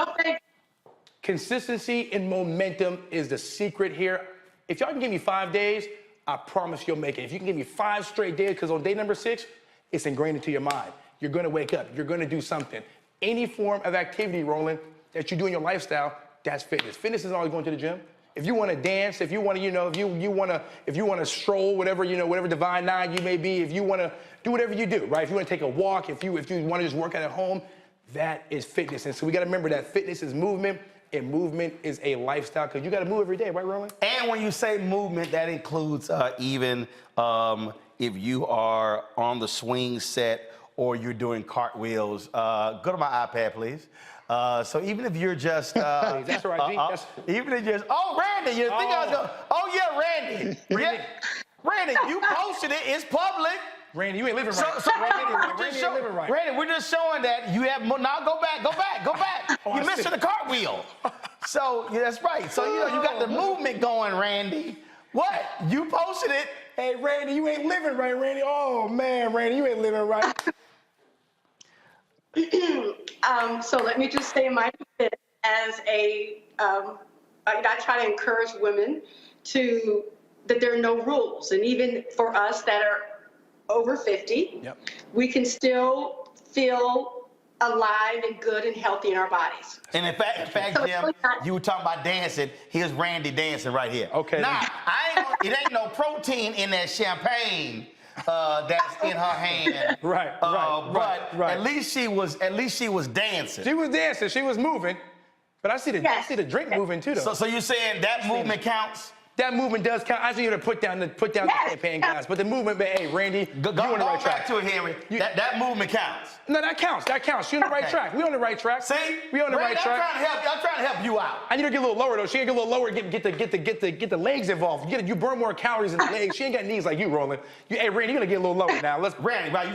Consistency and momentum is the secret here. If y'all can give me 5 days, I promise you'll make it. If you can give me 5 straight days, because on day number 6, it's ingrained into your mind. You're gonna wake up, you're gonna do something. Any form of activity, Roland, that you do in your lifestyle, that's fitness. Fitness is always going to the gym. If you wanna dance, if you wanna, if you wanna stroll, whatever divine nine you may be, if you wanna do whatever you do, right? If you wanna take a walk, if you wanna just work out at home, that is fitness. And so we gotta remember that fitness is movement, and movement is a lifestyle, because you got to move every day, right, Roland? And when you say movement, that includes even if you are on the swing set or you're doing cartwheels. Go to my iPad, please. So even if you're just... that's right, even if you're just... Oh, Randy, you think I was going... Oh, yeah, Randy. Randy, you posted it. It's public. Randy, you ain't living right. Randy, we're just showing that you have more. Now go back. Oh, You're missing the cartwheel. So, yeah, that's right. So, you got the movement going, Randy. What? You posted it. Hey, Randy, you ain't living right, Randy. Oh, man, Randy, you ain't living right. So let me just say my defense as I try to encourage women that there are no rules. And even for us that are over 50, we can still feel alive and good and healthy in our bodies. And in fact, Jim, you were talking about dancing. Here's Randy dancing right here. Okay. Now, it ain't no protein in that champagne that's in her hand. Right. At least she was dancing. She was dancing. She was moving. But I see the drink moving too, though. So you're saying that movement counts? That movement does count. I just need you to put down the champagne glass. But the movement, hey, Randy, you on the right track. Go back to it, Henry. That movement counts. No, that counts. You're on the right track. We on the right track. See? We on the right track. I'm trying to help you out. I need to get a little lower though. She ain't get a little lower. Get the legs involved. You burn more calories in the legs. She ain't got knees like you, Roland. Hey, Randy, you gotta get a little lower now. Randy, right? You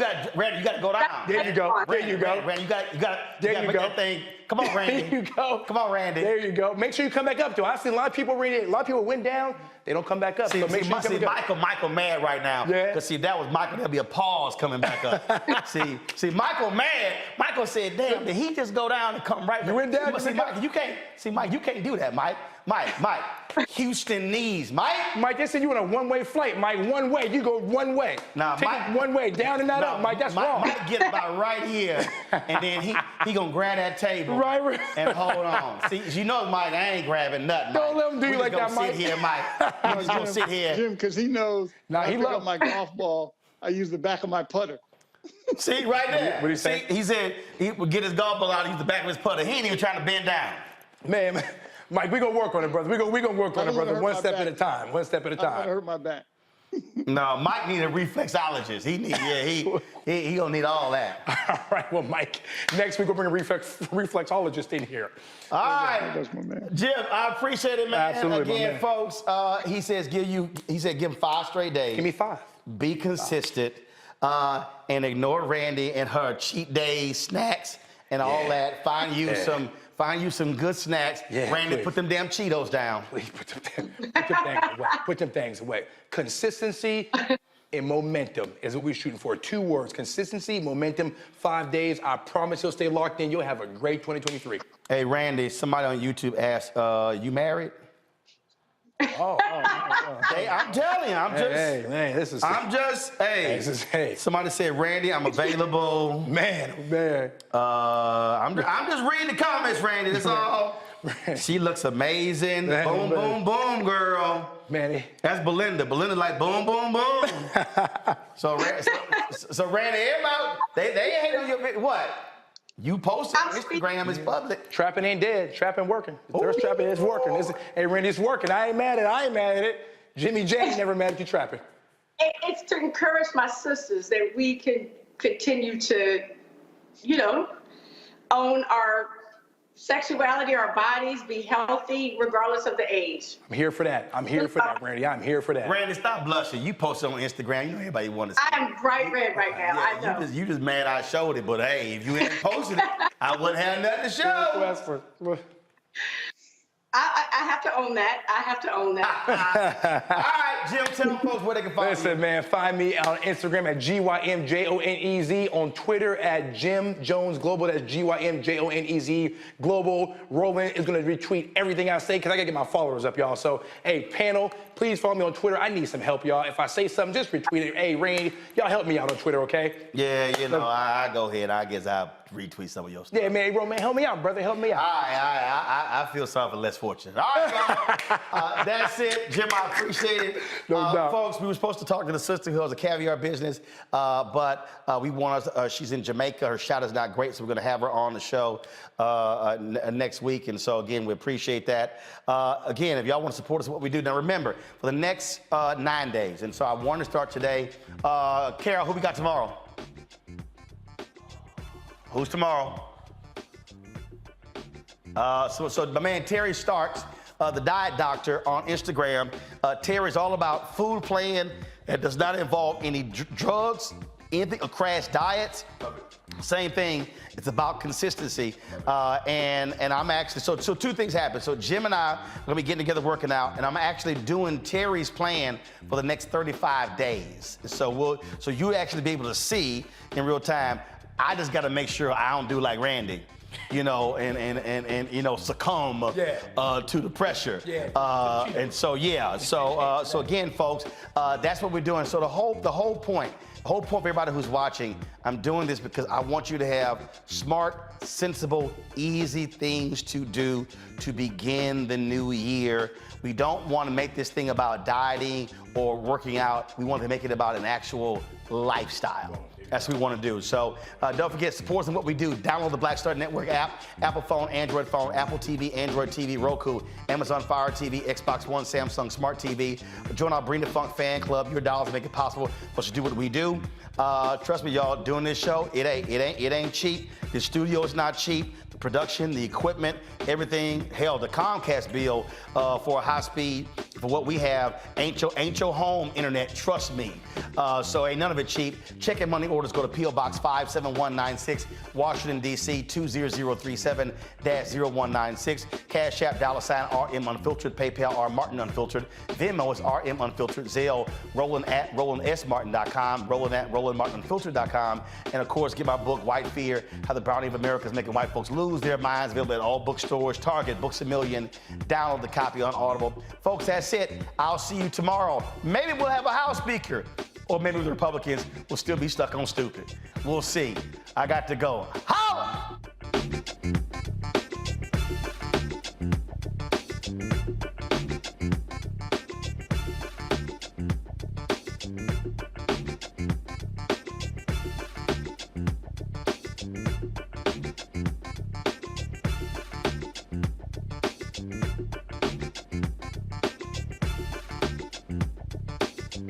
gotta go down. There you go. Randy, you gotta make that thing. Come on, Randy. There you go. Come on, Randy. There you go. Make sure you come back up though. I see a lot of people went down. They don't come back up. See, so make sure you come back up. Michael mad right now. Yeah. Because see, that was Michael. There'll be a pause coming back up. see, Michael mad. Michael said, "Damn, did he just go down and come right back?" You went down. See, Mike, you can't. See, Mike, you can't do that, Mike. Houston knees, Mike. Mike, they said you on a one-way flight, Mike. One way. You go one way. Nah, Take Mike, it one way, down and not up, Mike. That's wrong. Mike get about right here, and then he gonna grab that table right. and hold on. See, you know, Mike, I ain't grabbing nothing. Don't let him do you like that, Mike. Sit here, Mike. You just gonna sit here, Jim, because he knows. Nah, he loves my golf ball. I use the back of my putter. See, right there. What did he say? He said he would get his golf ball out and use the back of his putter. He ain't even trying to bend down. Man, Mike, we gonna work on it, brother. We gonna work on it, brother. One step at a time. One step at a time. I'm gonna hurt my back. No, Mike need a reflexologist. He gonna need all that. All right, well, Mike, next week we'll bring a reflexologist in here. All right, Jim, I appreciate it, man. Absolutely, again, folks. He said give him 5 straight days. Give me 5. Be consistent and ignore Randy and her cheat day snacks and all that. Find you some good snacks. Yeah, Randy, please. put them damn Cheetos down. Please put them things away. Consistency and momentum is what we're shooting for. 2 words: consistency, momentum. 5 days. I promise you'll stay locked in. You'll have a great 2023. Hey, Randy, somebody on YouTube asked, you married? Oh. Hey, I'm telling you, Hey, somebody said, Randy, I'm available. Man. I'm just reading the comments, Randy, that's all. She looks amazing. Boom, boom, boom, girl. Manny. That's Belinda. Belinda like boom, boom, boom. so Randy, everybody, they ain't on your, what? You posted on Instagram, it's public. Trapping ain't dead. Trapping working. There's trapping, it's working. Hey, Randy, it's working. I ain't mad at it. Jimmy J ain't never mad at you trapping. It's to encourage my sisters that we can continue to, own our sexuality, our bodies, be healthy, regardless of the age. I'm here for that, Randy. I'm here for that. Randy, stop blushing. You posted on Instagram. You know everybody want to see. I am bright red right now. I know. You just mad I showed it, but hey, if you hadn't posted it, I wouldn't have nothing to show. I have to own that. All right, Jim, tell them folks where they can find you. Listen, man, find me on Instagram at GYMJONEZ, on Twitter at Jim Jones Global. That's GYMJONEZ Global. Roland is going to retweet everything I say because I got to get my followers up, y'all. So, hey, panel, please follow me on Twitter. I need some help, y'all. If I say something, just retweet it. Hey, Randy, y'all help me out on Twitter, okay? Yeah, I go ahead. I guess I'll retweet some of your stuff. Yeah, man, Roman, help me out, brother. Help me out. All right. I feel sorry for less fortunate. All right, y'all. That's it. Jim, I appreciate it. No doubt. Folks, we were supposed to talk to the sister who has a caviar business, but we want her, she's in Jamaica. Her shot is not great, so we're going to have her on the show next week. And so, again, we appreciate that. Again, if y'all want to support us, what we do. Now, remember, for the next 9 days, and so I want to start today. Carol, who we got tomorrow? Who's tomorrow? So my man Terry Starks, the diet doctor on Instagram. Terry's all about food plan, It does not involve any drugs, anything, or crash diets. Same thing. It's about consistency. And I'm actually, so two things happen. So Jim and I are gonna be getting together working out, and I'm actually doing Terry's plan for the next 35 days. So you actually be able to see in real time. I just gotta make sure I don't do like Randy, you know, and you know, succumb to the pressure. And so so again, folks, that's what we're doing. So the whole point for everybody who's watching, I'm doing this because I want you to have smart, sensible, easy things to do to begin the new year. We don't want to make this thing about dieting or working out. We want to make it about an actual lifestyle. That's what we want to do. So don't forget, support us in what we do. Download the Black Star Network app, Apple phone, Android phone, Apple TV, Android TV, Roku, Amazon Fire TV, Xbox One, Samsung Smart TV. Join our Bring the Funk fan club. Your dollars make it possible for us to do what we do. Trust me, y'all, doing this show, it ain't cheap. The studio is not cheap. The production, the equipment, everything. Hell, the Comcast bill for a high speed, for what we have, ain't your home internet, trust me. So ain't none of it cheap. Check and money orders, go to P.O. Box 57196, Washington, D.C. 20037-0196. Cash App, $RM Unfiltered, PayPal, R Martin Unfiltered. Venmo is RM Unfiltered. Zelle, Roland at RolandSMartin.com, Roland at RolandMartinUnfiltered.com. And of course, get my book, White Fear, How the Browning of America is Making White Folks Lose Their Minds, available at all bookstores, Target, Books A Million. Download the copy on Audible. Folks, that's it. I'll see you tomorrow. Maybe we'll have a House Speaker. Or maybe the Republicans will still be stuck on stupid. We'll see. I got to go.